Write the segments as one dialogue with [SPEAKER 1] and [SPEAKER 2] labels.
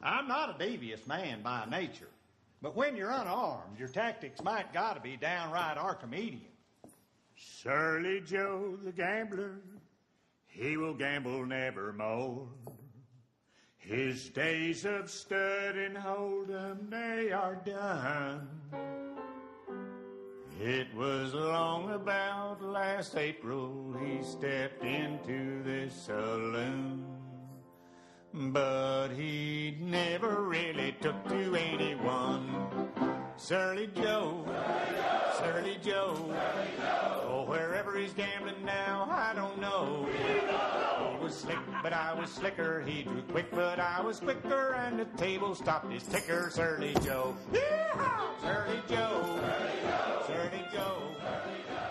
[SPEAKER 1] I'm not a devious man by nature, but when you're unarmed, your tactics might gotta be downright Archimedean. Surly Joe the gambler, he will gamble nevermore. His days of stud and hold'em, they are done. It was long about last April he stepped into this saloon. But he never really took to anyone. Surly Joe, Surly Joe, oh, wherever he's gambling now, I don't know. He was slick, but I was slicker. He drew quick, but I was quicker. And the table stopped his ticker. Surly Joe, yeehaw! Surly Joe, Surly Joe.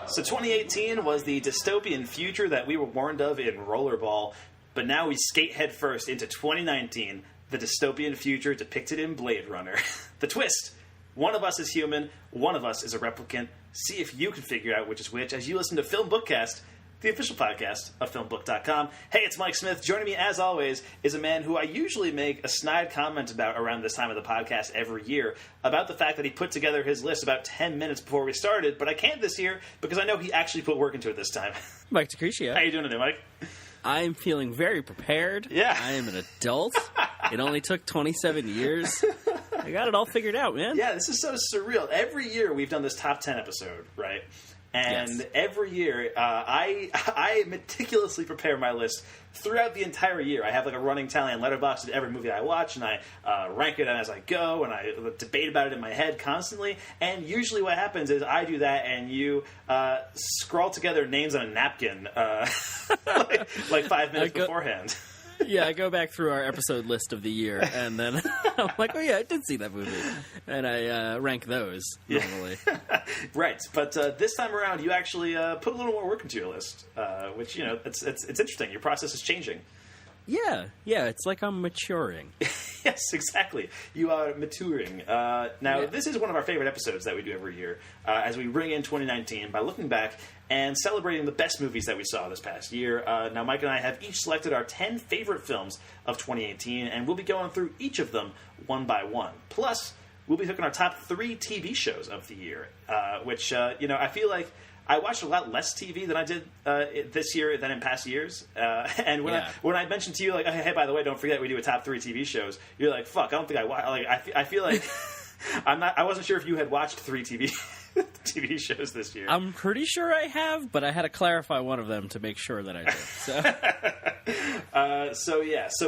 [SPEAKER 2] So 2018 was the dystopian future that we were warned of in Rollerball. But now we skate headfirst into 2019, the dystopian future depicted in Blade Runner. The twist: one of us is human, one of us is a replicant. See if you can figure out which is which as you listen to FilmBookCast, the official podcast of FilmBook.com. Hey, it's Mike Smith. Joining me, as always, is a man who I usually make a snide comment about around this time of the podcast every year, about the fact that he put together his list about 10 minutes before we started, but I can't this year because I know he actually put work into it this time.
[SPEAKER 3] Mike Decretia.
[SPEAKER 2] How you doing today, Mike?
[SPEAKER 3] I'm feeling very prepared.
[SPEAKER 2] Yeah.
[SPEAKER 3] I am an adult. It only took 27 years. I got it all figured out, man.
[SPEAKER 2] Yeah, this is so surreal. Every year we've done this top 10 episode, right? And
[SPEAKER 3] Yes.
[SPEAKER 2] every year, I meticulously prepare my list throughout the entire year. I have like a running tally on Letterboxd of every movie I watch, and I rank it as I go, and I debate about it in my head constantly. And usually what happens is I do that, and you scrawl together names on a napkin like 5 minutes beforehand.
[SPEAKER 3] Yeah, I go back through our episode list of the year, and then I'm like, oh yeah, I did see that movie. And I rank those normally.
[SPEAKER 2] Right, but this time around, you actually put a little more work into your list, which, you know, it's interesting. Your process is changing.
[SPEAKER 3] Yeah, it's like I'm maturing.
[SPEAKER 2] Yes, exactly. You are maturing. Now, This is one of our favorite episodes that we do every year, as we ring in 2019 by looking back and celebrating the best movies that we saw this past year. Now, Mike and I have each selected our 10 favorite films of 2018, and we'll be going through each of them one by one. Plus, we'll be picking our top 3 TV shows of the year, which, I feel like I watched a lot less TV than I did this year than in past years. And when I mentioned to you, like, hey, by the way, don't forget we do a top 3 TV shows, you're like, fuck, I don't think I watched. Like, I feel like I wasn't sure if you had watched 3 TV shows this year.
[SPEAKER 3] I'm pretty sure I have, but I had to clarify one of them to make sure that I did.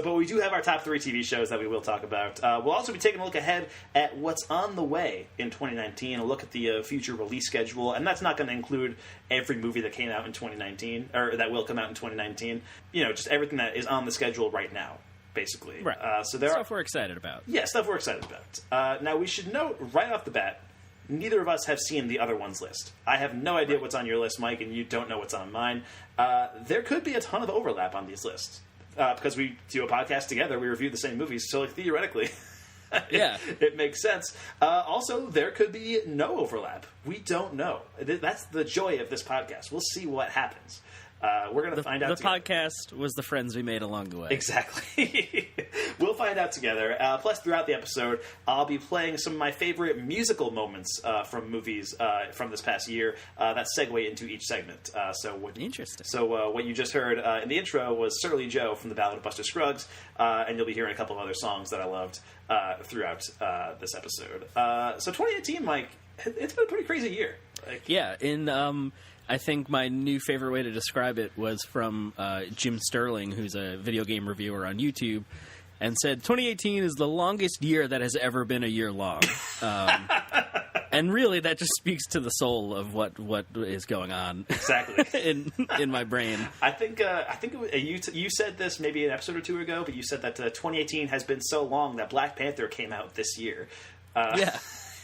[SPEAKER 2] But we do have our top 3 TV shows that we will talk about. We'll also be taking a look ahead at what's on the way in 2019, a look at the future release schedule, and that's not going to include every movie that came out in 2019, or that will come out in 2019. You know, just everything that is on the schedule right now, basically.
[SPEAKER 3] Right.
[SPEAKER 2] So
[SPEAKER 3] stuff we're excited about.
[SPEAKER 2] Yeah, stuff we're excited about. Now, we should note right off the bat, neither of us have seen the other one's list. I have no idea what's on your list, Mike, and you don't know what's on mine. There could be a ton of overlap on these lists. Because we do a podcast together, we review the same movies, so like, theoretically, it makes sense. Also, there could be no overlap. We don't know. That's the joy of this podcast. We'll see what happens. We're going to find out together.
[SPEAKER 3] The podcast was the friends we made along the way.
[SPEAKER 2] Exactly. We'll find out together. Plus, throughout the episode, I'll be playing some of my favorite musical moments from movies from this past year that segue into each segment.
[SPEAKER 3] Interesting.
[SPEAKER 2] So what you just heard in the intro was Surly Joe from The Ballad of Buster Scruggs, and you'll be hearing a couple of other songs that I loved throughout this episode. So 2018, Mike, it's been a pretty crazy year.
[SPEAKER 3] I think my new favorite way to describe it was from Jim Sterling, who's a video game reviewer on YouTube, and said 2018 is the longest year that has ever been a year long. And really, that just speaks to the soul of what is going on
[SPEAKER 2] exactly
[SPEAKER 3] in my brain.
[SPEAKER 2] I think you said this maybe an episode or two ago, but you said that 2018 has been so long that Black Panther came out this year.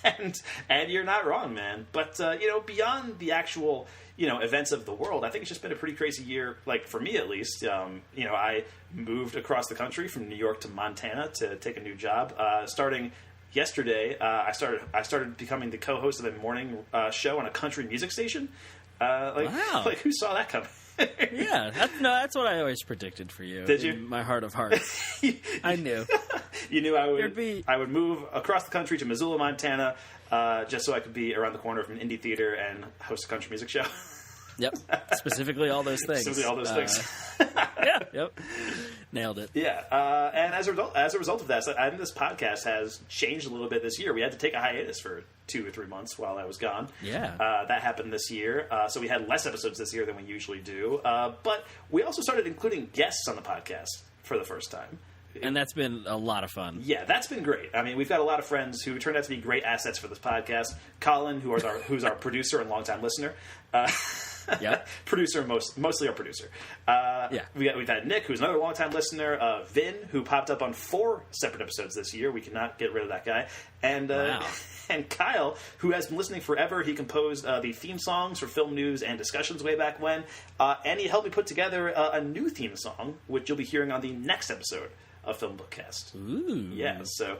[SPEAKER 2] And you're not wrong, man. But beyond the actual events of the world, I think it's just been a pretty crazy year. Like for me, at least. I moved across the country from New York to Montana to take a new job. Starting yesterday, I started becoming the co-host of a morning show on a country music station.
[SPEAKER 3] Wow!
[SPEAKER 2] Like who saw that coming?
[SPEAKER 3] Yeah, that's what I always predicted for you.
[SPEAKER 2] Did you?
[SPEAKER 3] In my heart of hearts. I knew.
[SPEAKER 2] You knew I would move across the country to Missoula, Montana, just so I could be around the corner from an indie theater and host a country music show.
[SPEAKER 3] Yep. Specifically all those things.
[SPEAKER 2] Specifically all those things.
[SPEAKER 3] Yeah. Yep. Nailed it.
[SPEAKER 2] Yeah. And as a result of that, I think this podcast has changed a little bit this year. We had to take a hiatus for 2 or 3 months while I was gone.
[SPEAKER 3] Yeah.
[SPEAKER 2] That happened this year. So we had less episodes this year than we usually do. But we also started including guests on the podcast for the first time.
[SPEAKER 3] And that's been a lot of fun.
[SPEAKER 2] Yeah, that's been great. I mean, we've got a lot of friends who turned out to be great assets for this podcast. Colin, who's our producer and longtime listener.
[SPEAKER 3] Yep.
[SPEAKER 2] Producer, mostly our producer.
[SPEAKER 3] Yeah.
[SPEAKER 2] We've had Nick, who's another longtime listener. Vin, who popped up on 4 separate episodes this year. We cannot get rid of that guy. And
[SPEAKER 3] wow.
[SPEAKER 2] And Kyle, who has been listening forever. He composed the theme songs for Film News and Discussions way back when. And he helped me put together a new theme song, which you'll be hearing on the next episode of FilmBookCast.
[SPEAKER 3] Ooh.
[SPEAKER 2] Yeah, so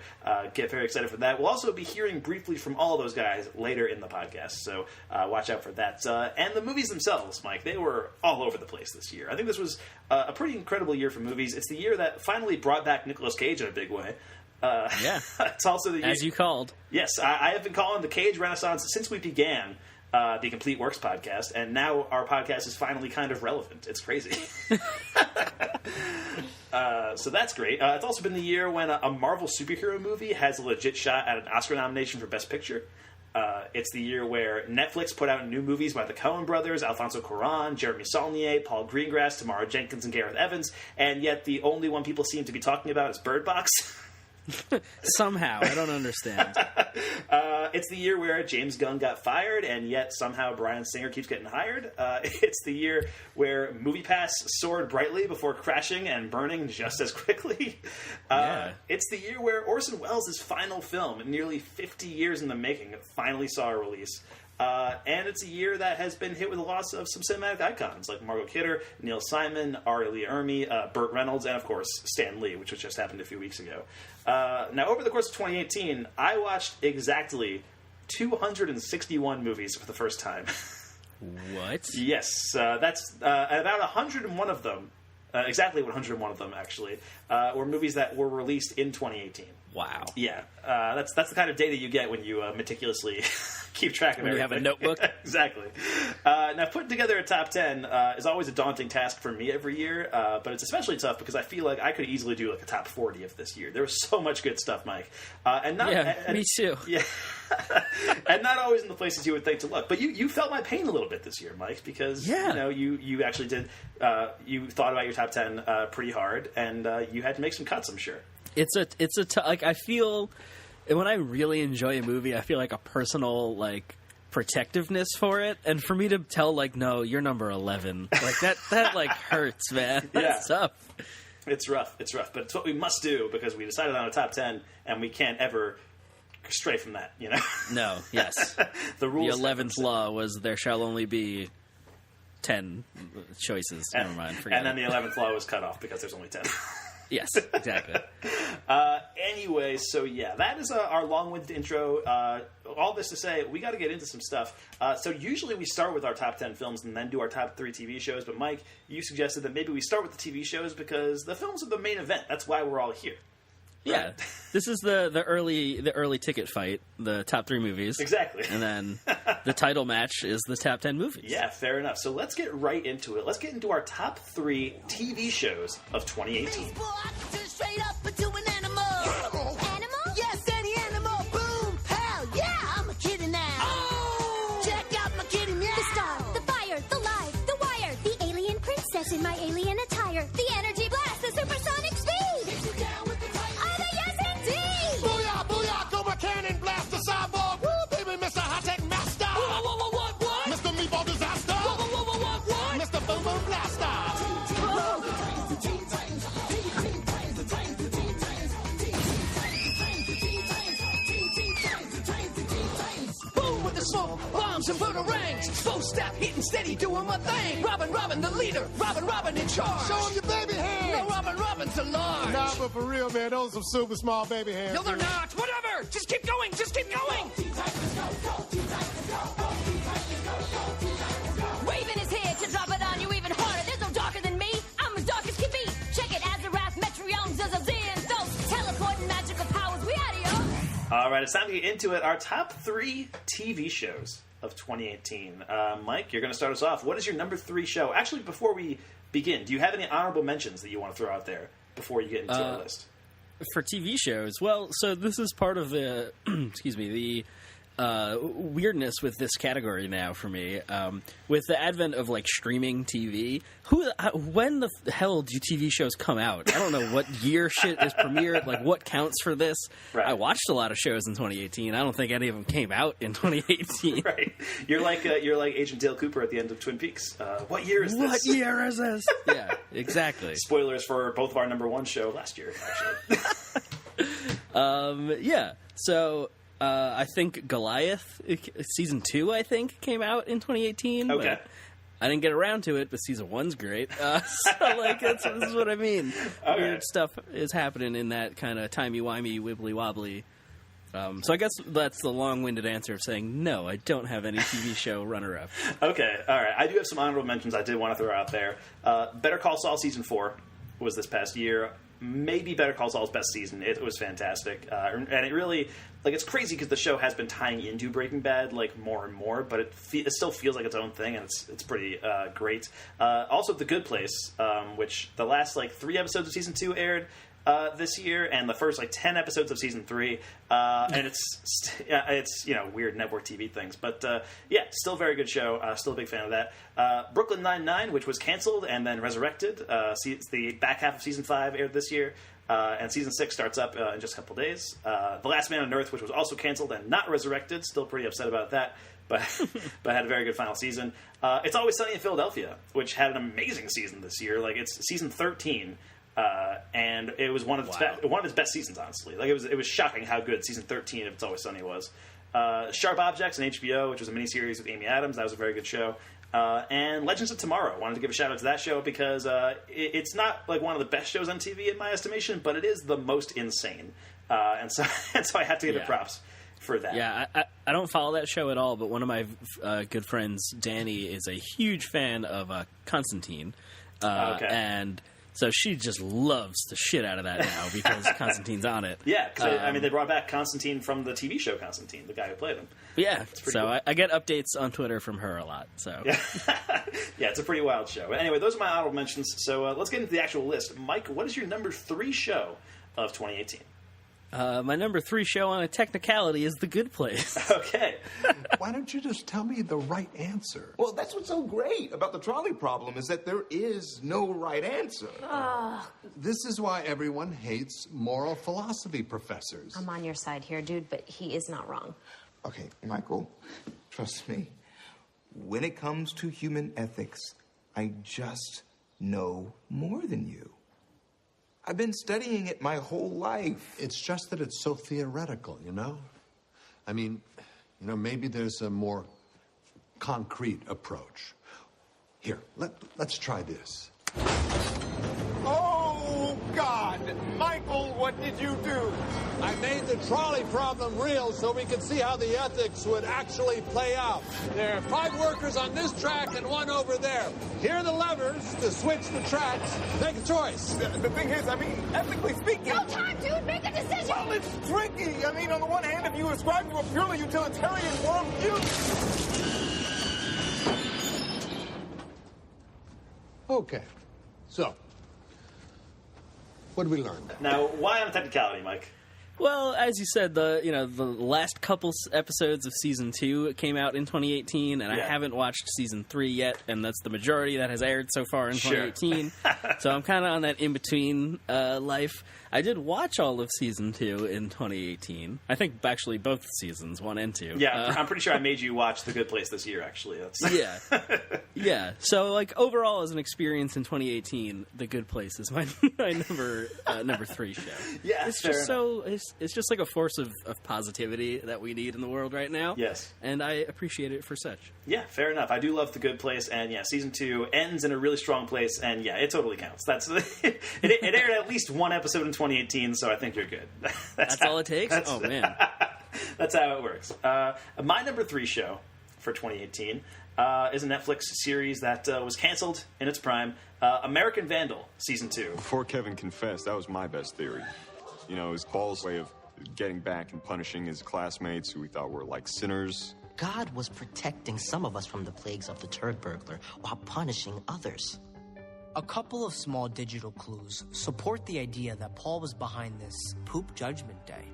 [SPEAKER 2] get very excited for that. We'll also be hearing briefly from all of those guys later in the podcast, so watch out for that. And the movies themselves, Mike, they were all over the place this year. I think this was a pretty incredible year for movies. It's the year that finally brought back Nicolas Cage in a big way.
[SPEAKER 3] Yeah.
[SPEAKER 2] It's also the year...
[SPEAKER 3] As you called.
[SPEAKER 2] Yes, I have been calling the Cage Renaissance since we began the Complete Works podcast, and now our podcast is finally kind of relevant. It's crazy. So that's great. It's also been the year when a Marvel superhero movie has a legit shot at an Oscar nomination for Best Picture. It's the year where Netflix put out new movies by the Coen brothers, Alfonso Cuarón, Jeremy Saulnier, Paul Greengrass, Tamara Jenkins, and Gareth Evans, and yet the only one people seem to be talking about is Bird Box.
[SPEAKER 3] Somehow. I don't understand.
[SPEAKER 2] It's the year where James Gunn got fired, and yet somehow Bryan Singer keeps getting hired. It's the year where MoviePass soared brightly before crashing and burning just as quickly.
[SPEAKER 3] Yeah.
[SPEAKER 2] It's the year where Orson Welles' final film, nearly 50 years in the making, finally saw a release. And it's a year that has been hit with the loss of some cinematic icons like Margot Kidder, Neil Simon, Ari Lee Ermey, Burt Reynolds, and of course Stan Lee, which just happened a few weeks ago. Now, over the course of 2018, I watched exactly 261 movies for the first time.
[SPEAKER 3] What?
[SPEAKER 2] Yes, that's about 101 of them. Exactly 101 of them, actually, were movies that were released in 2018.
[SPEAKER 3] Wow.
[SPEAKER 2] Yeah, that's the kind of data you get when you meticulously keep track of everything.
[SPEAKER 3] You have a notebook?
[SPEAKER 2] Exactly. Now, putting together a top 10 is always a daunting task for me every year, but it's especially tough because I feel like I could easily do like a top 40 of this year. There was so much good stuff, Mike.
[SPEAKER 3] Me too.
[SPEAKER 2] Yeah. And not always in the places you would think to look. But you felt my pain a little bit this year, Mike, because you actually did. You thought about your top 10 pretty hard, and you had to make some cuts, I'm sure.
[SPEAKER 3] I feel when I really enjoy a movie, I feel like a personal protectiveness for it, and for me to tell no, you're number 11, that hurts, man. That's tough.
[SPEAKER 2] It's rough, but it's what we must do because we decided on a top 10, and we can't ever stray from that, you know?
[SPEAKER 3] No, yes.
[SPEAKER 2] The rules.
[SPEAKER 3] The 11th law was there shall only be 10 choices. Never mind.
[SPEAKER 2] And then the 11th law was cut off because there's only 10.
[SPEAKER 3] Yes, exactly.
[SPEAKER 2] Anyway, so yeah, that is our long-winded intro. All this to say, we got to get into some stuff. So usually we start with our top 10 films and then do our top 3 TV shows. But Mike, you suggested that maybe we start with the TV shows because the films are the main event. That's why we're all here.
[SPEAKER 3] Yeah,
[SPEAKER 2] right?
[SPEAKER 3] This is the early ticket fight, the top 3 movies.
[SPEAKER 2] Exactly.
[SPEAKER 3] And then the title match is the top 10 movies.
[SPEAKER 2] Yeah, fair enough. So let's get right into it. Let's get into our top 3 TV shows of 2018.
[SPEAKER 4] Straight up into an animal. Animal? Yes, any animal. Boom, pow, yeah, I'm a kitty now. Oh! Check out my kitty meow.
[SPEAKER 5] The star, the fire, the live, the wire, the alien princess in my alien attire, the energy blast, the supersonic speed. Oh, the yes indeed.
[SPEAKER 4] Booyah, booyah, go my cannon blast the cyborg. Woo, baby, Mr. High-Tech Master. What? Mr. Meatball Disaster. What? Mr. Boom Boom Blaster.
[SPEAKER 6] Smoke, bombs, and voter ranks. Full step, hitting steady, doing my thing. Robin, the leader. Robin in charge.
[SPEAKER 4] Show him your baby hands.
[SPEAKER 6] No, Robin's a large.
[SPEAKER 4] Nah, but for real, man, those are some super small baby hands.
[SPEAKER 6] No, they're not. Whatever. Just keep going. Waving his head to drop it on you even harder.
[SPEAKER 2] All right, it's time to get into it. Our top 3 TV shows of 2018. Mike, you're going to start us off. What is your number 3 show? Actually, before we begin, do you have any honorable mentions that you want to throw out there before you get into our list?
[SPEAKER 3] For TV shows, well, so this is part of the, excuse me, the weirdness with this category now for me. With the advent of like streaming TV, when the hell do TV shows come out? I don't know what year shit is premiered. Like, what counts for this?
[SPEAKER 2] Right.
[SPEAKER 3] I watched a lot of shows in 2018. I don't think any of them came out in 2018.
[SPEAKER 2] Right. You're like Agent Dale Cooper at the end of Twin Peaks. What year is this?
[SPEAKER 3] What year is this? Yeah, exactly.
[SPEAKER 2] Spoilers for both of our number 1 show last year, actually.
[SPEAKER 3] Yeah. So. I think Goliath, season 2, I think, came out in 2018.
[SPEAKER 2] Okay.
[SPEAKER 3] But I didn't get around to it, but season 1's great. So, like, this is what I mean.
[SPEAKER 2] Okay.
[SPEAKER 3] Weird stuff is happening in that kind of timey-wimey, wibbly-wobbly. So I guess that's the long-winded answer of saying, no, I don't have any TV show runner-up.
[SPEAKER 2] Okay, all right. I do have some honorable mentions I did want to throw out there. Better Call Saul season 4 was this past year. Maybe Better Call Saul's best season. It was fantastic. And it really, like, it's crazy because the show has been tying into Breaking Bad, like, more and more, but it still feels like its own thing, and it's pretty great. Also, The Good Place, which the last, like, 3 episodes of season 2 aired this year, and the first, like, 10 episodes of season 3. And it's, you know, weird network TV things. But, yeah, still a very good show. Still a big fan of that. Brooklyn Nine-Nine, which was canceled and then resurrected. The back half of season 5 aired this year. And season 6 starts up in just a couple days. The Last Man on Earth, which was also canceled and not resurrected. Still pretty upset about that. But had a very good final season. It's Always Sunny in Philadelphia, which had an amazing season this year. Like, it's season 13. And it was one of its best seasons, honestly. Like, it was shocking how good season 13 of It's Always Sunny was. Sharp Objects on HBO, which was a miniseries with Amy Adams. That was a very good show. And Legends of Tomorrow. Wanted to give a shout out to that show because it's not like one of the best shows on TV in my estimation, but it is the most insane. And so I have to give it props for that.
[SPEAKER 3] Yeah, I don't follow that show at all, but one of my good friends, Danny, is a huge fan of Constantine.
[SPEAKER 2] Okay.
[SPEAKER 3] And so she just loves the shit out of that now because Constantine's on it.
[SPEAKER 2] Yeah, because I mean, they brought back Constantine from the TV show Constantine, the guy who played him.
[SPEAKER 3] Yeah, so
[SPEAKER 2] cool.
[SPEAKER 3] I get updates on Twitter from her a lot. So
[SPEAKER 2] yeah, it's a pretty wild show. Anyway, those are my honorable mentions. So let's get into the actual list. Mike, what is your number 3 show of 2018?
[SPEAKER 3] My number 3 show on a technicality is The Good Place.
[SPEAKER 2] Okay.
[SPEAKER 7] Why don't you just tell me the right answer?
[SPEAKER 8] Well, that's what's so great about the trolley problem is that there is no right answer.
[SPEAKER 7] This is why everyone hates moral philosophy professors.
[SPEAKER 9] I'm on your side here, dude, but he is not wrong.
[SPEAKER 8] Okay, Michael, trust me. When it comes to human ethics, I just know more than you. I've been studying it my whole life.
[SPEAKER 7] It's just that it's so theoretical, you know? I mean, you know, maybe there's a more concrete approach. Here, let's try this.
[SPEAKER 10] Oh, God! Michael, what did you do?
[SPEAKER 11] I made the trolley problem real so we could see how the ethics would actually play out. There are 5 workers on this track and 1 over there. Here are the levers to switch the tracks. Make a choice.
[SPEAKER 10] The thing is, I mean, ethically speaking...
[SPEAKER 5] No time, dude! Make a decision!
[SPEAKER 10] Well, it's tricky! I mean, on the one hand, if you ascribe to a purely utilitarian worldview...
[SPEAKER 7] Okay, so, what did we learn?
[SPEAKER 2] Now, why on a technicality, Mike?
[SPEAKER 3] Well, as you said, the last couple episodes of season 2 came out in 2018, and I haven't watched season 3 yet, and that's the majority that has aired so far in 2018. So I'm kind of on that in between life. I did watch all of season 2 in 2018. I think actually both seasons, 1 and 2.
[SPEAKER 2] Yeah, I'm pretty sure I made you watch The Good Place this year. Actually,
[SPEAKER 3] yeah. So like overall, as an experience in 2018, The Good Place is my number 3 show.
[SPEAKER 2] Yeah,
[SPEAKER 3] it's just it's just like a force of positivity that we need in the world right now.
[SPEAKER 2] Yes,
[SPEAKER 3] and I appreciate it for such.
[SPEAKER 2] Yeah, fair enough. I do love The Good Place, and yeah, season 2 ends in a really strong place, and yeah, it totally counts. That's it aired at least 1 episode in 2018, so I think you're good.
[SPEAKER 3] That's all it takes? Oh, man.
[SPEAKER 2] That's how it works. My number 3 show for 2018 is a Netflix series that was canceled in its prime, American Vandal, Season 2.
[SPEAKER 12] Before Kevin confessed, that was my best theory. You know, his Paul's way of getting back and punishing his classmates who we thought were like sinners.
[SPEAKER 13] God was protecting some of us from the plagues of the turd burglar while punishing others.
[SPEAKER 14] A couple of small digital clues support the idea that Paul was behind this poop judgment day.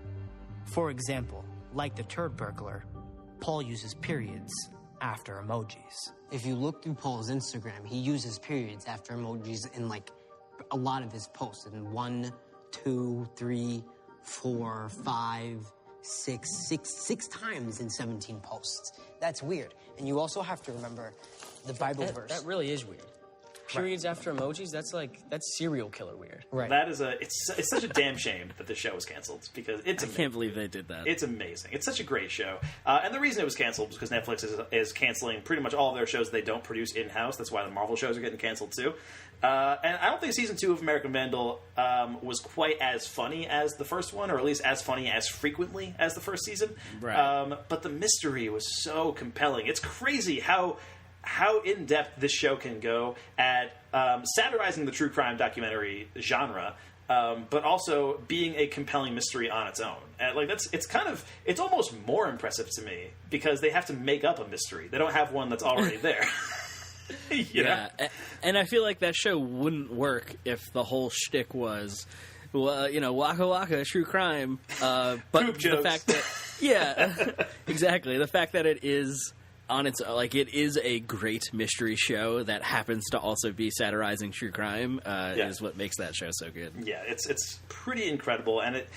[SPEAKER 14] For example, like the turd burglar, Paul uses periods after emojis.
[SPEAKER 15] If you look through Paul's Instagram, he uses periods after emojis in like a lot of his posts. In 1, 2, 3, 4, 5, 6 times in 17 posts. That's weird. And you also have to remember the Bible verse.
[SPEAKER 16] That really is weird. Periods after emojis, that's serial killer weird.
[SPEAKER 15] Right.
[SPEAKER 2] That is it's such a damn shame that this show was canceled because it's amazing.
[SPEAKER 3] I can't believe they did that.
[SPEAKER 2] It's amazing. It's such a great show. And the reason it was canceled was because Netflix is canceling pretty much all of their shows they don't produce in-house. That's why the Marvel shows are getting canceled too. And I don't think season 2 of American Vandal was quite as funny as the first one, or at least as funny as frequently as the first season.
[SPEAKER 3] Right.
[SPEAKER 2] But the mystery was so compelling. It's crazy how in-depth this show can go at satirizing the true crime documentary genre, but also being a compelling mystery on its own. And it's almost more impressive to me because they have to make up a mystery. They don't have one that's already there.
[SPEAKER 3] Yeah, and I feel like that show wouldn't work if the whole shtick was, Waka Waka, true crime. But
[SPEAKER 2] Poop
[SPEAKER 3] the
[SPEAKER 2] jokes.
[SPEAKER 3] fact that, yeah, exactly, the fact that it is on its it is a great mystery show that happens to also be satirizing true crime is what makes that show so good.
[SPEAKER 2] Yeah, it's pretty incredible, and it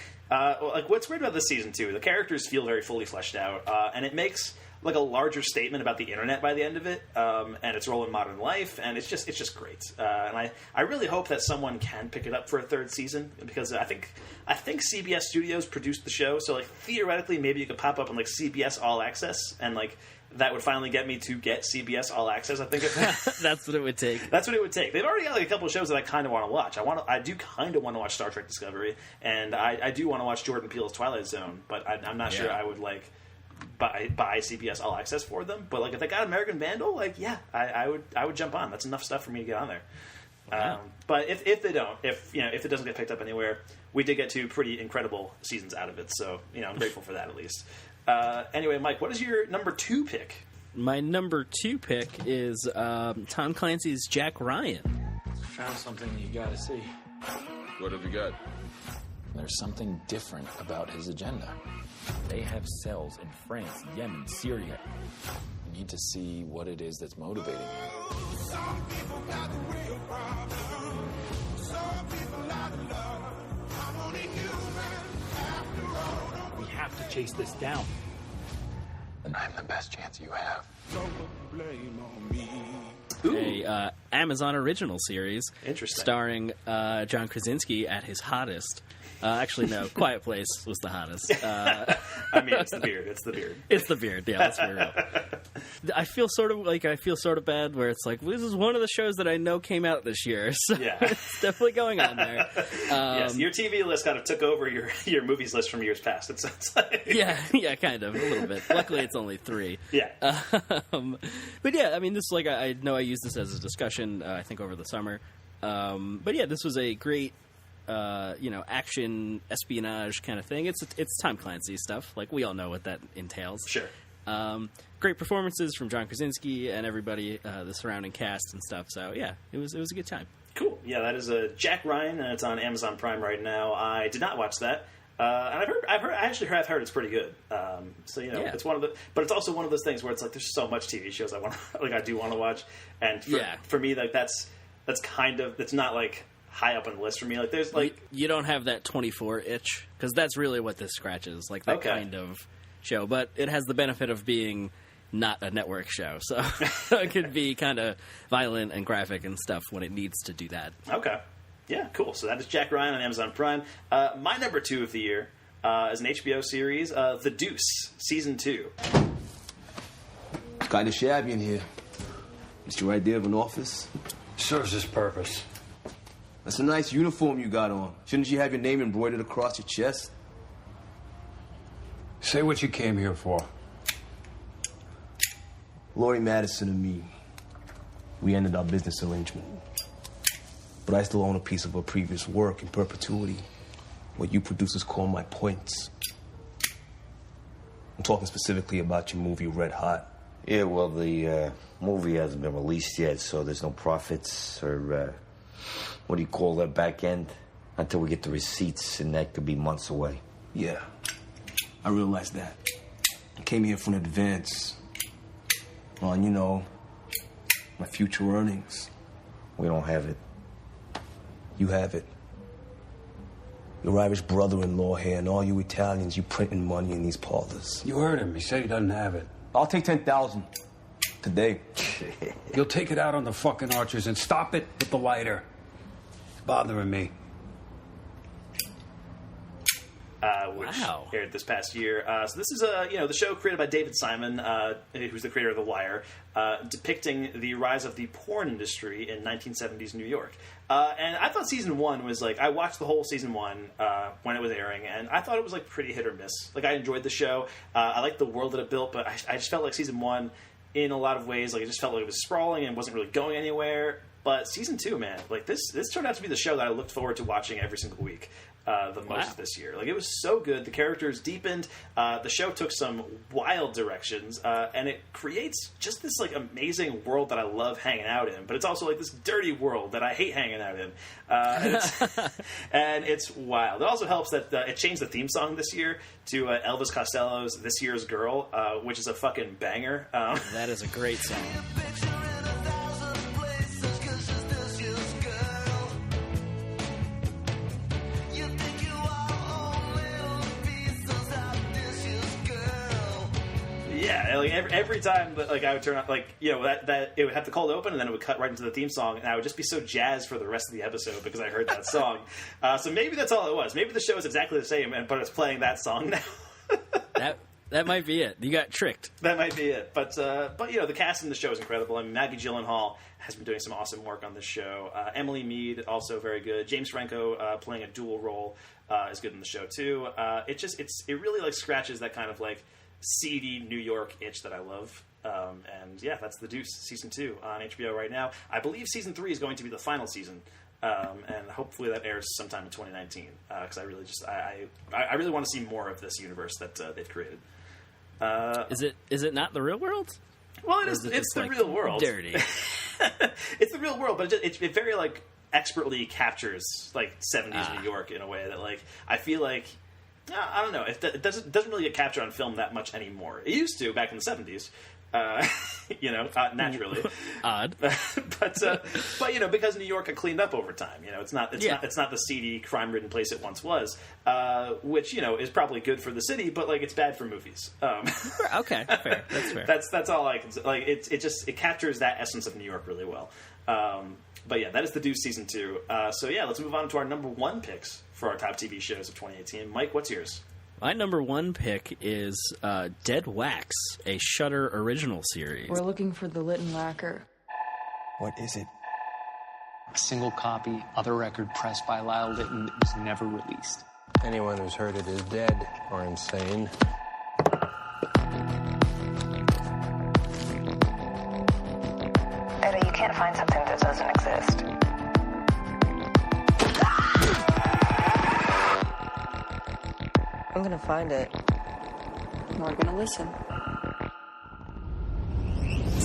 [SPEAKER 2] what's great about this season too, the characters feel very fully fleshed out, and it makes like a larger statement about the internet by the end of it, and its role in modern life, and it's just great. And I really hope that someone can pick it up for a third season, because I think CBS Studios produced the show, so like theoretically maybe you could pop up on like CBS All Access, and like that would finally get me to get CBS All Access. I think
[SPEAKER 3] that's what it would take.
[SPEAKER 2] That's what it would take. They've already got like a couple of shows that I kind of want to watch. I do kind of want to watch Star Trek Discovery, and I do want to watch Jordan Peele's Twilight Zone, but I'm not sure I would like buy CBS All Access for them. But like if they got American Vandal, like I would jump on. That's enough stuff for me to get on there. Wow. But if they don't, if it doesn't get picked up anywhere, we did get 2 pretty incredible seasons out of it. So I'm grateful for that at least. Anyway, Mike, what is your number 2 pick?
[SPEAKER 3] My number 2 pick is Tom Clancy's Jack Ryan.
[SPEAKER 17] Found something you gotta see.
[SPEAKER 18] What have you got?
[SPEAKER 17] There's something different about his agenda. They have cells in France, Yemen, Syria. You need to see what it is that's motivating you.
[SPEAKER 6] Some people got the real problem. Some people out of love. I'm only human after all.
[SPEAKER 17] We have to chase this down.
[SPEAKER 18] And I'm the best chance you have.
[SPEAKER 6] Don't blame on me.
[SPEAKER 3] A Amazon original series.
[SPEAKER 2] Interesting.
[SPEAKER 3] Starring John Krasinski at his hottest. Actually, no. Quiet Place was the hottest.
[SPEAKER 2] I mean, it's the beard. It's the beard.
[SPEAKER 3] It's the beard. Yeah, let's be real. I feel sort of bad where it's like, this is one of the shows that I know came out this year. So it's definitely going on there.
[SPEAKER 2] Yes, your TV list kind of took over your movies list from years past, it sounds like.
[SPEAKER 3] Yeah, kind of, a little bit. Luckily, it's only 3.
[SPEAKER 2] Yeah.
[SPEAKER 3] But yeah, I mean, this I know I used this as a discussion, I think, over the summer. But yeah, this was a great action espionage kind of thing. It's Tom Clancy stuff. Like, we all know what that entails.
[SPEAKER 2] Sure.
[SPEAKER 3] Great performances from John Krasinski and everybody, the surrounding cast and stuff. So yeah, it was a good time.
[SPEAKER 2] Cool. Yeah, that is Jack Ryan, and it's on Amazon Prime right now. I did not watch that, and I've heard it's pretty good. It's one of the, but it's also one of those things where it's like there's so much TV shows I do want to watch, and for me, like that's kind of, it's not like high up on the list for me. Like there's like
[SPEAKER 3] you don't have that 24 itch, because that's really what this scratches, like that kind of show. But it has the benefit of being not a network show, so it could be kind of violent and graphic and stuff when it needs to do that.
[SPEAKER 2] Okay. Yeah, cool. So that is Jack Ryan on Amazon Prime. My number 2 of the year is an HBO series, The Deuce, Season 2.
[SPEAKER 19] It's kind of shabby in here. It's your idea of an office?
[SPEAKER 17] Serves its purpose.
[SPEAKER 19] That's a nice uniform you got on. Shouldn't you have your name embroidered across your chest?
[SPEAKER 17] Say what you came here for.
[SPEAKER 19] Laurie Madison and me, we ended our business arrangement. But I still own a piece of her previous work in perpetuity. what you producers call my points. I'm talking specifically about your movie Red Hot.
[SPEAKER 20] Yeah, well, the movie hasn't been released yet, so there's no profits or, what do you call that, back end? Until we get the receipts, and that could be months away.
[SPEAKER 19] Yeah, I realized that. I came here for an advance on, you know, my future earnings.
[SPEAKER 20] We don't have it.
[SPEAKER 19] You have it. Your Irish brother-in-law here, and all you Italians, you printing money in these parlors.
[SPEAKER 21] You heard him. He said he doesn't have it.
[SPEAKER 19] I'll take 10,000 today.
[SPEAKER 21] You'll take it out on the fucking archers and stop it with the lighter. It's bothering me.
[SPEAKER 2] Which aired this past year. So this is the show created by David Simon, who's the creator of The Wire, depicting the rise of the porn industry in 1970s New York. And I thought season 1 was I watched the whole season 1 when it was airing, and I thought it was pretty hit or miss. I enjoyed the show. I liked the world that it built, but I just felt like season 1, in a lot of ways, it just felt like it was sprawling and wasn't really going anywhere. But season 2, man, this turned out to be the show that I looked forward to watching every single week. The most this year. It was so good. The characters deepened. The show took some wild directions, and it creates just this amazing world that I love hanging out in. But it's also this dirty world that I hate hanging out in, and it's wild. It also helps that it changed the theme song this year to Elvis Costello's "This Year's Girl," which is a fucking banger.
[SPEAKER 3] That is a great song.
[SPEAKER 2] Yeah, every time I would turn on, that it would have the cold open and then it would cut right into the theme song, and I would just be so jazzed for the rest of the episode because I heard that song. So maybe that's all it was. Maybe the show is exactly the same, but it's playing that song now.
[SPEAKER 3] That might be it. You got tricked.
[SPEAKER 2] That might be it. But the cast in the show is incredible. I mean, Maggie Gyllenhaal has been doing some awesome work on this show. Emily Mead, also very good. James Franco playing a dual role is good in the show too. It really scratches that kind of seedy New York itch that I love. And yeah, that's The Deuce season 2 on HBO right now. I believe season 3 is going to be the final season. And hopefully that airs sometime in 2019. Because I really want to see more of this universe that they've created.
[SPEAKER 3] Is it not the real world?
[SPEAKER 2] Well, it's the real world.
[SPEAKER 3] Dirty.
[SPEAKER 2] It's the real world, but it very expertly captures 70s New York in a way that I feel I don't know. It doesn't really get captured on film that much anymore. It used to back in the 70s, naturally.
[SPEAKER 3] Odd,
[SPEAKER 2] but because New York had cleaned up over time. It's not the seedy, crime-ridden place it once was, which is probably good for the city, but it's bad for movies.
[SPEAKER 3] Okay, fair. That's fair.
[SPEAKER 2] That's all I can say. It captures that essence of New York really well. But yeah, that is The Deuce season 2. So yeah, let's move on to our number 1 picks for our top TV shows of 2018. Mike, what's yours?
[SPEAKER 3] My number 1 pick is Dead Wax, a Shudder original series.
[SPEAKER 22] We're looking for the Lytton lacquer.
[SPEAKER 19] What is it?
[SPEAKER 23] A single copy of a record pressed by Lyle Lytton that was never released.
[SPEAKER 24] Anyone who's heard it is dead or insane.
[SPEAKER 25] Eddie, you can't find something that doesn't exist.
[SPEAKER 22] I'm gonna find it. We're gonna listen.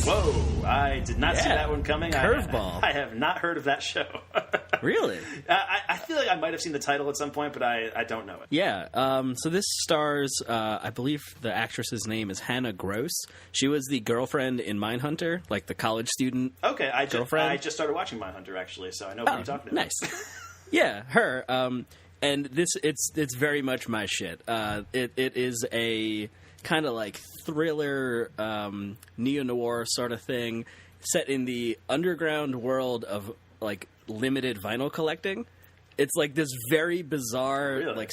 [SPEAKER 2] Whoa, I did not see that one coming.
[SPEAKER 3] Curveball.
[SPEAKER 2] I have not heard of that show.
[SPEAKER 3] Really?
[SPEAKER 2] I feel like I might have seen the title at some point, but I don't know it.
[SPEAKER 3] Yeah, so this stars, I believe the actress's name is Hannah Gross. She was the girlfriend in Mindhunter, the college student
[SPEAKER 2] Okay, I
[SPEAKER 3] girlfriend.
[SPEAKER 2] just started watching Mindhunter, actually, so I know what you're talking about.
[SPEAKER 3] Nice. Yeah, her. And it's very much my shit. It is a kind of thriller, neo-noir sort of thing set in the underground world of limited vinyl collecting. It's this very bizarre,
[SPEAKER 2] really?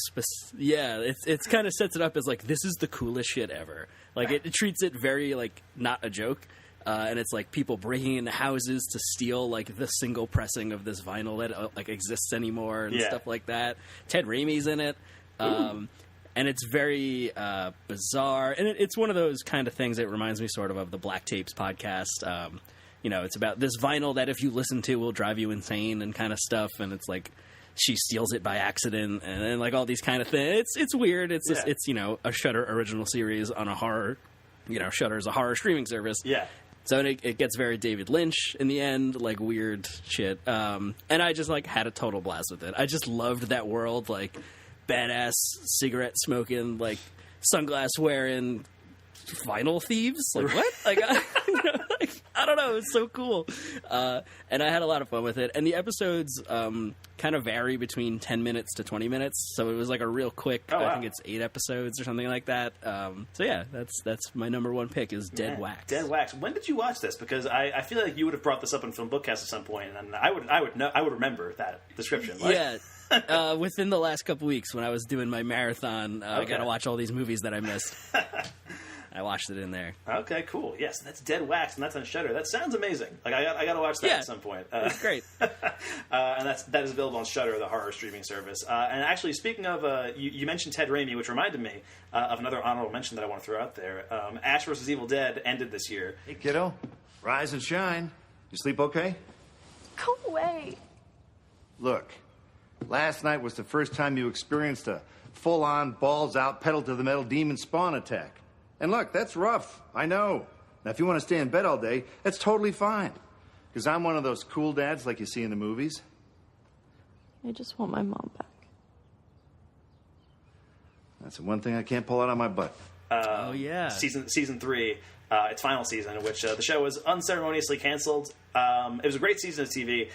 [SPEAKER 3] It's kind of sets it up as this is the coolest shit ever. It treats it very not a joke. And it's people breaking into houses to steal the single pressing of this vinyl that exists anymore and stuff like that. Ted Raimi's in it, and it's very bizarre. And it's one of those kind of things that reminds me sort of the Black Tapes podcast. It's about this vinyl that if you listen to will drive you insane and kind of stuff. And it's she steals it by accident, and like all these kind of things. It's weird. It's just, it's a Shudder original series on a horror. Shudder is a horror streaming service.
[SPEAKER 2] Yeah.
[SPEAKER 3] So it gets very David Lynch in the end, like weird shit. And I just like had a total blast with it. I just loved that world, like badass cigarette smoking, like sunglass wearing vinyl thieves. Like what? Like I don't know. It's so cool. And I had a lot of fun with it. And the episodes kind of vary between 10 minutes to 20 minutes. So it was like a real quick, I think it's 8 episodes or something like that. So yeah, that's my number one pick is Dead Wax.
[SPEAKER 2] Dead Wax. When did you watch this? Because I feel like you would have brought this up in FilmBookCast at some point, and I would remember that description. Like,
[SPEAKER 3] yeah. Within the last couple weeks when I was doing my marathon, I got to watch all these movies that I missed. I watched it in there.
[SPEAKER 2] Okay, cool. Yes, that's Dead Wax, and that's on Shudder. That sounds amazing. Like I got to watch that at some point.
[SPEAKER 3] It's great.
[SPEAKER 2] And that is available on Shudder, the horror streaming service. And actually, speaking of, you mentioned Ted Raimi, which reminded me of another honorable mention that I want to throw out there. Ash vs. Evil Dead ended this year.
[SPEAKER 1] Hey, kiddo, rise and shine. You sleep okay?
[SPEAKER 4] Go away.
[SPEAKER 1] Look, last night was the first time you experienced a full-on, balls-out, pedal-to-the-metal demon spawn attack. And look, that's rough, I know. Now, if you want to stay in bed all day, that's totally fine. Because I'm one of those cool dads like you see in the movies.
[SPEAKER 4] I just want my mom back.
[SPEAKER 1] That's the one thing I can't pull out of my butt.
[SPEAKER 2] Season 3, its final season, in which the show was unceremoniously canceled. It was a great season of TV.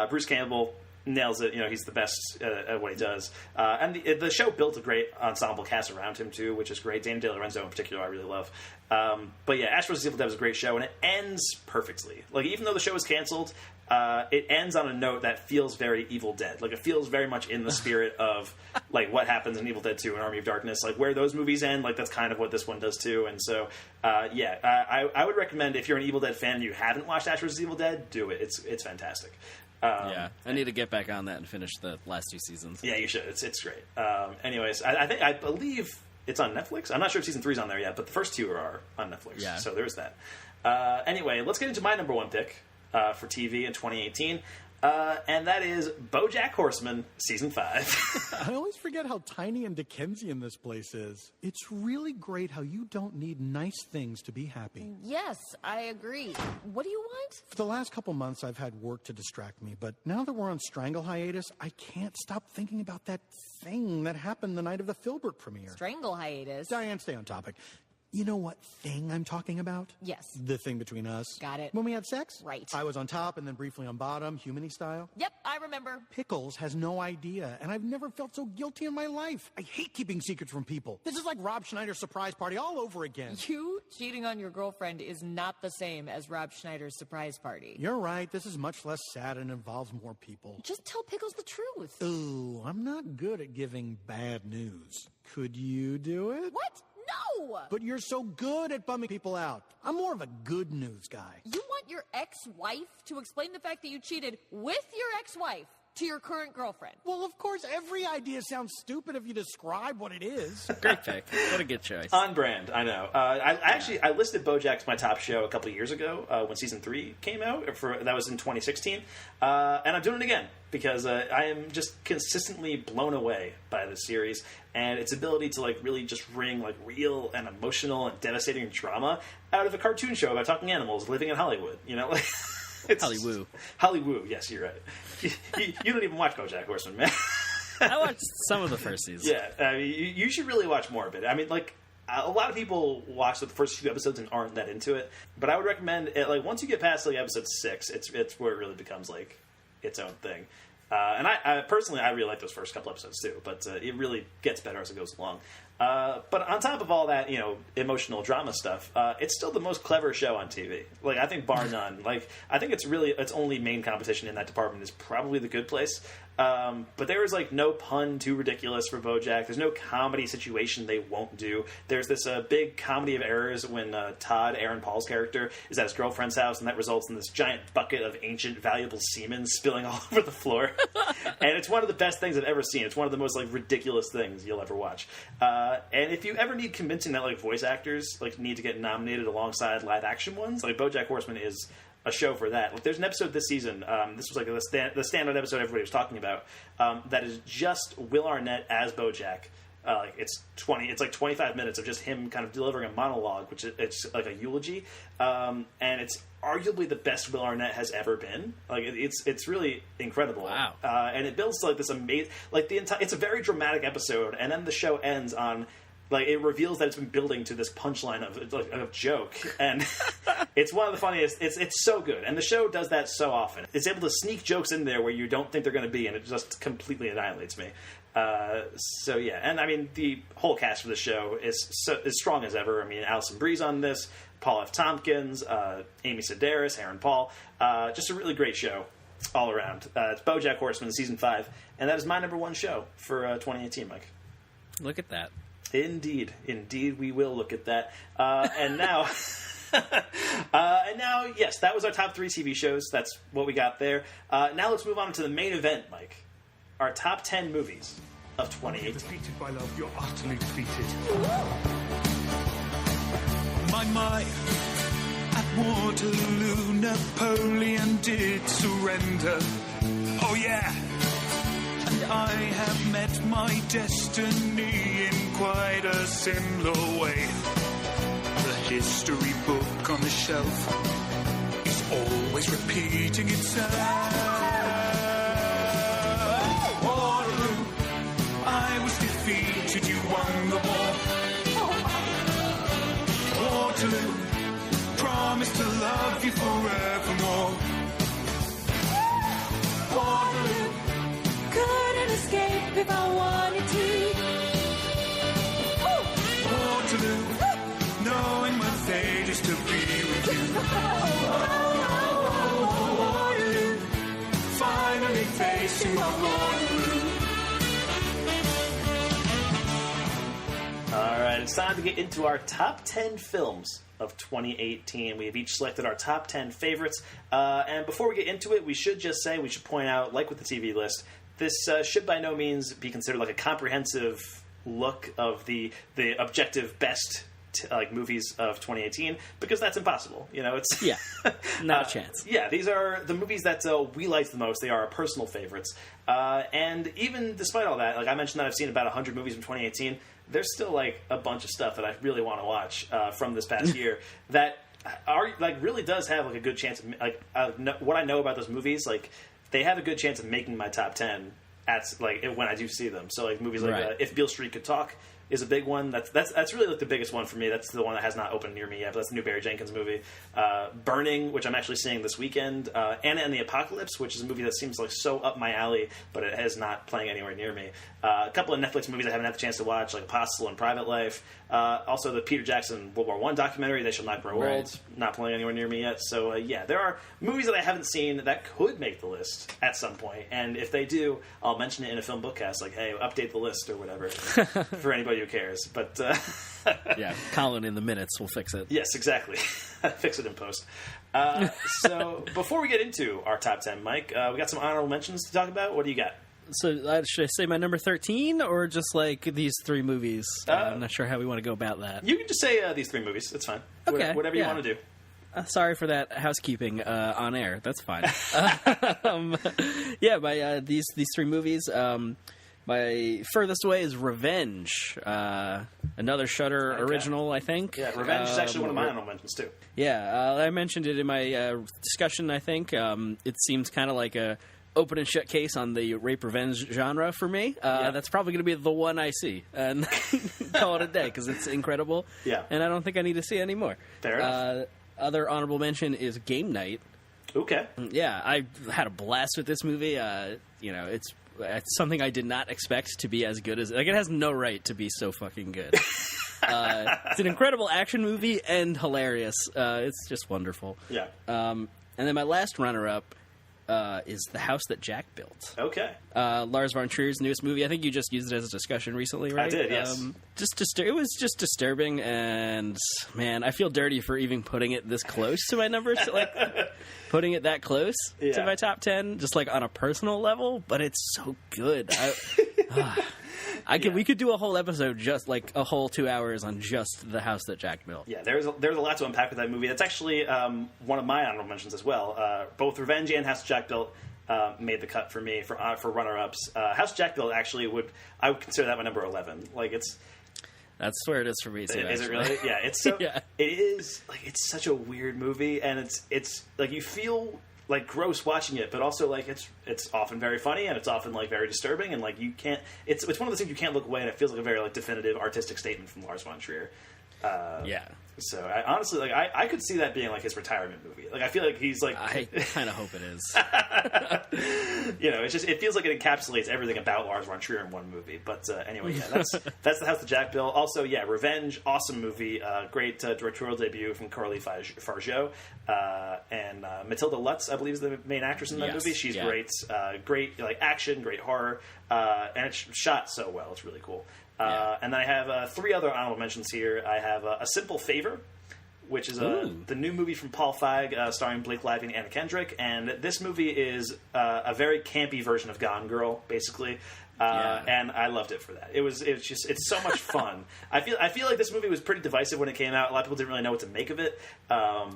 [SPEAKER 2] Bruce Campbell nails it. He's the best at what he does. And the show built a great ensemble cast around him, too, which is great. Dana De Lorenzo, in particular, I really love. But yeah, Ash vs. Evil Dead was a great show, and it ends perfectly. Like, even though the show was canceled, it ends on a note that feels very Evil Dead. Like, it feels very much in the spirit of, like, what happens in Evil Dead 2 and Army of Darkness. Like, where those movies end, like, that's kind of what this one does, too. And so, I would recommend, if you're an Evil Dead fan and you haven't watched Ash vs. Evil Dead, do it. It's fantastic.
[SPEAKER 3] I need to get back on that and finish the last 2 seasons.
[SPEAKER 2] Yeah, you should. It's great. Anyways, I believe it's on Netflix. I'm not sure if season 3's on there yet, but the first 2 are on Netflix.
[SPEAKER 3] Yeah.
[SPEAKER 2] So there's that. Anyway, let's get into my number one pick for TV in 2018. And that is BoJack Horseman Season 5.
[SPEAKER 8] I always forget how tiny and Dickensian this place is. It's really great how you don't need nice things to be happy.
[SPEAKER 9] Yes, I agree. What do you want?
[SPEAKER 8] For the last couple months, I've had work to distract me, but now that we're on Strangle hiatus, I can't stop thinking about that thing that happened the night of the FilmBook premiere.
[SPEAKER 9] Strangle hiatus?
[SPEAKER 8] Diane, stay on topic. You know what thing I'm talking about?
[SPEAKER 9] Yes.
[SPEAKER 8] The thing between us.
[SPEAKER 9] Got it.
[SPEAKER 8] When we had sex?
[SPEAKER 9] Right.
[SPEAKER 8] I was on top and then briefly on bottom, human-y style.
[SPEAKER 9] Yep, I remember.
[SPEAKER 8] Pickles has no idea, and I've never felt so guilty in my life. I hate keeping secrets from people. This is like Rob Schneider's surprise party all over again.
[SPEAKER 9] You cheating on your girlfriend is not the same as Rob Schneider's surprise party.
[SPEAKER 8] You're right. This is much less sad and involves more people.
[SPEAKER 9] Just tell Pickles the truth.
[SPEAKER 8] Ooh, I'm not good at giving bad news. Could you do it?
[SPEAKER 9] What? No!
[SPEAKER 8] But you're so good at bumming people out. I'm more of a good news guy.
[SPEAKER 9] You want your ex-wife to explain the fact that you cheated with your ex-wife to your current girlfriend?
[SPEAKER 8] Well, of course, every idea sounds stupid if you describe what it is.
[SPEAKER 3] Great pick. What a good choice.
[SPEAKER 2] On brand, I know. I listed BoJack to my top show a couple of years ago when season 3 came out. That was in 2016, and I'm doing it again because I am just consistently blown away by this series and its ability to really just wring real and emotional and devastating drama out of a cartoon show about talking animals living in Hollywood. It's Hollywood. Yes, you're right. You don't even watch BoJack Horseman, man.
[SPEAKER 3] I watched some of the first season.
[SPEAKER 2] Yeah, you should really watch more of it. I mean, a lot of people watch the first few episodes and aren't that into it, but I would recommend it. Once you get past episode 6, it's where it really becomes its own thing. And I personally, I really like those first couple episodes too, but it really gets better as it goes along. But on top of all that, emotional drama stuff, it's still the most clever show on TV. I think bar none. I think its only main competition in that department is probably The Good Place. But there is no pun too ridiculous for BoJack. There's no comedy situation they won't do. There's this big comedy of errors when Todd, Aaron Paul's character, is at his girlfriend's house, and that results in this giant bucket of ancient valuable semen spilling all over the floor. And it's one of the best things I've ever seen. It's one of the most ridiculous things you'll ever watch. And if you ever need convincing that voice actors need to get nominated alongside live action ones, BoJack Horseman is a show for that. Like, there's an episode this season. This was like the standout episode everybody was talking about. That is just Will Arnett as BoJack. It's like 25 minutes of just him kind of delivering a monologue, which it's like a eulogy, and it's arguably the best Will Arnett has ever been. Like it's really incredible. Wow! And it builds to like this amazing, like it's a very dramatic episode, and then the show ends on. Like, it reveals that it's been building to this punchline of joke, and it's one of the funniest. It's so good, and the show does that so often. It's able to sneak jokes in there where you don't think they're going to be, and it just completely annihilates me. So yeah, and I mean the whole cast for the show is strong as ever. I mean, Alison Brie's on this, Paul F. Tompkins, Amy Sedaris, Aaron Paul. Just a really great show all around. It's BoJack Horseman season 5, and that is my number 1 show for 2018, Mike.
[SPEAKER 3] Look at that.
[SPEAKER 2] Indeed, we will look at that. And now, yes, that was our top 3 TV shows. That's what we got there. Now let's move on to the main event, Mike. Our top 10 movies of 2018.
[SPEAKER 6] Defeated by love, you're utterly defeated. My, at Waterloo, Napoleon did surrender. Oh yeah. And I have met my destiny in quite a similar way. The history book on the shelf is always repeating itself. Waterloo, I was defeated, you won the war. Waterloo, promise to love you forevermore. Waterloo, couldn't escape if I wanted to. Waterloo, knowing my fate is to be with you. Waterloo, finally facing my Waterloo.
[SPEAKER 2] All right, it's time to get into our top 10 films of 2018. We have each selected our top 10 favorites. And before we get into it, we should point out, like with the TV list, this should by no means be considered like a comprehensive look of the objective best movies of 2018, because that's impossible. You know, it's
[SPEAKER 3] not a chance.
[SPEAKER 2] Yeah, these are the movies that we liked the most. They are our personal favorites. And even despite all that, like I mentioned that I've seen about 100 movies from 2018, there's still like a bunch of stuff that I really want to watch from this past year that are like really does have like a good chance of what I know about those movies, like they have a good chance of making my top 10 at like when I do see them. So like movies like If Beale Street Could Talk is a big one. That's really like the biggest one for me. That's the one that has not opened near me yet, but that's the new Barry Jenkins movie. Burning, which I'm actually seeing this weekend. Anna and the Apocalypse, which is a movie that seems like so up my alley, but it is not playing anywhere near me. A couple of Netflix movies I haven't had the chance to watch, like Apostle and Private Life. Also the Peter Jackson World War I documentary, They Shall Not Grow Old, not playing anywhere near me yet. So yeah, there are movies that I haven't seen that could make the list at some point, and if they do, I'll mention it in a FilmBookCast, like, hey, update the list or whatever, for anybody who cares. But
[SPEAKER 3] yeah, Colin in the minutes will fix it.
[SPEAKER 2] Yes, exactly. Fix it in post. So before we get into our top 10, Mike, we got some honorable mentions to talk about. What do you got?
[SPEAKER 3] So should I say my number 13 or just like these 3 movies? I'm not sure how we want to go about that.
[SPEAKER 2] You can just say these 3 movies. It's fine.
[SPEAKER 3] Okay.
[SPEAKER 2] Whatever you want to do.
[SPEAKER 3] Sorry for that housekeeping on air. That's fine. Yeah, these 3 movies. My furthest away is Revenge, another Shudder original, I think.
[SPEAKER 2] Yeah, Revenge is actually one of my honorable mentions too.
[SPEAKER 3] Yeah, I mentioned it in my discussion. I think it seems kind of like a open and shut case on the rape revenge genre for me. That's probably going to be the one I see and call it a day because it's incredible.
[SPEAKER 2] Yeah,
[SPEAKER 3] and I don't think I need to see any more.
[SPEAKER 2] Fair enough.
[SPEAKER 3] Other honorable mention is Game Night.
[SPEAKER 2] Okay.
[SPEAKER 3] Yeah, I had a blast with this movie. It's something I did not expect to be as good as... Like, it has no right to be so fucking good. It's an incredible action movie and hilarious. It's just wonderful.
[SPEAKER 2] Yeah.
[SPEAKER 3] And then my last runner-up is The House That Jack Built.
[SPEAKER 2] Okay.
[SPEAKER 3] Lars von Trier's newest movie. I think you just used it as a discussion recently, right?
[SPEAKER 2] I did, yes.
[SPEAKER 3] It was just disturbing, and, man, I feel dirty for even putting it this close to my numbers. Putting it that close to my top 10, just like on a personal level, but it's so good. We could do a whole episode, just like a whole 2 hours on just the house that Jack built.
[SPEAKER 2] Yeah, there's a lot to unpack with that movie. That's actually one of my honorable mentions as well. Both Revenge and House Jack Built made the cut for me for runner-ups. House Jack Built actually would consider that my number 11. Like
[SPEAKER 3] that's where it is for me too.
[SPEAKER 2] Is it really? Yeah, it's so. It is like it's such a weird movie, and it's like you feel like gross watching it, but also like it's often very funny, and it's often like very disturbing, and like you can't. It's one of those things you can't look away, and it feels like a very like definitive artistic statement from Lars von Trier. So I honestly like I could see that being like his retirement movie. Like I feel like he's like
[SPEAKER 3] I kind of hope it is.
[SPEAKER 2] It feels like it encapsulates everything about Lars von Trier in one movie. But anyway, that's the House of Jack Bill. Also, Revenge, awesome movie, great directorial debut from Coralie Fargeau, and Matilda Lutz, I believe, is the main actress in that movie. She's great, great like action, great horror, and it's shot so well. It's really cool. And then I have 3 other honorable mentions here. I have A Simple Favor, which is the new movie from Paul Feig, starring Blake Lively and Anna Kendrick. And this movie is a very campy version of Gone Girl, basically. And I loved it for that. It's so much fun. I feel like this movie was pretty divisive when it came out. A lot of people didn't really know what to make of it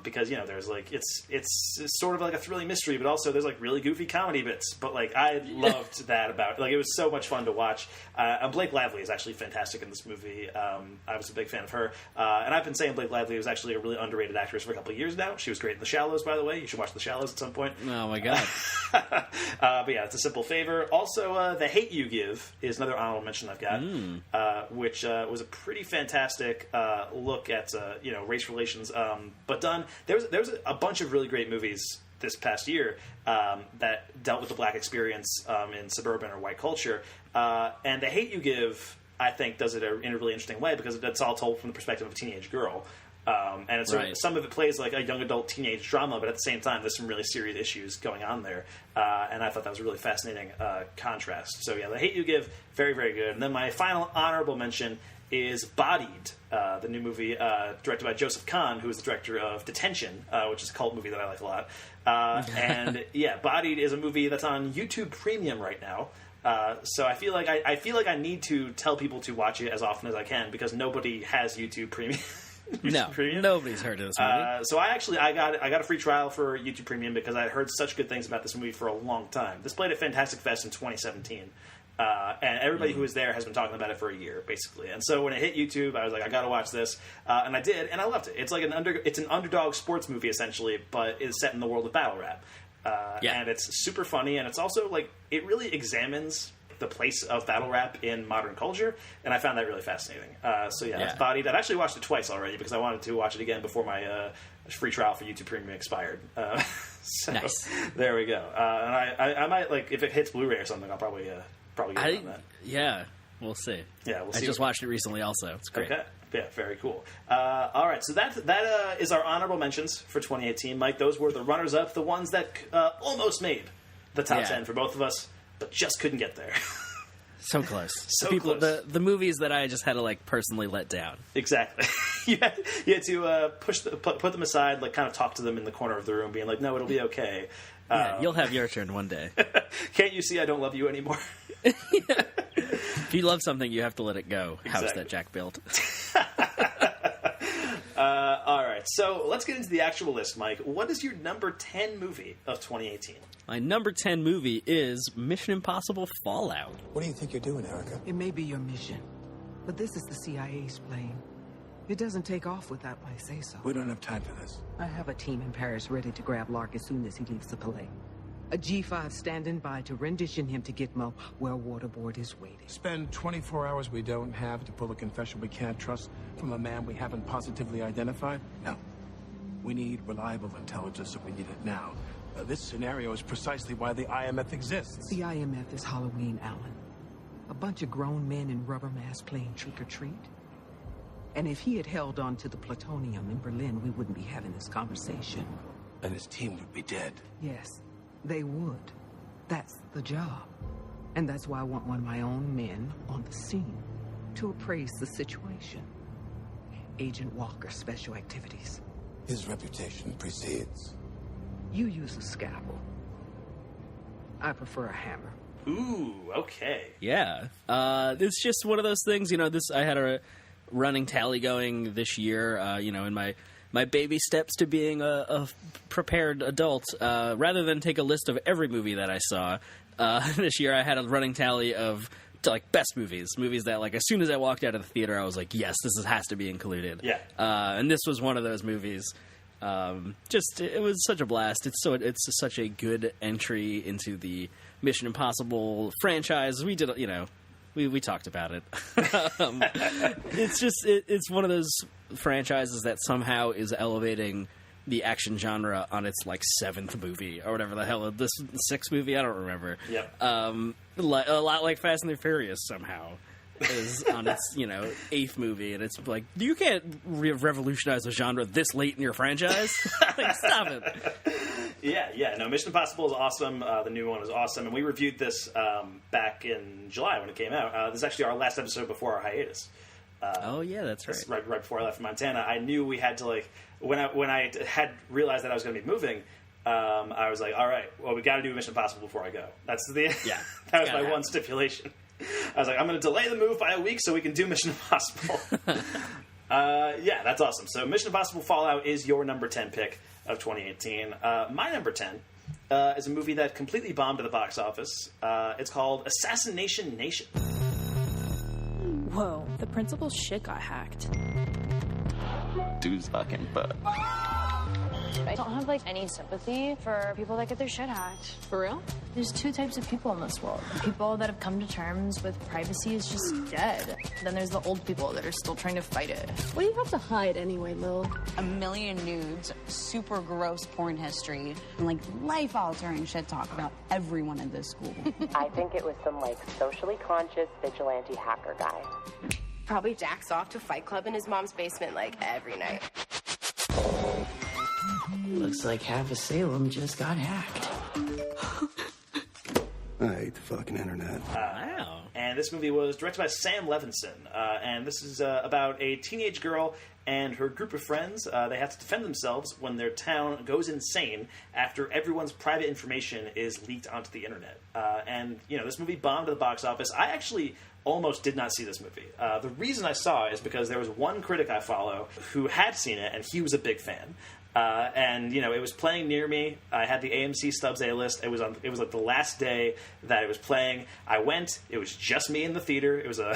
[SPEAKER 2] because there's like it's sort of like a thrilling mystery, but also there's like really goofy comedy bits. But like I loved that about it. Like it was so much fun to watch. And Blake Lively is actually fantastic in this movie. I was a big fan of her, and I've been saying Blake Lively was actually a really underrated actress for a couple of years now. She was great in The Shallows, by the way. You should watch The Shallows at some point.
[SPEAKER 3] Oh my god!
[SPEAKER 2] But it's A Simple Favor. Also, The Hate You Give is another honorable mention I've got, which was a pretty fantastic look at race relations, but done. There was a bunch of really great movies this past year that dealt with the black experience in suburban or white culture, and The Hate You Give, I think, does it in a really interesting way because it's all told from the perspective of a teenage girl. And it's some of it plays like a young adult teenage drama, but at the same time, there's some really serious issues going on there. And I thought that was a really fascinating contrast. So, The Hate You Give, very, very good. And then my final honorable mention is Bodied, the new movie directed by Joseph Kahn, who is the director of Detention, which is a cult movie that I like a lot. And Bodied is a movie that's on YouTube Premium right now. So I feel like I need to tell people to watch it as often as I can because nobody has YouTube Premium.
[SPEAKER 3] Nobody's heard of this movie.
[SPEAKER 2] So I got a free trial for YouTube Premium because I heard such good things about this movie for a long time. This played at Fantastic Fest in 2017, and everybody who was there has been talking about it for a year, basically. And so when it hit YouTube, I was like, I got to watch this, and I did, and I loved it. It's like an underdog sports movie essentially, but it's set in the world of battle rap, and it's super funny, and it's also like it really examines the place of battle rap in modern culture, and I found that really fascinating. It's Bodied. I've actually watched it twice already because I wanted to watch it again before my free trial for YouTube Premium expired. Nice. There we go. And I might, like, if it hits Blu-ray or something, I'll probably get it on that.
[SPEAKER 3] Yeah, we'll see.
[SPEAKER 2] Yeah, we'll see.
[SPEAKER 3] I just watched it recently also. It's great.
[SPEAKER 2] Okay. Yeah, very cool. All right, so that is our honorable mentions for 2018. Mike, those were the runners-up, the ones that almost made the top 10 for both of us, but just couldn't get there.
[SPEAKER 3] So close.
[SPEAKER 2] Close.
[SPEAKER 3] The movies that I just had to like personally let down.
[SPEAKER 2] Exactly. you had to put them aside, like kind of talk to them in the corner of the room, being like, "No, it'll be okay."
[SPEAKER 3] You'll have your turn one day.
[SPEAKER 2] Can't you see I don't love you anymore?
[SPEAKER 3] If you love something, you have to let it go.
[SPEAKER 2] Exactly.
[SPEAKER 3] House that Jack built.
[SPEAKER 2] All right, so let's get into the actual list, Mike. What is your number 10 movie of 2018?
[SPEAKER 3] My number 10 movie is Mission Impossible Fallout.
[SPEAKER 5] What do you think you're doing, Erica?
[SPEAKER 7] It may be your mission, but this is the CIA's plane. It doesn't take off without my say-so.
[SPEAKER 5] We don't have time for this.
[SPEAKER 7] I have a team in Paris ready to grab Lark as soon as he leaves the Palais. A G5 standing by to rendition him to Gitmo, where Waterboard is waiting.
[SPEAKER 5] Spend 24 hours we don't have to pull a confession we can't trust from a man we haven't positively identified? No. We need reliable intelligence, and we need it now. This scenario is precisely why the IMF exists.
[SPEAKER 7] The IMF is Halloween, Alan. A bunch of grown men in rubber masks playing trick-or-treat. And if he had held on to the plutonium in Berlin, we wouldn't be having this conversation.
[SPEAKER 5] And his team would be dead.
[SPEAKER 7] Yes, they would. That's the job. And that's why I want one of my own men on the scene to appraise the situation. Agent Walker, Special Activities.
[SPEAKER 5] His reputation precedes.
[SPEAKER 7] You use a scalpel. I prefer a hammer.
[SPEAKER 2] Ooh, okay.
[SPEAKER 3] Yeah. It's just one of those things, I had a running tally going this year, in my baby steps to being a prepared adult. Rather than take a list of every movie that I saw, this year I had a running tally of best movies that as soon as I walked out of the theater I was like, yes, has to be included.
[SPEAKER 2] Yeah.
[SPEAKER 3] And this was one of those movies. It was such a blast. It's such a good entry into the Mission Impossible franchise. We did, we talked about it. It's one of those franchises that somehow is elevating the action genre on its seventh movie or whatever the hell, this sixth movie, I don't remember.
[SPEAKER 2] Yep.
[SPEAKER 3] A lot like Fast and the Furious somehow is on its eighth movie, and it's you can't revolutionize the genre this late in your franchise. Stop it.
[SPEAKER 2] Yeah. No, Mission Impossible is awesome. The new one is awesome, and we reviewed this back in July when it came out. This is actually our last episode before our hiatus.
[SPEAKER 3] That's right.
[SPEAKER 2] Right before I left for Montana, I knew we had to when I had realized that I was going to be moving. I was like, all right, well, we got to do Mission Impossible before I go. That was my one stipulation. I was like, I'm going to delay the move by a week so we can do Mission Impossible. That's awesome. So Mission Impossible Fallout is your number 10 pick of 2018. My number 10 is a movie that completely bombed at the box office. It's called Assassination Nation.
[SPEAKER 10] Whoa, the principal's shit got hacked.
[SPEAKER 18] Dude's fucking butt.
[SPEAKER 11] I don't have any sympathy for people that get their shit hacked.
[SPEAKER 10] For real?
[SPEAKER 11] There's two types of people in this world. People that have come to terms with privacy is just dead. Then there's the old people that are still trying to fight it.
[SPEAKER 10] What do you have to hide anyway, Lil?
[SPEAKER 12] 1 million nudes, super gross porn history, and life-altering shit talk about everyone in this school.
[SPEAKER 13] I think it was some socially conscious vigilante hacker guy.
[SPEAKER 14] Probably jacks off to Fight Club in his mom's basement every night.
[SPEAKER 26] Looks like half of Salem just got hacked.
[SPEAKER 19] I hate the fucking internet.
[SPEAKER 2] Wow. And this movie was directed by Sam Levinson. And this is about a teenage girl and her group of friends. They have to defend themselves when their town goes insane after everyone's private information is leaked onto the internet. This movie bombed at the box office. I actually almost did not see this movie. The reason I saw it is because there was one critic I follow who had seen it, and he was a big fan. It was playing near me. I had the AMC Stubbs A-list. It was the last day that it was playing. I went. It was just me in the theater. It was a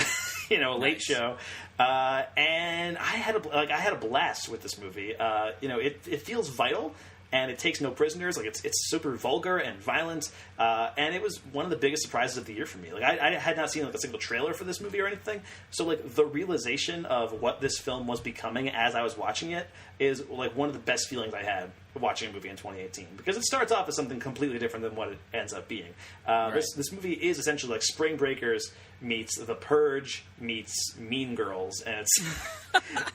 [SPEAKER 2] late show, and I had a blast with this movie. It feels vital. And it takes no prisoners. It's super vulgar and violent, and it was one of the biggest surprises of the year for me. I had not seen a single trailer for this movie or anything. So the realization of what this film was becoming as I was watching it is one of the best feelings I had watching a movie in 2018, because it starts off as something completely different than what it ends up being. This movie is essentially Spring Breakers meets The Purge meets Mean Girls, and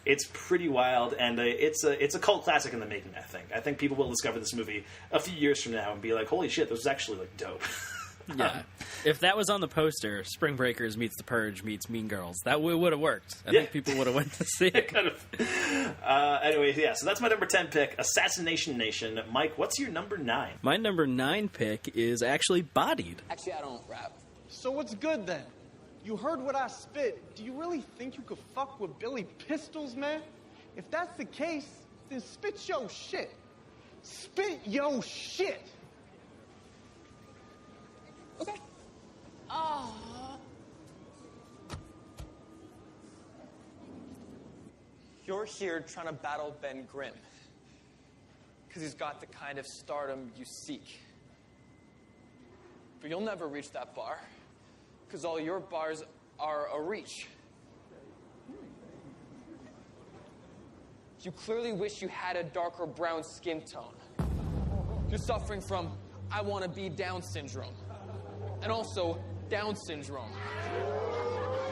[SPEAKER 2] it's pretty wild, and it's a cult classic in the making. I think people will discover this movie a few years from now and be like, holy shit, this was actually dope.
[SPEAKER 3] Yeah. If that was on the poster, Spring Breakers meets The Purge meets Mean Girls, that would have worked. I think people would have went to see it.
[SPEAKER 2] So that's my number 10 pick, Assassination Nation. Mike, what's your number 9?
[SPEAKER 3] My number 9 pick is actually Bodied.
[SPEAKER 27] Actually, I don't rap.
[SPEAKER 28] So what's good then? You heard what I spit. Do you really think you could fuck with Billy Pistols, man? If that's the case, then spit your shit. Spit your shit.
[SPEAKER 27] Okay. You're here trying to battle Ben Grimm, because he's got the kind of stardom you seek. But you'll never reach that bar, because all your bars are a reach. You clearly wish you had a darker brown skin tone. You're suffering from I want to be Down syndrome. And also Down syndrome.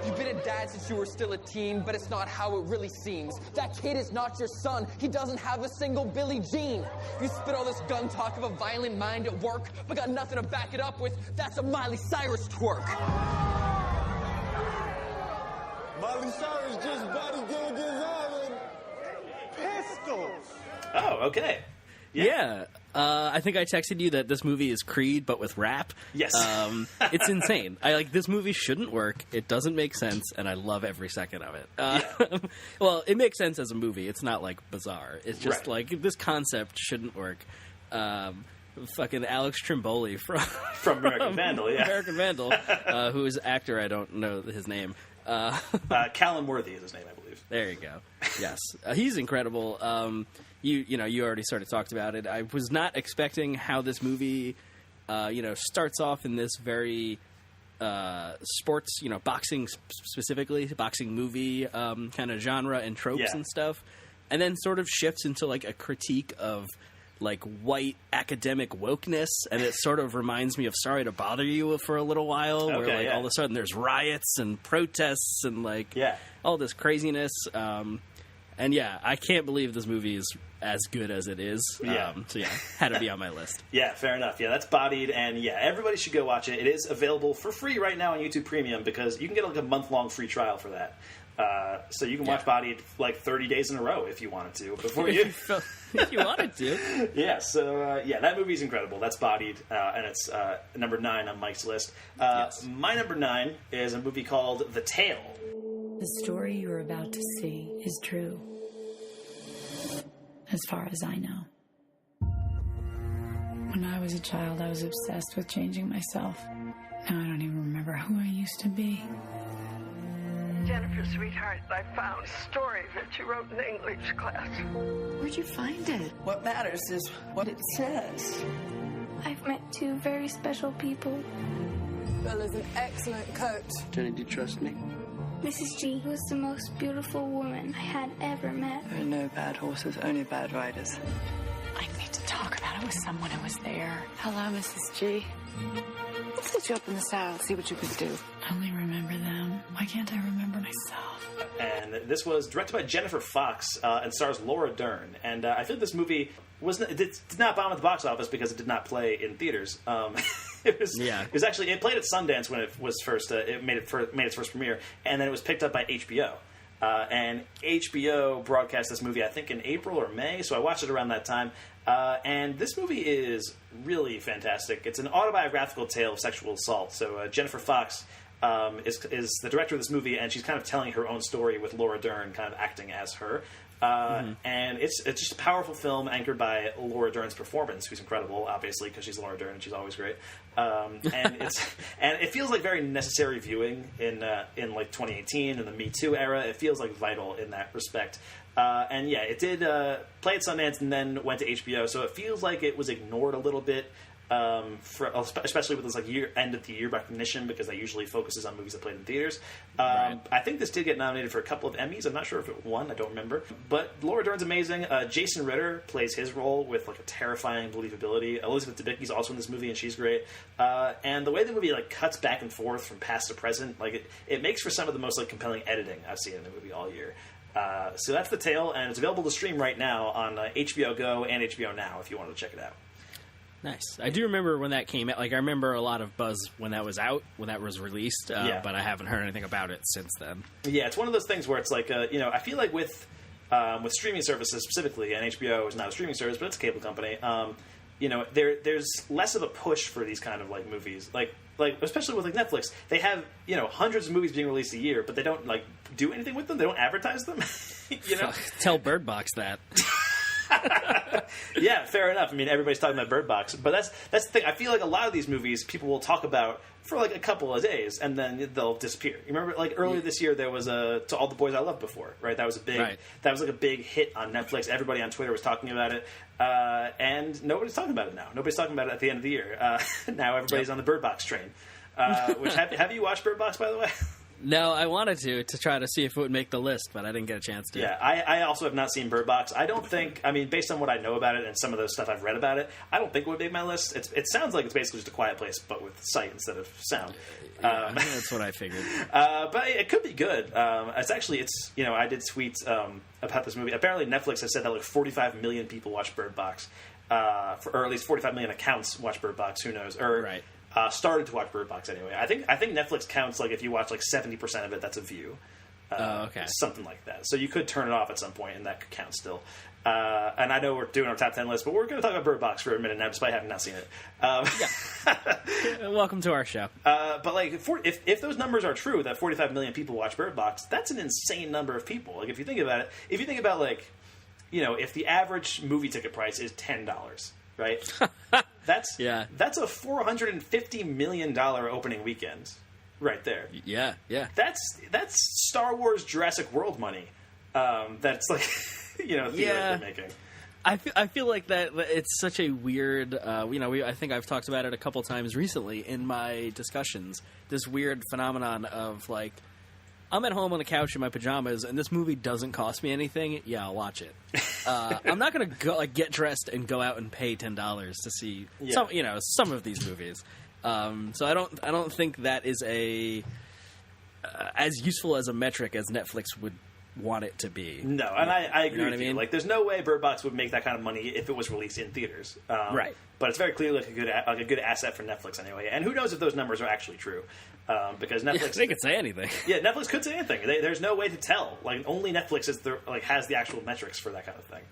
[SPEAKER 27] You've been a dad since you were still a teen, but it's not how it really seems. That kid is not your son. He doesn't have a single Billie Jean. You spit all this gun talk of a violent mind at work, but got nothing to back it up with. That's a Miley Cyrus twerk.
[SPEAKER 28] Miley Cyrus just bodyguarded Island. Pistols.
[SPEAKER 2] Oh, okay.
[SPEAKER 3] Yeah. I think I texted you that this movie is Creed, but with rap.
[SPEAKER 2] Yes.
[SPEAKER 3] It's insane. This movie shouldn't work. It doesn't make sense, and I love every second of it. Well, it makes sense as a movie. It's not, like, bizarre. It's just, like, this concept shouldn't work. Fucking Alex Trimboli from
[SPEAKER 2] American Vandal, yeah.
[SPEAKER 3] American Vandal, who is an actor, I don't know his name.
[SPEAKER 2] Callum Worthy is his name, I believe.
[SPEAKER 3] There you go. Yes. He's incredible. You already sort of talked about it. I was not expecting how this movie, starts off in this very sports, boxing specifically, boxing movie kind of genre and tropes and stuff, and then sort of shifts into like a critique of like white academic wokeness, and it sort of reminds me of Sorry to Bother You for a little while, where all of a sudden there's riots and protests and all this craziness. And I can't believe this movie is as good as it is. Had to be on my list.
[SPEAKER 2] Yeah, fair enough. Yeah, that's Bodied, and everybody should go watch it. It is available for free right now on YouTube Premium because you can get like a month-long free trial for that. So you can watch Bodied like 30 days in a row if you wanted to. Before you,
[SPEAKER 3] if you wanted to.
[SPEAKER 2] So that movie's incredible. That's Bodied, and it's number 9 on Mike's list. My number 9 is a movie called The Tale.
[SPEAKER 15] The story you're about to see is true, as far as I know. When I was a child, I was obsessed with changing myself. Now I don't even remember who I used to be.
[SPEAKER 16] Jennifer, sweetheart, I found a story that you wrote in English class.
[SPEAKER 15] Where'd you find it?
[SPEAKER 16] What matters is what it says.
[SPEAKER 17] I've met 2 very special people.
[SPEAKER 16] Bill is an excellent coach.
[SPEAKER 15] Jenny, do you trust me?
[SPEAKER 17] Mrs. G was the most beautiful woman I had ever met.
[SPEAKER 15] There are no bad horses, only bad riders. I need to talk about it with someone who was there. Hello, Mrs. G. Let's get you up in the saddle and see what you can do. I only remember them. Why can't I remember myself?
[SPEAKER 2] And this was directed by Jennifer Fox and stars Laura Dern. And I think this movie did not bomb at the box office because it did not play in theaters. It was actually, it played at Sundance when it was first. It made its first premiere, and then it was picked up by HBO. And HBO broadcast this movie, I think, in April or May. So I watched it around that time. And this movie is really fantastic. It's an autobiographical tale of sexual assault. So Jennifer Fox is the director of this movie, and she's kind of telling her own story with Laura Dern kind of acting as her. And it's just a powerful film anchored by Laura Dern's performance, who's incredible, obviously, because she's Laura Dern and she's always great. And it feels like very necessary viewing in like 2018 in the Me Too era. It feels like vital in that respect. It did play at Sundance and then went to HBO, so it feels like it was ignored a little bit. Especially with this like end of the year recognition, because that usually focuses on movies that played in theaters. I think this did get nominated for a couple of Emmys. I'm not sure if it won. I don't remember. But Laura Dern's amazing. Jason Ritter plays his role with like a terrifying believability. Elizabeth Debicki's also in this movie, and she's great. And the way the movie like cuts back and forth from past to present, like it makes for some of the most like compelling editing I've seen in a movie all year. So that's The Tale, and it's available to stream right now on HBO Go and HBO Now if you wanted to check it out.
[SPEAKER 3] Nice. I do remember when that came out. Like, I remember a lot of buzz when that was out, when that was released, but I haven't heard anything about it since then. Yeah,
[SPEAKER 2] it's one of those things where it's like, I feel like with streaming services specifically, and HBO is not a streaming service, but it's a cable company, there's less of a push for these kind of, like, movies. Like especially with, like, Netflix. They have, hundreds of movies being released a year, but they don't, like, do anything with them. They don't advertise them.
[SPEAKER 3] Tell Bird Box that.
[SPEAKER 2] Yeah, fair enough. I mean, everybody's talking about Bird Box, but that's the thing. I feel like a lot of these movies people will talk about for like a couple of days and then they'll disappear. You remember, like earlier this year, there was To All the Boys I Loved Before, right? That was like a big hit on Netflix. Everybody on Twitter was talking about it, and nobody's talking about it now. Nobody's talking about it at the end of the year. Now everybody's on the Bird Box train. Which have you watched Bird Box, by the way?
[SPEAKER 3] No, I wanted to try to see if it would make the list, but I didn't get a chance to.
[SPEAKER 2] Yeah, I also have not seen Bird Box. I don't think, I mean, based on what I know about it and some of the stuff I've read about it, I don't think it would make my list. It sounds like it's basically just a quiet place, but with sight instead of sound.
[SPEAKER 3] Yeah, that's what I figured.
[SPEAKER 2] But it could be good. I did tweet about this movie. Apparently Netflix has said that like 45 million people watch Bird Box, or at least 45 million accounts watch Bird Box, who knows.
[SPEAKER 3] Right.
[SPEAKER 2] Started to watch Bird Box anyway. I think Netflix counts like if you watch like 70% of it, that's a view.
[SPEAKER 3] Okay.
[SPEAKER 2] Something like that. So you could turn it off at some point, and that could count still. And I know we're doing our top 10 list, but we're going to talk about Bird Box for a minute now, despite having not seen it.
[SPEAKER 3] Welcome to our show.
[SPEAKER 2] But like, if those numbers are true, that 45 million people watch Bird Box, that's an insane number of people. Like, if you think about it, like, you know, if the average movie ticket price is $10, right? That's a $450 million opening weekend, right there.
[SPEAKER 3] Yeah.
[SPEAKER 2] That's Star Wars Jurassic World money. That's like, you know, theoretically making.
[SPEAKER 3] I feel like that it's such a weird, I think I've talked about it a couple times recently in my discussions, this weird phenomenon of, like, I'm at home on the couch in my pajamas and this movie doesn't cost me anything. Yeah, I'll watch it. I'm not going to go, like, get dressed and go out and pay $10 to see some of these movies. So I don't think that is as useful as a metric as Netflix would want it to be.
[SPEAKER 2] No, and I agree with you.
[SPEAKER 3] I mean?
[SPEAKER 2] Like, there's no way Bird Box would make that kind of money if it was released in theaters.
[SPEAKER 3] Right.
[SPEAKER 2] But it's very clearly like a good asset for Netflix anyway. And who knows if those numbers are actually true? Because Netflix,
[SPEAKER 3] they could say anything.
[SPEAKER 2] Yeah, Netflix could say anything. There's no way to tell. Like, only Netflix has the actual metrics for that kind of thing.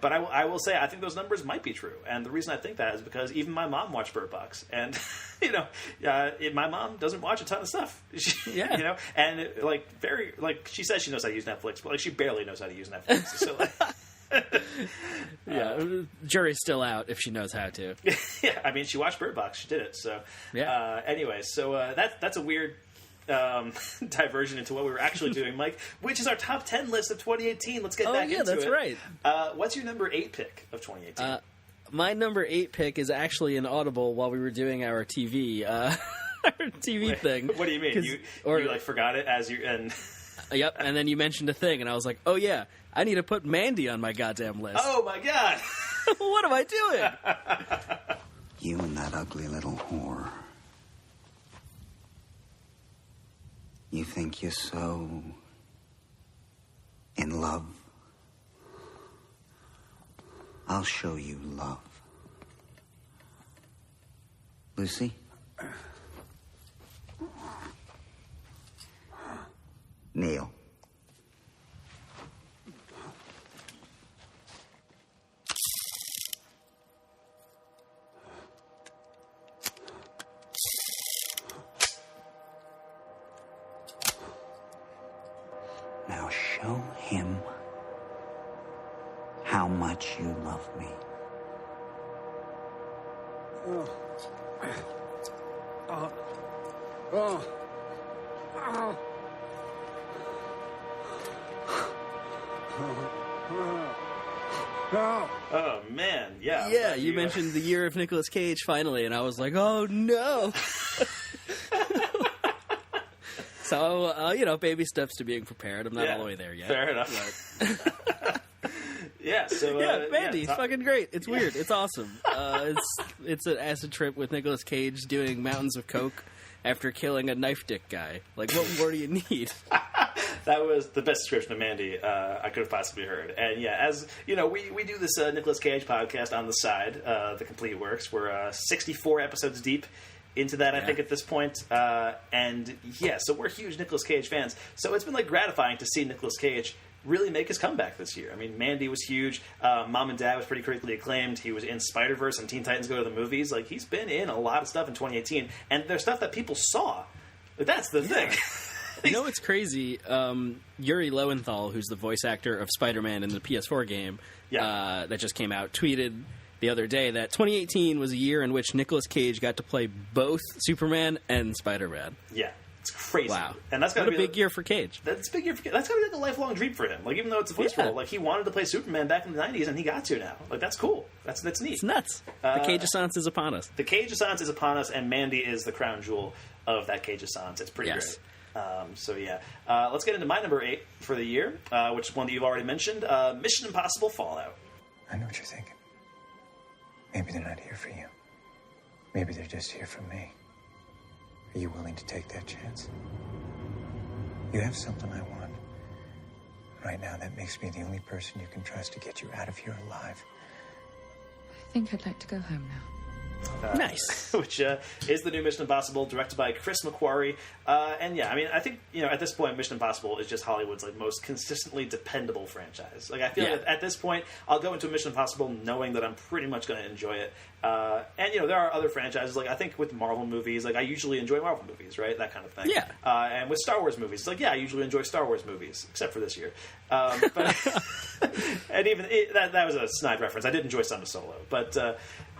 [SPEAKER 2] But I will say I think those numbers might be true. And the reason I think that is because even my mom watched Bird Box, and my mom doesn't watch a ton of stuff. You know, and she says she knows how to use Netflix, but like she barely knows how to use Netflix. So.
[SPEAKER 3] Jury's still out if she knows how to.
[SPEAKER 2] Yeah, I mean, she watched Bird Box. She did it. So, anyway, so that's a weird diversion into what we were actually doing, Mike, which is our top 10 list of 2018. Let's get back into it.
[SPEAKER 3] Oh, yeah, that's right.
[SPEAKER 2] What's your number 8 pick of 2018?
[SPEAKER 3] My number 8 pick is actually an Audible while we were doing our TV thing.
[SPEAKER 2] What do you mean? You like forgot it as you and.
[SPEAKER 3] Yep, and then you mentioned a thing, and I was like, oh yeah, I need to put Mandy on my goddamn list.
[SPEAKER 2] Oh my god!
[SPEAKER 3] What am I doing?
[SPEAKER 1] You and that ugly little whore. You think you're so in love? I'll show you love. Lucy? Neil. Now show him how much you love me.
[SPEAKER 2] Oh man, yeah.
[SPEAKER 3] Yeah, you mentioned the year of Nicolas Cage finally, and I was like, oh no. So, baby steps to being prepared. I'm not all the way there yet.
[SPEAKER 2] Fair enough. Yeah, so...
[SPEAKER 3] Mandy, it's fucking great. It's weird. It's awesome. It's an acid trip with Nicolas Cage doing mountains of coke after killing a knife dick guy. Like, what more do you need?
[SPEAKER 2] That was the best description of Mandy I could have possibly heard. And yeah, as you know, we do this Nicolas Cage podcast on the side, The Complete Works. We're 64 episodes deep into that, I think, at this point. And yeah, so we're huge Nicolas Cage fans. So it's been like gratifying to see Nicolas Cage really make his comeback this year. I mean, Mandy was huge. Mom and Dad was pretty critically acclaimed. He was in Spider-Verse and Teen Titans Go to the Movies. Like, he's been in a lot of stuff in 2018. And there's stuff that people saw. Like, that's the thing.
[SPEAKER 3] You know what's crazy? Yuri Lowenthal, who's the voice actor of Spider-Man in the PS4 game that just came out, tweeted the other day that 2018 was a year in which Nicolas Cage got to play both Superman and Spider-Man.
[SPEAKER 2] Yeah. It's crazy.
[SPEAKER 3] Wow.
[SPEAKER 2] And that's gotta be
[SPEAKER 3] a big year for Cage.
[SPEAKER 2] That's a big year for Cage. That's got to be like a lifelong dream for him. Like, even though it's a voice role, like, he wanted to play Superman back in the 90s, and he got to now. Like, that's cool. That's neat.
[SPEAKER 3] It's nuts. The Cage-assance is upon us.
[SPEAKER 2] The Cage-assance is upon us, and Mandy is the crown jewel of that Cage-assance. It's pretty great. So, yeah. Let's get into my number 8 for the year, which is one that you've already mentioned. Mission Impossible Fallout.
[SPEAKER 4] I know what you're thinking. Maybe they're not here for you. Maybe they're just here for me. Are you willing to take that chance? You have something I want. Right now, that makes me the only person you can trust to get you out of here alive.
[SPEAKER 20] I think I'd like to go home now.
[SPEAKER 3] Nice.
[SPEAKER 2] Which is the new Mission Impossible, directed by Chris McQuarrie. And yeah, I mean, I think, at this point, Mission Impossible is just Hollywood's most consistently dependable franchise. Like, I feel like at this point, I'll go into Mission Impossible knowing that I'm pretty much going to enjoy it. And there are other franchises. Like, I think with Marvel movies, I usually enjoy Marvel movies, right? That kind of thing.
[SPEAKER 3] Yeah.
[SPEAKER 2] And with Star Wars movies, I usually enjoy Star Wars movies, except for this year. But and even that was a snide reference. I did enjoy Son of Solo, but.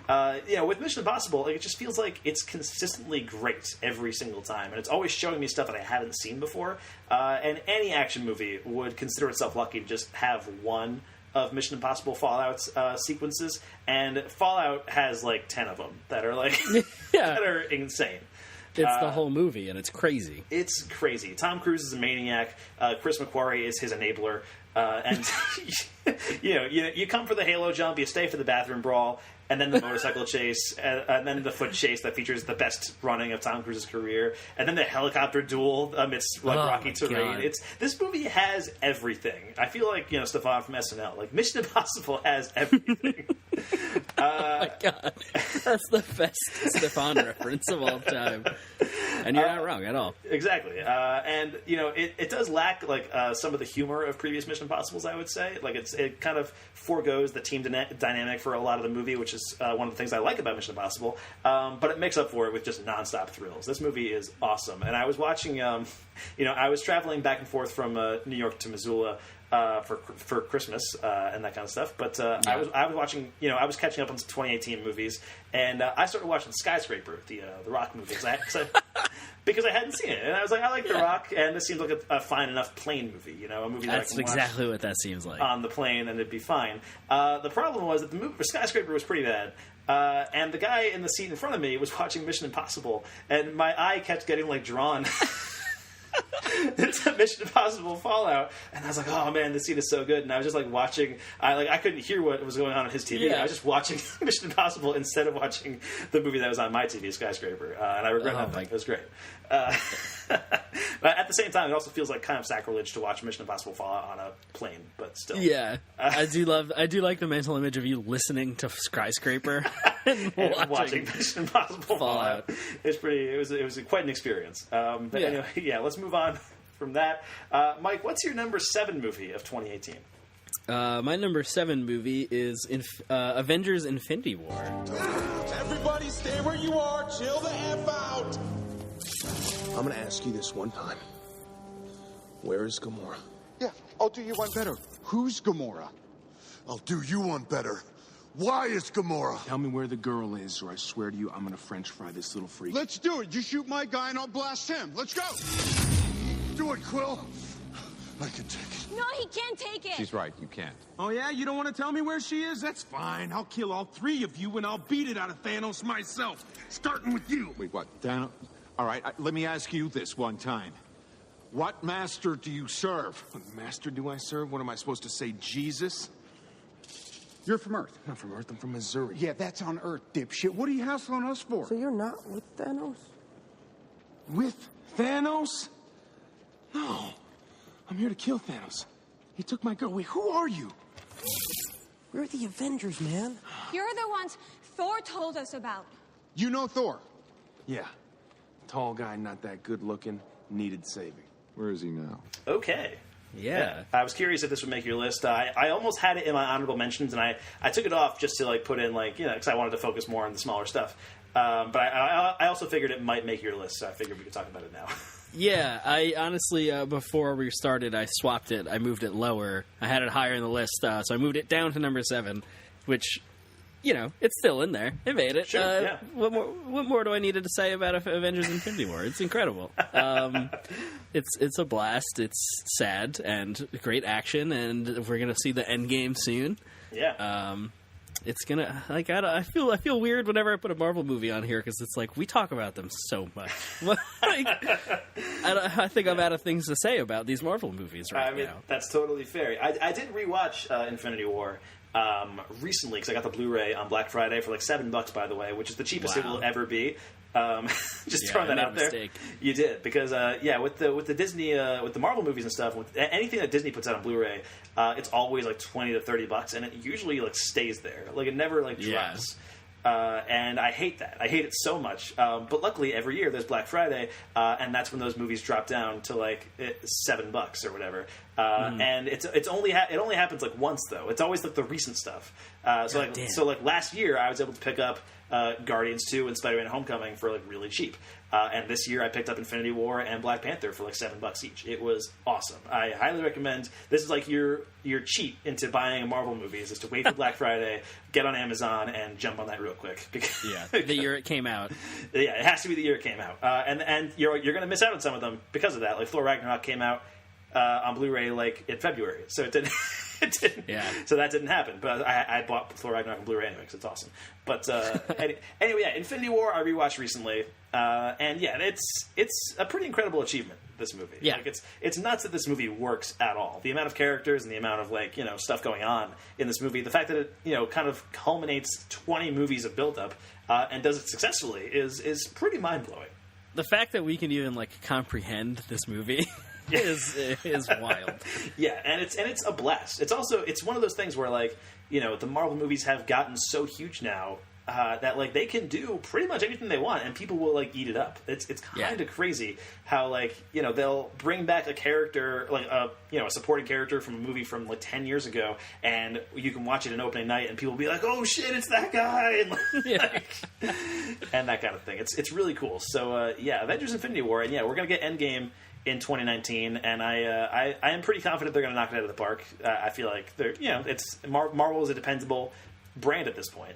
[SPEAKER 2] With Mission Impossible, it just feels like it's consistently great every single time, and it's always showing me stuff that I haven't seen before. And any action movie would consider itself lucky to just have one of Mission Impossible Fallout's sequences, and Fallout has 10 of them that are that are insane.
[SPEAKER 3] It's the whole movie, and it's crazy.
[SPEAKER 2] It's crazy. Tom Cruise is a maniac. Chris McQuarrie is his enabler. And you come for the Halo jump, you stay for the bathroom brawl, and then the motorcycle chase, and then the foot chase that features the best running of Tom Cruise's career, and then the helicopter duel amidst rocky terrain. This movie has everything. I feel like Stefan from SNL. Mission Impossible has everything.
[SPEAKER 3] Oh my god, that's the best Stefan reference of all time, and you're not wrong at all.
[SPEAKER 2] Exactly, and it does lack some of the humor of previous Mission Impossibles. I would say it kind of forgoes the team dynamic for a lot of the movie, which is one of the things I like about Mission Impossible. But it makes up for it with just nonstop thrills. This movie is awesome, and I was watching. I was traveling back and forth from New York to Missoula. For Christmas and that kind of stuff, but I was watching. I was catching up on some 2018 movies, and I started watching Skyscraper, the Rock movie, because I hadn't seen it, and I was like, I like The Rock, and this seems like a fine enough plane movie. A movie that
[SPEAKER 3] that's exactly what that seems like
[SPEAKER 2] on the plane, and it'd be fine. The problem was that the movie Skyscraper was pretty bad. And the guy in the seat in front of me was watching Mission Impossible, and my eye kept getting drawn. It's a Mission Impossible Fallout, and I was like, "Oh man, this scene is so good!" And I was just watching. I couldn't hear what was going on his TV.
[SPEAKER 3] Yeah.
[SPEAKER 2] I was just watching Mission Impossible instead of watching the movie that was on my TV, Skyscraper, and I regret that. It was great. But at the same time, it also feels like kind of sacrilege to watch Mission Impossible Fallout on a plane. But still,
[SPEAKER 3] yeah, I do like the mental image of you listening to Skyscraper and watching
[SPEAKER 2] Mission Impossible Fallout. It was quite an experience. But anyway, let's move on from that. Mike, what's your number 7 movie of 2018?
[SPEAKER 3] My number 7 movie is Avengers: Infinity War.
[SPEAKER 6] Everybody stay where you are. Chill the F out.
[SPEAKER 5] I'm gonna ask you this one time. Where is Gamora?
[SPEAKER 6] Yeah, I'll do you one better. Who's Gamora? I'll do you one better. Why is Gamora?
[SPEAKER 5] Tell me where the girl is, or I swear to you, I'm gonna French fry this little freak.
[SPEAKER 6] Let's do it. You shoot my guy and I'll blast him. Let's go. Do it, Quill. I can take it.
[SPEAKER 11] No, he can't take it.
[SPEAKER 5] She's right, you can't. Oh yeah? You don't want to tell me where she is? That's fine. I'll kill all 3 of you and I'll beat it out of Thanos myself. Starting with you.
[SPEAKER 8] Wait, what? Thanos? All right, let me ask you this one time. What master do you serve?
[SPEAKER 5] What master do I serve? What am I supposed to say, Jesus?
[SPEAKER 8] You're from Earth.
[SPEAKER 5] I'm not from Earth, I'm from Missouri.
[SPEAKER 8] Yeah, that's on Earth, dipshit. What are you hassling us for?
[SPEAKER 9] So you're not with Thanos?
[SPEAKER 5] With Thanos? No. I'm here to kill Thanos. He took my girl. Wait, who are you?
[SPEAKER 9] We're the Avengers, man.
[SPEAKER 11] You're the ones Thor told us about.
[SPEAKER 8] You know Thor?
[SPEAKER 5] Yeah. Tall guy, not that good looking, needed saving.
[SPEAKER 8] Where is he now?
[SPEAKER 2] Okay.
[SPEAKER 3] Yeah.
[SPEAKER 2] I was curious if this would make your list. I almost had it in my honorable mentions, and I took it off just to put in because I wanted to focus more on the smaller stuff. But I also figured it might make your list, so I figured we could talk about it now.
[SPEAKER 3] Yeah, I honestly, before we started, I swapped it. I moved it lower. I had it higher in the list, so I moved it down to number 7, which, it's still in there. It made it.
[SPEAKER 2] Sure, yeah.
[SPEAKER 3] What more do I need to say about Avengers: Infinity War? It's incredible. It's a blast. It's sad and great action, and we're gonna see the end game soon.
[SPEAKER 2] Yeah.
[SPEAKER 3] It's gonna I feel weird whenever I put a Marvel movie on here because it's we talk about them so much. I think I'm out of things to say about these Marvel movies right now.
[SPEAKER 2] That's totally fair. I did rewatch Infinity War recently because I got the Blu-ray on Black Friday for $7, by the way, which is the cheapest it will ever be. Just throwing that out there.
[SPEAKER 3] Mistake.
[SPEAKER 2] You did because with the Disney with the Marvel movies and stuff, with anything that Disney puts out on Blu-ray, it's always $20 to $30, and it usually stays there. It never drops. And I hate that. I hate it so much. But luckily, every year there's Black Friday, and that's when those movies drop down to like $7 or whatever. And it only happens like once though. It's always like the recent stuff. So last year I was able to pick up Guardians 2 and Spider-Man: Homecoming for like really cheap. And this year I picked up Infinity War and Black Panther for like $7 each. It was awesome. I highly recommend. This is like your cheat into buying a Marvel movie is to wait for Black Friday, get on Amazon, and jump on that real quick.
[SPEAKER 3] The year it came out.
[SPEAKER 2] Yeah, it has to be the year it came out. And you're going to miss out on some of them because of that. Like Thor Ragnarok came out on Blu-ray like in February, so it didn't.
[SPEAKER 3] Yeah.
[SPEAKER 2] So that didn't happen. But I bought Thor Ragnarok on Blu-ray anyway because it's awesome. But anyway, yeah, Infinity War I rewatched recently, and yeah, it's a pretty incredible achievement. This movie,
[SPEAKER 3] yeah,
[SPEAKER 2] like it's nuts that this movie works at all. The amount of characters and the amount of stuff going on in this movie, the fact that it kind of culminates 20 movies of buildup and does it successfully is pretty mind blowing.
[SPEAKER 3] The fact that we can even comprehend this movie. is wild.
[SPEAKER 2] Yeah, and it's a blast. It's one of those things where the Marvel movies have gotten so huge now that they can do pretty much anything they want and people will eat it up. It's kind of crazy how they'll bring back a character a supporting character from a movie from 10 years ago and you can watch it in opening night and people will be like, oh shit, it's that guy, and that kind of thing. It's really cool. So Avengers: Infinity War, and we're gonna get Endgame in 2019, and I am pretty confident they're going to knock it out of the park. I feel like they're Marvel is a dependable brand at this point,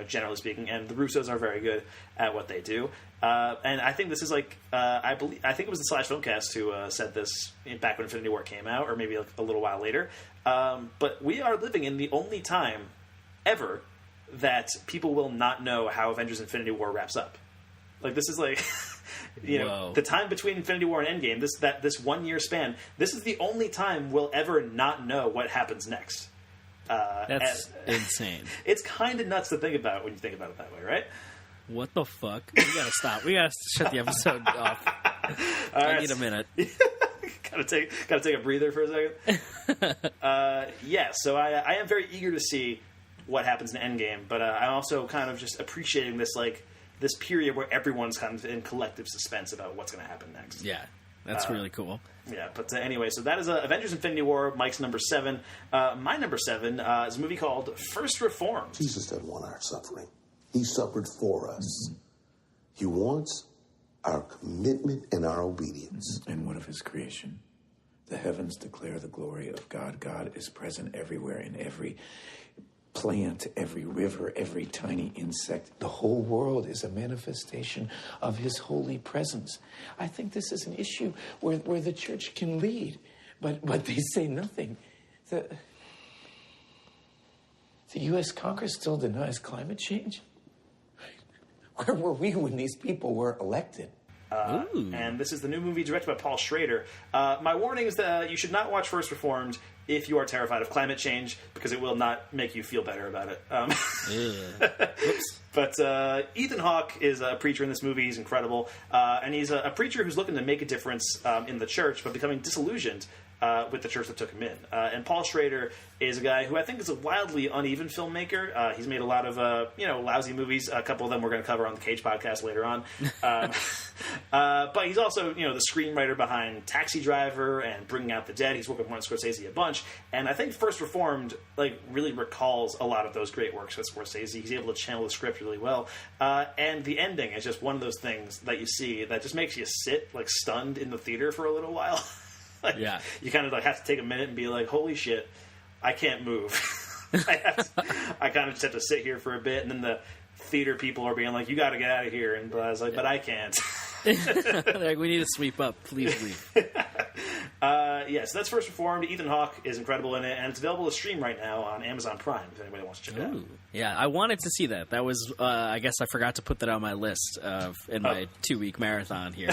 [SPEAKER 2] generally speaking, and the Russos are very good at what they do. And I think this is I think it was the Slash Filmcast who said this back when Infinity War came out, or maybe a little while later. But we are living in the only time ever that people will not know how Avengers: Infinity War wraps up. This is the time between Infinity War and Endgame, this 1 year span, this is the only time we'll ever not know what happens next.
[SPEAKER 3] That's insane.
[SPEAKER 2] It's kind of nuts to think about when you think about it that way, right?
[SPEAKER 3] What the fuck? We gotta stop. We gotta shut the episode off. I need a minute.
[SPEAKER 2] Gotta take a breather for a second. So I am very eager to see what happens in Endgame, but I'm also kind of just appreciating this period where everyone's kind of in collective suspense about what's going to happen next.
[SPEAKER 3] Yeah, that's really cool.
[SPEAKER 2] Yeah, but anyway, so that is Avengers: Infinity War, Mike's number 7. My number 7 is a movie called First Reformed.
[SPEAKER 7] Jesus didn't want our suffering. He suffered for us. He wants our commitment and our obedience.
[SPEAKER 18] And what of his creation? The heavens declare the glory of God. God is present everywhere in every plant, every river, every tiny insect. The whole world is a manifestation of his holy presence. I think this is an issue where the church can lead, but they say nothing. The U.S. Congress still denies climate change. Where were we when these people were elected?
[SPEAKER 2] And this is the new movie directed by Paul Schrader. My warning is that you should not watch First Reformed if you are terrified of climate change, because it will not make you feel better about it. But Ethan Hawke is a preacher in this movie. He's incredible. And he's a preacher who's looking to make a difference in the church, but becoming disillusioned with the church that took him in. And Paul Schrader is a guy who I think is a wildly uneven filmmaker. He's made a lot of lousy movies. A couple of them we're going to cover on the Cage podcast later on. But he's also the screenwriter behind Taxi Driver and Bringing Out the Dead. He's worked with Martin Scorsese a bunch. And I think First Reformed really recalls a lot of those great works with Scorsese. He's able to channel the script really well. And the ending is just one of those things that you see that just makes you sit stunned in the theater for a little while. You kind of have to take a minute and be like, holy shit, I can't move. I kind of just have to sit here for a bit, and then the theater people are being like, you got to get out of here. And I was like, but I can't.
[SPEAKER 3] We need to sweep up. Please leave.
[SPEAKER 2] So that's First Reformed. Ethan Hawke is incredible in it, and it's available to stream right now on Amazon Prime if anybody wants to check it out.
[SPEAKER 3] Yeah, I wanted to see that. That was, I guess I forgot to put that on my list in my 2-week marathon here.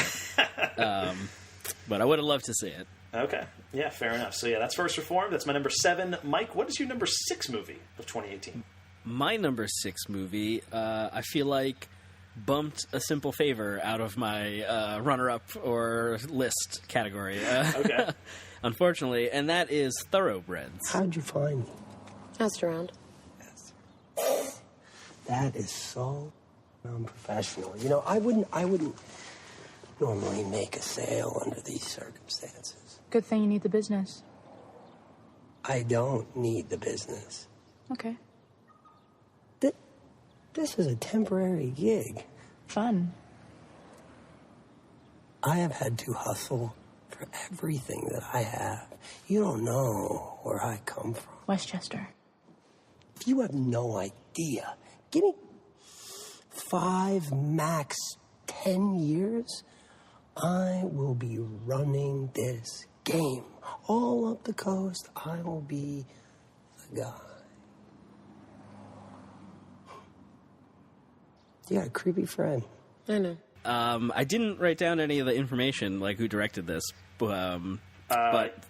[SPEAKER 3] But I would have loved to see it.
[SPEAKER 2] Okay. Yeah, fair enough. So, that's First Reformed. That's my number 7. Mike, what is your number 6 movie of 2018?
[SPEAKER 3] My number 6 movie, I feel like bumped A Simple Favor out of my runner-up or list category.
[SPEAKER 2] Okay.
[SPEAKER 3] Unfortunately, and that is Thoroughbreds.
[SPEAKER 9] How'd you find me?
[SPEAKER 13] Asked around.
[SPEAKER 9] That is so unprofessional. You know, I wouldn't normally make a sale under these circumstances.
[SPEAKER 11] Good thing you need the business.
[SPEAKER 9] I don't need the business.
[SPEAKER 11] Okay.
[SPEAKER 9] This is a temporary gig.
[SPEAKER 11] Fun.
[SPEAKER 9] I have had to hustle for everything that I have. You don't know where I come from.
[SPEAKER 11] Westchester.
[SPEAKER 9] You have no idea. Give me 5, max 10 years. I will be running this game. All up the coast, I will be the guy. You got a creepy friend.
[SPEAKER 10] I know.
[SPEAKER 3] I didn't write down any of the information, like who directed this, but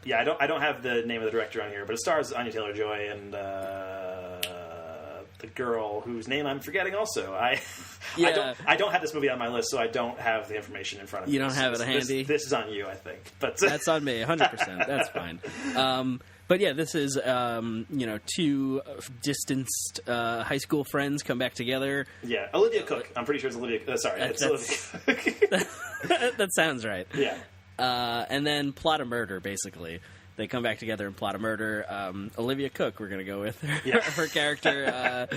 [SPEAKER 2] yeah, I don't have the name of the director on here, but it stars Anya Taylor-Joy and the girl whose name I'm forgetting. Also, I don't have this movie on my list, so I don't have the information in front of me.
[SPEAKER 3] You don't have it handy.
[SPEAKER 2] This is on you, I think. But
[SPEAKER 3] that's on me, 100%. That's fine. But yeah, this is two distanced high school friends come back together.
[SPEAKER 2] Yeah, Olivia Cook. I'm pretty sure it's Olivia. It's Olivia Cook.
[SPEAKER 3] That sounds right.
[SPEAKER 2] Yeah.
[SPEAKER 3] And then plot a murder, basically. They come back together and plot a murder. Olivia Cook, we're going to go with. Her character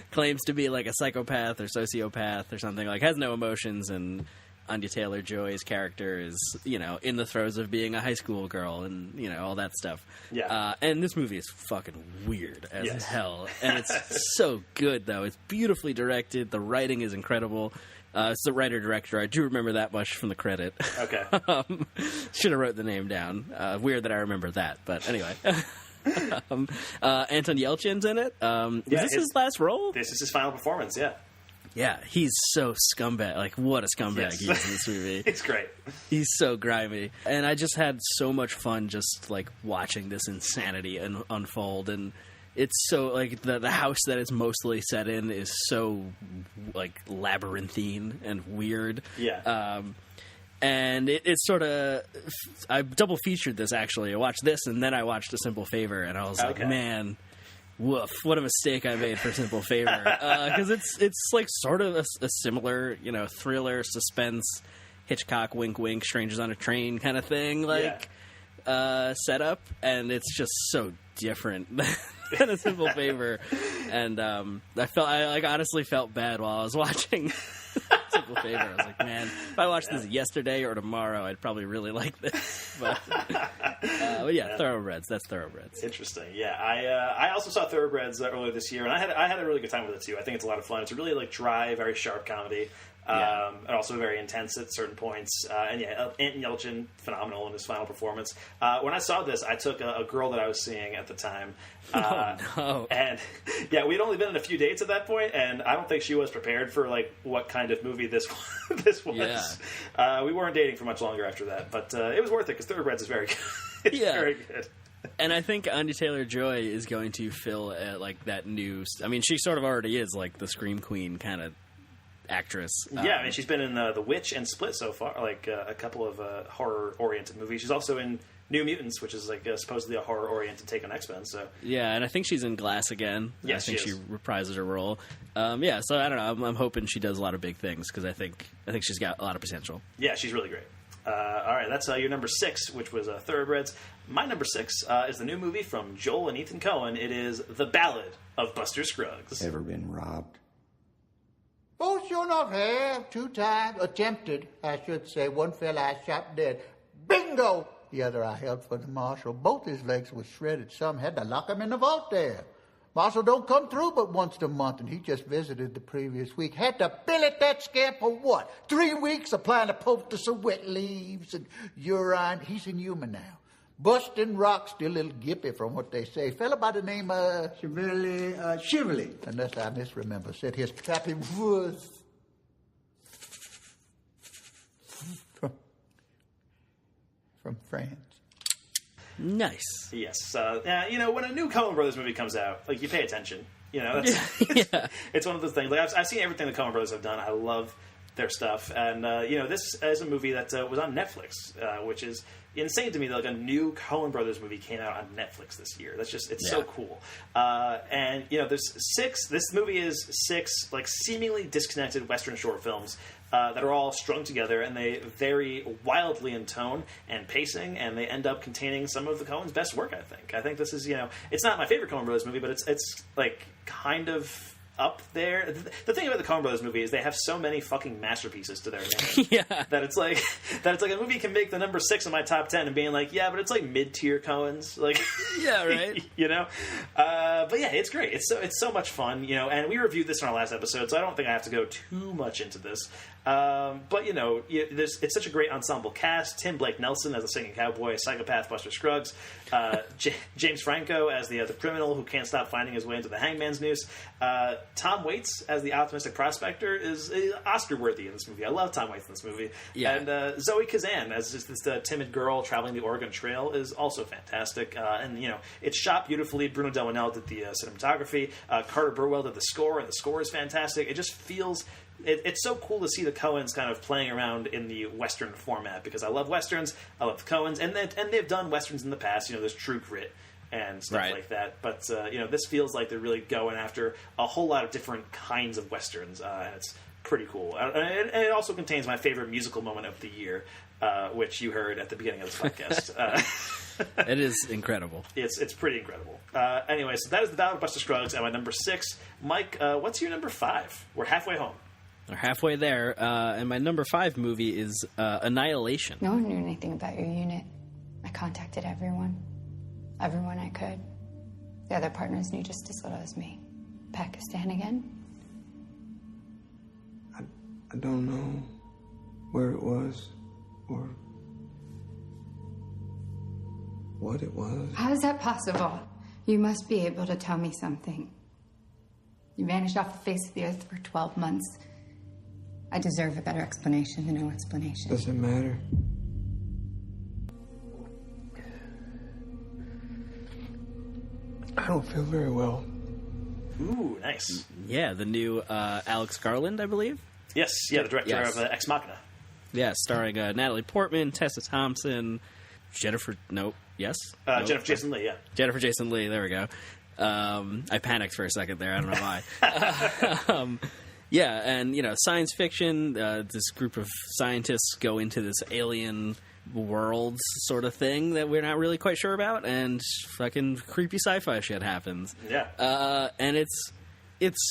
[SPEAKER 3] claims to be like a psychopath or sociopath or something, like has no emotions, and Anya Taylor-Joy's character is, in the throes of being a high school girl and, all that stuff.
[SPEAKER 2] Yeah.
[SPEAKER 3] And this movie is fucking weird as hell. And it's so good, though. It's beautifully directed. The writing is incredible. It's the writer-director. I do remember that much from the credit.
[SPEAKER 2] Okay.
[SPEAKER 3] Should have wrote the name down. Weird that I remember that, but anyway. Anton Yelchin's in it. Is this his last role?
[SPEAKER 2] This is his final performance, yeah.
[SPEAKER 3] Yeah, he's so scumbag. Like, what a scumbag he is in this movie.
[SPEAKER 2] It's great.
[SPEAKER 3] He's so grimy. And I just had so much fun just, like, watching this insanity unfold. And it's so, like, the house that it's mostly set in is so, like, labyrinthine and weird.
[SPEAKER 2] Yeah.
[SPEAKER 3] And it's sort of... I double featured this, actually. I watched this, and then I watched A Simple Favor. And I was like, man... Woof! What a mistake I made for Simple Favor. Because it's like sort of a similar, thriller, suspense, Hitchcock, wink, wink, strangers on a train kind of thing, setup, and it's just so different than A Simple Favor. And I honestly felt bad while I was watching Simple Favor. I was like, man, if I watched this yesterday or tomorrow, I'd probably really like this. But yeah, Thoroughbreds. That's Thoroughbreds.
[SPEAKER 2] Interesting. Yeah, I also saw Thoroughbreds earlier this year, and I had a really good time with it too. I think it's a lot of fun. It's a really dry, very sharp comedy. And also very intense at certain points. And yeah, Anton Yelchin, phenomenal in his final performance. When I saw this, I took a girl that I was seeing at the time.
[SPEAKER 3] No.
[SPEAKER 2] And yeah, we'd only been on a few dates at that point, and I don't think she was prepared for what kind of movie this was.
[SPEAKER 3] Yeah.
[SPEAKER 2] We weren't dating for much longer after that, but it was worth it because Thoroughbreds is very good. It's very good.
[SPEAKER 3] And I think Anya Taylor-Joy is going to fill that new... I mean, she sort of already is the Scream Queen kind of actress.
[SPEAKER 2] Yeah, I mean, she's been in The Witch and Split so far, a couple of horror-oriented movies. She's also in New Mutants, which is supposedly a horror-oriented take on X-Men. So
[SPEAKER 3] yeah, and I think she's in Glass again.
[SPEAKER 2] Yes,
[SPEAKER 3] I think she reprises her role. Yeah, so I don't know. I'm hoping she does a lot of big things because I think she's got a lot of potential.
[SPEAKER 2] Yeah, she's really great. All right, that's your number 6, which was Thoroughbreds. My number 6 is the new movie from Joel and Ethan Coen. It is The Ballad of Buster Scruggs.
[SPEAKER 1] Ever been robbed?
[SPEAKER 12] Oh, sure enough, have 2 times. Attempted, I should say. One fella I shot dead. Bingo! The other I held for the marshal. Both his legs were shredded. Some had to lock him in the vault there. Marshal don't come through but once a month, and he just visited the previous week. Had to billet that scamp for what? 3 weeks applying a poultice of wet leaves and urine. He's inhuman now. Busting rocks, still a little gippy from what they say. Fella by the name of... Chively. Unless I misremember. Said his pappy was... from France.
[SPEAKER 3] Nice.
[SPEAKER 2] Yes. When a new Coen Brothers movie comes out, you pay attention. That's, it's one of those things. I've seen everything the Coen Brothers have done. I love their stuff. And, this is a movie that was on Netflix, which is insane to me that like a new Coen Brothers movie came out on Netflix this year. That's just so cool. And there's 6. This movie is 6 like seemingly disconnected Western short films that are all strung together, and they vary wildly in tone and pacing, and they end up containing some of the Coen's best work. I think this is it's not my favorite Coen Brothers movie, but it's like kind of up there. The thing about the Coen Brothers movie is they have so many fucking masterpieces to their name that it's like a movie can make the number 6 in my top 10 and being like, yeah, but it's like mid-tier Coens, like
[SPEAKER 3] yeah, right.
[SPEAKER 2] But yeah, it's great. It's so much fun, and we reviewed this in our last episode, so I don't think I have to go too much into this. But it's such a great ensemble cast. Tim Blake Nelson as the singing cowboy, psychopath Buster Scruggs, James Franco as the criminal who can't stop finding his way into the hangman's noose. Tom Waits as the optimistic prospector is Oscar worthy in this movie. I love Tom Waits in this movie. Yeah. And Zoe Kazan as just this timid girl traveling the Oregon Trail is also fantastic. And it's shot beautifully. Bruno Delmonel did the cinematography. Carter Burwell did the score, and the score is fantastic. It just feels. It's so cool to see the Coens kind of playing around in the Western format, because I love Westerns, I love the Coens, and they've done Westerns in the past. There's True Grit and stuff like that. But this feels like they're really going after a whole lot of different kinds of Westerns, and it's pretty cool. And it also contains my favorite musical moment of the year, which you heard at the beginning of this podcast.
[SPEAKER 3] It is incredible.
[SPEAKER 2] It's pretty incredible. Anyway, so that is The Ballad of Buster Scruggs, and my number 6. Mike, what's your number 5? We're halfway home.
[SPEAKER 3] We're halfway there, and my number 5 movie is Annihilation.
[SPEAKER 15] No one knew anything about your unit. I contacted everyone I could. The other partners knew just as little as me. Pakistan again?
[SPEAKER 4] I don't know where it was or what it was.
[SPEAKER 15] How is that possible? You must be able to tell me something. You vanished off the face of the earth for 12 months. I deserve a better explanation than no explanation.
[SPEAKER 4] Doesn't matter. I don't feel very well.
[SPEAKER 2] Ooh, nice.
[SPEAKER 3] Yeah, the new Alex Garland, I believe.
[SPEAKER 2] Yes, the director of Ex Machina.
[SPEAKER 3] Yeah, starring Natalie Portman, Tessa Thompson, Jennifer Jason Leigh, yeah. Jennifer Jason Leigh, there we go. I panicked for a second there, I don't know why. Yeah, and, science fiction, this group of scientists go into this alien world sort of thing that we're not really quite sure about, and fucking creepy sci-fi shit happens.
[SPEAKER 2] Yeah.
[SPEAKER 3] And it's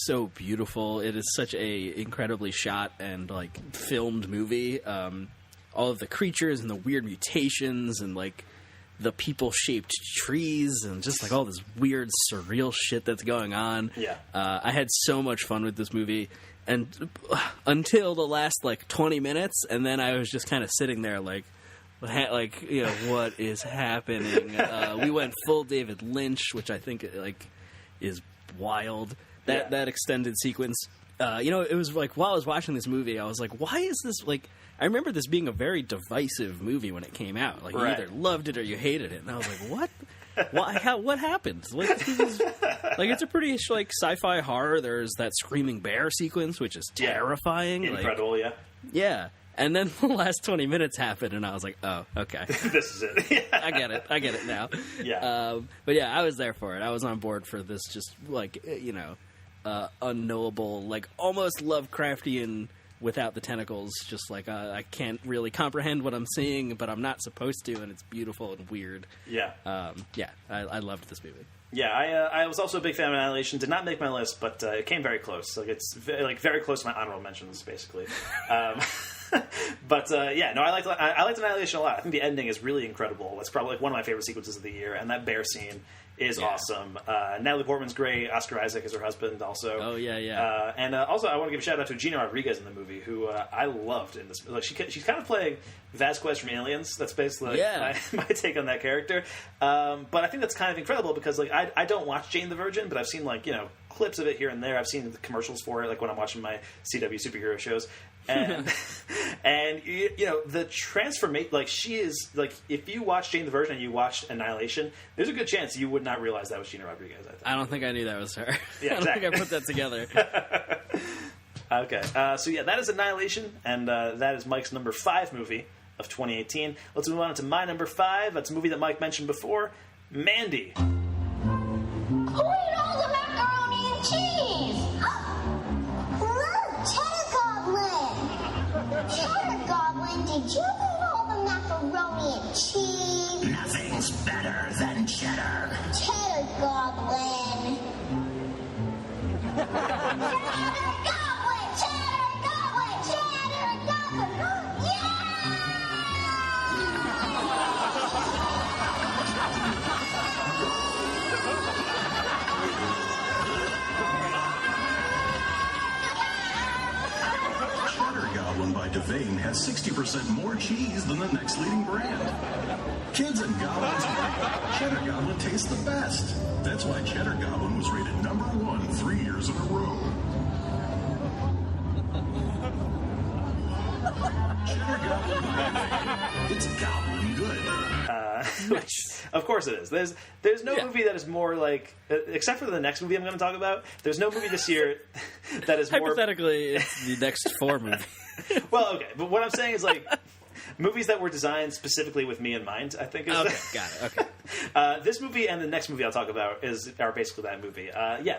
[SPEAKER 3] so beautiful. It is such a incredibly shot and, filmed movie. All of the creatures and the weird mutations and, the people-shaped trees and just, all this weird, surreal shit that's going on.
[SPEAKER 2] Yeah.
[SPEAKER 3] I had so much fun with this movie. And until the last 20 minutes, and then I was just kind of sitting there what is happening? We went full David Lynch, which I think is wild. That extended sequence. It was while I was watching this movie, I was like, why is this I remember this being a very divisive movie when it came out. You either loved it or you hated it, and I was like, what? Why? What happened? It's a pretty sci-fi horror. There's that screaming bear sequence, which is terrifying.
[SPEAKER 2] Incredible, yeah.
[SPEAKER 3] Yeah, and then the last 20 minutes happened, and I was like, oh, okay,
[SPEAKER 2] this is it.
[SPEAKER 3] I get it now.
[SPEAKER 2] Yeah,
[SPEAKER 3] but yeah, I was there for it. I was on board for this. Just unknowable, almost Lovecraftian. Without the tentacles, just I can't really comprehend what I'm seeing, but I'm not supposed to, and it's beautiful and weird.
[SPEAKER 2] Yeah.
[SPEAKER 3] I loved this movie.
[SPEAKER 2] Yeah, I was also a big fan of Annihilation. Did not make my list, but it came very close. It's very close to my honorable mentions, basically. But I liked Annihilation a lot. I think the ending is really incredible. It's probably one of my favorite sequences of the year, and that bear scene is awesome. Natalie Portman's great. Oscar Isaac is her husband, also.
[SPEAKER 3] Oh yeah.
[SPEAKER 2] And also, I want to give a shout out to Gina Rodriguez in the movie, who I loved in this. She's kind of playing Vasquez from Aliens. That's basically my take on that character. But I think that's kind of incredible because I don't watch Jane the Virgin, but I've seen clips of it here and there. I've seen the commercials for it, when I'm watching my CW superhero shows. And the transformation, she is if you watch Jane the Virgin and you watch Annihilation, there's a good chance you would not realize that was Gina Rodriguez. I think.
[SPEAKER 3] I don't think I knew that was her.
[SPEAKER 2] Yeah, exactly.
[SPEAKER 3] I don't think I put that together.
[SPEAKER 2] Okay, so that is Annihilation, and that is Mike's number 5 movie. of 2018. Let's move on to my number 5. That's a movie that Mike mentioned before, Mandy.
[SPEAKER 6] Who ate all the macaroni and cheese? Look, Cheddar Goblin! Cheddar Goblin, did you eat all the macaroni and cheese?
[SPEAKER 10] Nothing's better than cheddar.
[SPEAKER 6] Cheddar Goblin! Cheddar Goblin! Cheddar Goblin! Cheddar Goblin!
[SPEAKER 14] Cheddar Goblin by Devane has 60% more cheese than the next leading brand. Kids and goblins agree. Cheddar Goblin tastes the best. That's why Cheddar Goblin was rated number 1 3 years in a row. Cheddar Goblin by Devane. It's goblin good.
[SPEAKER 2] Which, of course it is. There's no movie that is more like, except for the next movie I'm going to talk about, there's no movie this year that is more...
[SPEAKER 3] Hypothetically, it's the next 4 movie.
[SPEAKER 2] Well, okay, but what I'm saying is, like, movies that were designed specifically with me in mind, I think is...
[SPEAKER 3] Okay, got it, okay.
[SPEAKER 2] This movie and the next movie I'll talk about are basically that movie.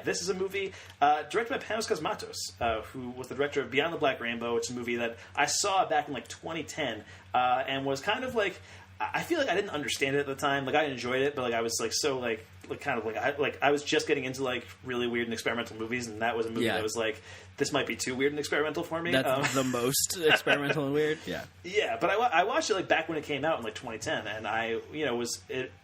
[SPEAKER 2] This is a movie directed by Panos Cosmatos, who was the director of Beyond the Black Rainbow. It's a movie that I saw back in, like, 2010, and was kind of, like... I feel like I didn't understand it at the time. Like, I enjoyed it, but like I was like so like I was just getting into like really weird and experimental movies, and that was a movie that was like, this might be too weird and experimental for me.
[SPEAKER 3] That's the most experimental and weird. Yeah.
[SPEAKER 2] Yeah, but I watched it like back when it came out in like 2010, and I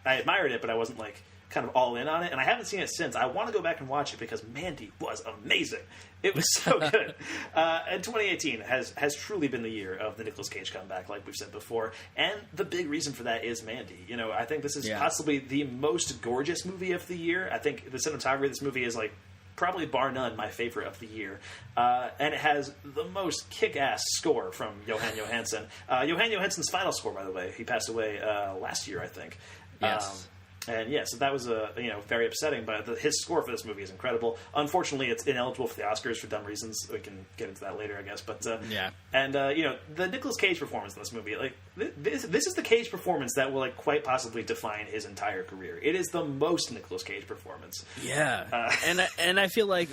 [SPEAKER 2] admired it, but I wasn't like kind of all in on it, and I haven't seen it since. I want to go back and watch it because Mandy was amazing. It was so good. And 2018 has truly been the year of the Nicolas Cage comeback, like we've said before. And the big reason for that is Mandy. You know, I think this is possibly the most gorgeous movie of the year. I think the cinematography of this movie is like probably bar none my favorite of the year. And it has the most kick-ass score from Johan Johansson. Johan Johansson's final score, by the way. He passed away last year, I think.
[SPEAKER 3] Yes.
[SPEAKER 2] And so that was very upsetting. But his score for this movie is incredible. Unfortunately, it's ineligible for the Oscars for dumb reasons. We can get into that later, I guess. But and the Nicolas Cage performance in this movie, like this is the Cage performance that will like quite possibly define his entire career. It is the most Nicolas Cage performance.
[SPEAKER 3] Yeah, and I feel like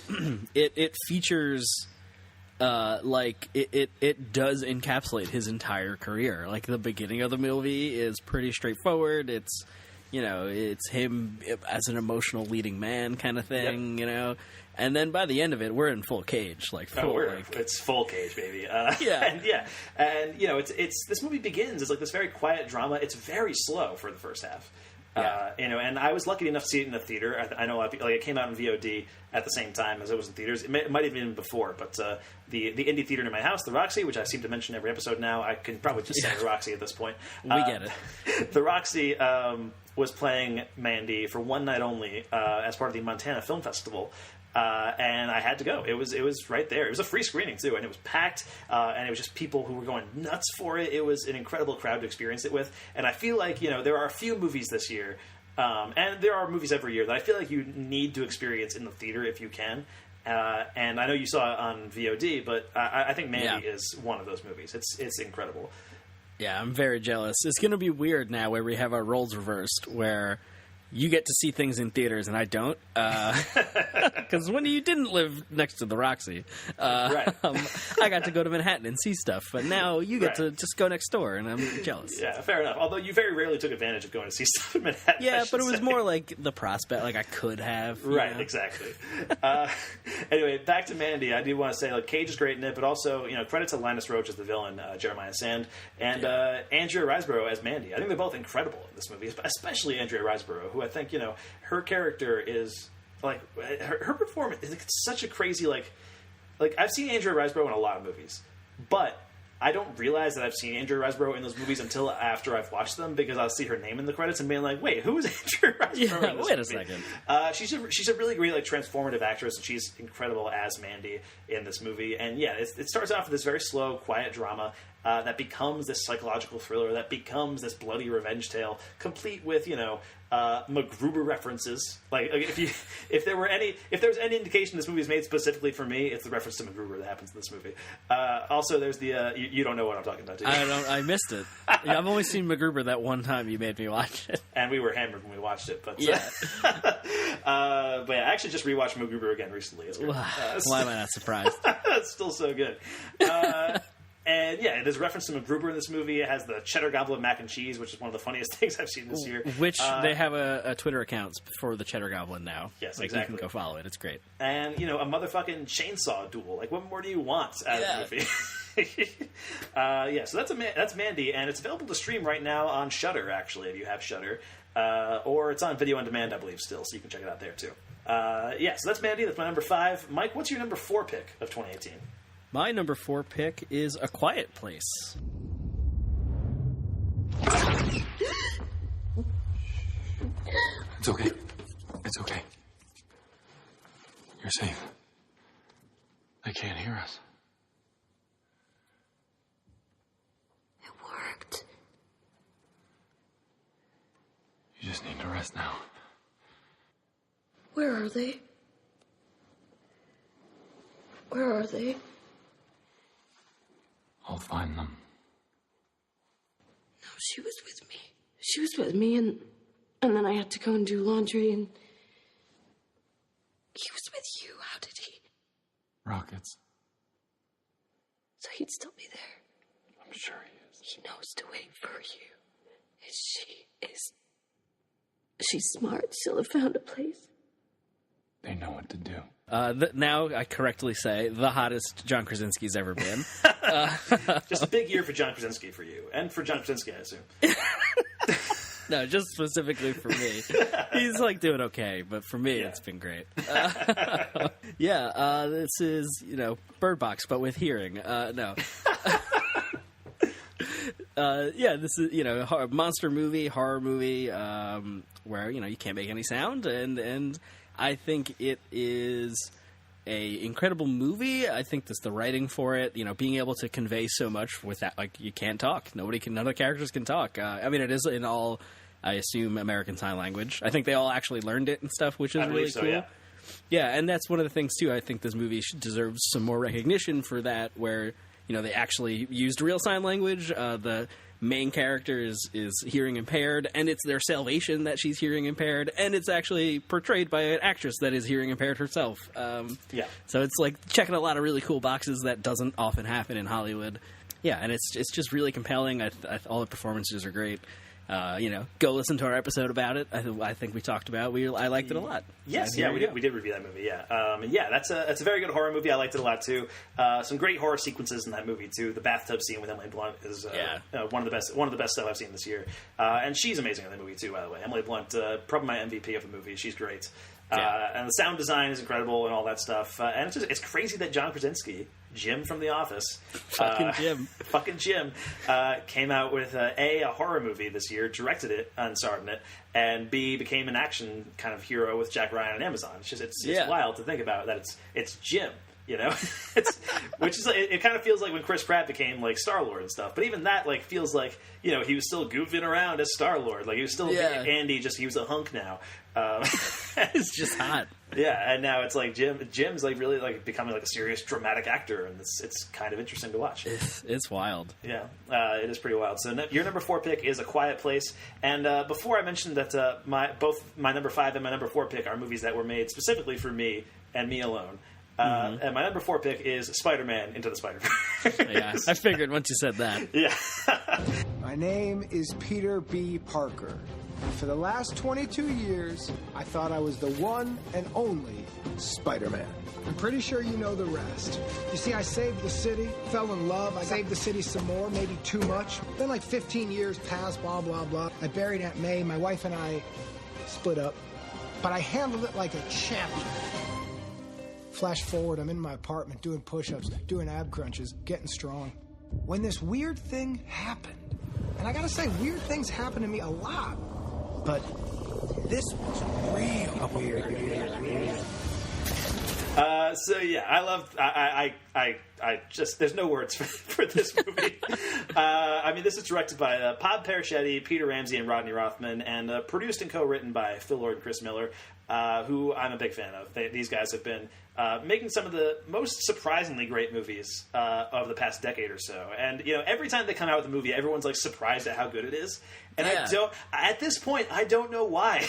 [SPEAKER 3] it features. It does encapsulate his entire career. Like the beginning of the movie is pretty straightforward. It's it's him as an emotional leading man kind of thing, and then by the end of it, we're in full Cage,
[SPEAKER 2] it's full Cage, baby. It's this movie begins as like this very quiet drama. It's very slow for the first half. And I was lucky enough to see it in the theater. I know a lot of people, like it came out in VOD at the same time as it was in theaters. It might have been before, but the indie theater near my house, the Roxy, which I seem to mention every episode now, I can probably just say the Roxy at this point.
[SPEAKER 3] We get it.
[SPEAKER 2] The Roxy was playing Mandy for one night only as part of the Montana Film Festival. And I had to go. It was right there. It was a free screening too, and it was packed. And it was just people who were going nuts for it. It was an incredible crowd to experience it with. And I feel like there are a few movies this year, and there are movies every year that I feel like you need to experience in the theater if you can. And I know you saw it on VOD, but I think Mandy is one of those movies. It's incredible.
[SPEAKER 3] Yeah, I'm very jealous. It's going to be weird now where we have our roles reversed, where you get to see things in theaters and I don't, because when you didn't live next to the Roxy, I got to go to Manhattan and see stuff, but now you get to just go next door, and I'm jealous.
[SPEAKER 2] Yeah, fair enough. Although you very rarely took advantage of going to see stuff in Manhattan.
[SPEAKER 3] Yeah, but it was more like the prospect, like I could have.
[SPEAKER 2] Right, exactly. Anyway, back to Mandy. I do want to say, like, Cage is great in it, but also, credit to Linus Roach as the villain, Jeremiah Sand, and Andrea Riseborough as Mandy. I think they're both incredible in this movie, especially Andrea Riseborough, who I think, her character is, like, her performance is such a crazy, like I've seen Andrea Riseborough in a lot of movies, but I don't realize that I've seen Andrea Riseborough in those movies until after I've watched them, because I'll see her name in the credits and being like, wait, who is Andrea Riseborough in this
[SPEAKER 3] wait
[SPEAKER 2] movie?
[SPEAKER 3] a second.
[SPEAKER 2] She's a really great, like, transformative actress, and she's incredible as Mandy in this movie. And it starts off with this very slow, quiet drama, that becomes this psychological thriller, that becomes this bloody revenge tale, complete with, MacGruber references. Like, if there was any indication this movie is made specifically for me, it's the reference to MacGruber that happens in this movie. Also, there's the you don't know what I'm talking about, do you?
[SPEAKER 3] I missed it. Yeah, I've only seen MacGruber that one time you made me watch it,
[SPEAKER 2] and we were hammered when we watched it. But
[SPEAKER 3] yeah,
[SPEAKER 2] but yeah, I actually just rewatched MacGruber again recently. It's great.
[SPEAKER 3] Why am I not surprised?
[SPEAKER 2] It's still so good. And yeah, there's a reference to MacGruber in this movie. It has the cheddar goblet mac and cheese, which is one of the funniest things I've seen this year.
[SPEAKER 3] Which they have a Twitter account for the Cheddar Goblin now.
[SPEAKER 2] Yes,
[SPEAKER 3] like,
[SPEAKER 2] exactly.
[SPEAKER 3] You can go follow it. It's great.
[SPEAKER 2] And, a motherfucking chainsaw duel. Like, what more do you want out of the movie? So that's Mandy, and it's available to stream right now on Shudder, actually, if you have Shudder. Or it's on video on demand, I believe, still, so you can check it out there, too. So that's Mandy. That's my number 5. Mike, what's your number 4 pick of 2018?
[SPEAKER 3] My number 4 pick is A Quiet Place.
[SPEAKER 19] It's okay. It's okay. You're safe. They can't hear us.
[SPEAKER 17] It worked.
[SPEAKER 19] You just need to rest now.
[SPEAKER 17] Where are they? Where are they?
[SPEAKER 19] I'll find them.
[SPEAKER 17] No, she was with me. She was with me, and then I had to go and do laundry, and he was with you. How did he?
[SPEAKER 19] Rockets.
[SPEAKER 17] So he'd still be there.
[SPEAKER 19] I'm sure he is.
[SPEAKER 17] He knows to wait for you. She's smart. She'll have found a place.
[SPEAKER 19] They know what to do.
[SPEAKER 3] Now I correctly say the hottest John Krasinski's ever been.
[SPEAKER 2] Just a big year for John Krasinski for you, and for John Krasinski, I assume.
[SPEAKER 3] No, just specifically for me. He's doing okay, but for me, it's been great. This is Bird Box, but with hearing. No. This is a monster movie, horror movie, where you can't make any sound, and I think it is a incredible movie. I think that's the writing for it. Being able to convey so much with that, you can't talk. None of the characters can talk. It is in all, I assume, American Sign Language. I think they all actually learned it and stuff, which is really cool. Yeah, and that's one of the things too. I think this movie deserves some more recognition for that, where they actually used real sign language. The main character is hearing impaired, and it's their salvation that she's hearing impaired, and it's actually portrayed by an actress that is hearing impaired herself. So it's checking a lot of really cool boxes that doesn't often happen in Hollywood. Yeah, and it's just really compelling. All the performances are great. Go listen to our episode about it. I think we talked about. I liked it a lot.
[SPEAKER 2] Yes, we did review that movie. That's a very good horror movie. I liked it a lot too. Some great horror sequences in that movie too. The bathtub scene with Emily Blunt is one of the best stuff I've seen this year. And she's amazing in that movie too. By the way, Emily Blunt, probably my MVP of the movie. She's great. And the sound design is incredible and all that stuff. And it's crazy that John Krasinski, Jim from The Office, fucking Jim, came out with a horror movie this year, directed it and starred in it, and B, became an action kind of hero with Jack Ryan on Amazon. It's wild to think about that it's Jim. It kind of feels like when Chris Pratt became Star-Lord and stuff. But even that feels like he was still goofing around as Star-Lord. He was still Andy, just he was a hunk now.
[SPEAKER 3] It's just hot.
[SPEAKER 2] Yeah, and now it's Jim's really becoming a serious dramatic actor, and it's kind of interesting to watch.
[SPEAKER 3] It's wild.
[SPEAKER 2] Yeah, it is pretty wild. So your number 4 pick is A Quiet Place, and before I mentioned that both my number 5 and my number 4 pick are movies that were made specifically for me and me alone. And my number 4 pick is Spider-Man Into the Spider-Verse.
[SPEAKER 3] Yeah, I figured once you said that.
[SPEAKER 2] Yeah.
[SPEAKER 20] My name is Peter B. Parker. For the last 22 years, I thought I was the one and only Spider-Man. I'm pretty sure you know the rest. You see, I saved the city, fell in love, I saved the city some more, maybe too much. Then 15 years passed, blah, blah, blah. I buried Aunt May, my wife and I split up. But I handled it like a champion. Flash forward, I'm in my apartment doing push-ups, doing ab crunches, getting strong. When this weird thing happened, and I gotta say, weird things happen to me a lot, but this was real weird.
[SPEAKER 2] So yeah, I love. I just there's no words for this movie. I mean, this is directed by Bob Paraschetti, Peter Ramsey, and Rodney Rothman, and produced and co-written by Phil Lord and Chris Miller, who I'm a big fan of. These guys have been making some of the most surprisingly great movies of the past decade or so. And every time they come out with a movie, everyone's like surprised at how good it is. And at this point, I don't know why.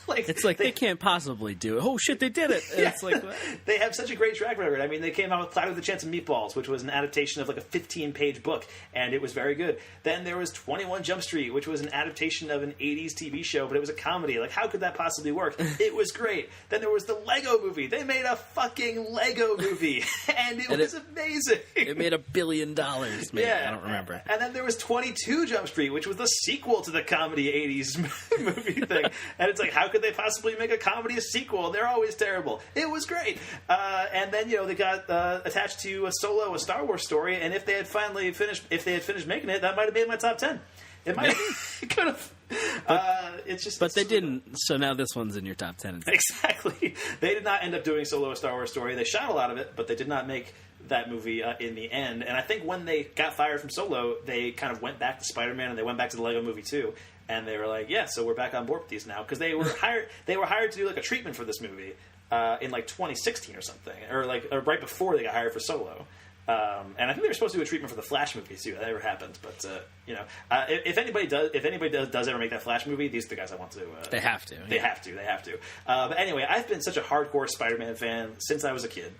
[SPEAKER 3] It's like they can't possibly do it. Oh shit, they did it!
[SPEAKER 2] Yeah.
[SPEAKER 3] It's like
[SPEAKER 2] they have such a great track record. I mean, they came out with Cloud with a Chance of Meatballs, which was an adaptation of like a 15-page book, and it was very good. Then there was 21 Jump Street, which was an adaptation of an 80s TV show, but it was a comedy. Like, how could that possibly work? It was great. Then there was the Lego Movie. They made a fucking Lego movie, and it was amazing.
[SPEAKER 3] It made $1 billion. Maybe.
[SPEAKER 2] Yeah,
[SPEAKER 3] I don't remember.
[SPEAKER 2] And then there was 22 Jump Street, which was the sequel to the comedy 80s movie thing. And it's like, how could they possibly make a comedy sequel? They're always terrible. It was great. And then they got attached to a Star Wars story. And if they had finished making it, that might have made my top 10. It might have, could have. But
[SPEAKER 3] they didn't. So now this one's in your top 10.
[SPEAKER 2] Exactly. They did not end up doing a Star Wars story. They shot a lot of it, but they did not make that movie in the end. And I think when they got fired from Solo, they kind of went back to Spider-Man and they went back to the Lego Movie too. And they were like, yeah, so we're back on board with these now. Because they were hired. They were hired to do like a treatment for this movie in like 2016 or something, or right before they got hired for Solo. And I think they were supposed to do a treatment for the Flash movie too. That never happened. But if anybody does ever make that Flash movie, these are the guys I want to.
[SPEAKER 3] They have to.
[SPEAKER 2] They have to. But anyway, I've been such a hardcore Spider-Man fan since I was a kid.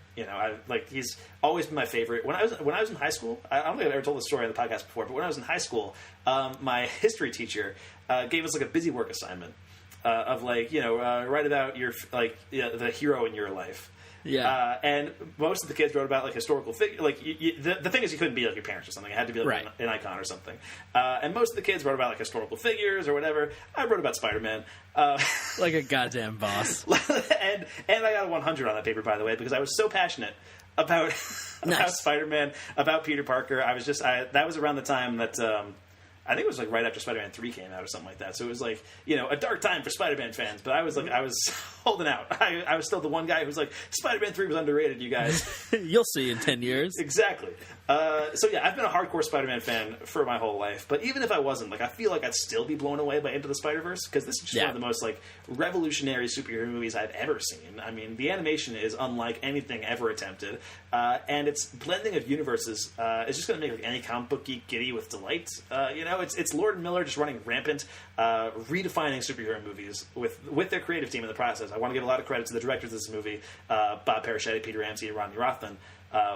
[SPEAKER 2] He's always been my favorite. When I was in high school, I don't think I've ever told this story on the podcast before. But when I was in high school, my history teacher gave us like a busy work assignment of write about your the hero in your life.
[SPEAKER 3] Yeah,
[SPEAKER 2] and most of the kids wrote about like historical figure. Like the thing is, you couldn't be like your parents or something. It had to be like an icon or something. And most of the kids wrote about like historical figures or whatever. I wrote about Spider-Man,
[SPEAKER 3] like a goddamn boss.
[SPEAKER 2] and I got a 100 on that paper, by the way, because I was so passionate about Spider-Man, about Peter Parker. That was around the time that. I think it was like right after Spider-Man 3 came out or something like that. So it was like, a dark time for Spider-Man fans. But I was holding out. I was still the one guy who was like, Spider-Man 3 was underrated, you guys.
[SPEAKER 3] You'll see in 10 years.
[SPEAKER 2] Exactly. So yeah, I've been a hardcore Spider-Man fan for my whole life. But even if I wasn't, I feel like I'd still be blown away by Into the Spider-Verse. Because this is just one of the most revolutionary superhero movies I've ever seen. I mean, the animation is unlike anything ever attempted. And its blending of universes is just going to make any comic book geek giddy with delight. It's Lord and Miller just running rampant, redefining superhero movies with their creative team in the process. I want to give a lot of credit to the directors of this movie, Bob Paraschetti, Peter Ramsey, and Rodney Rothman,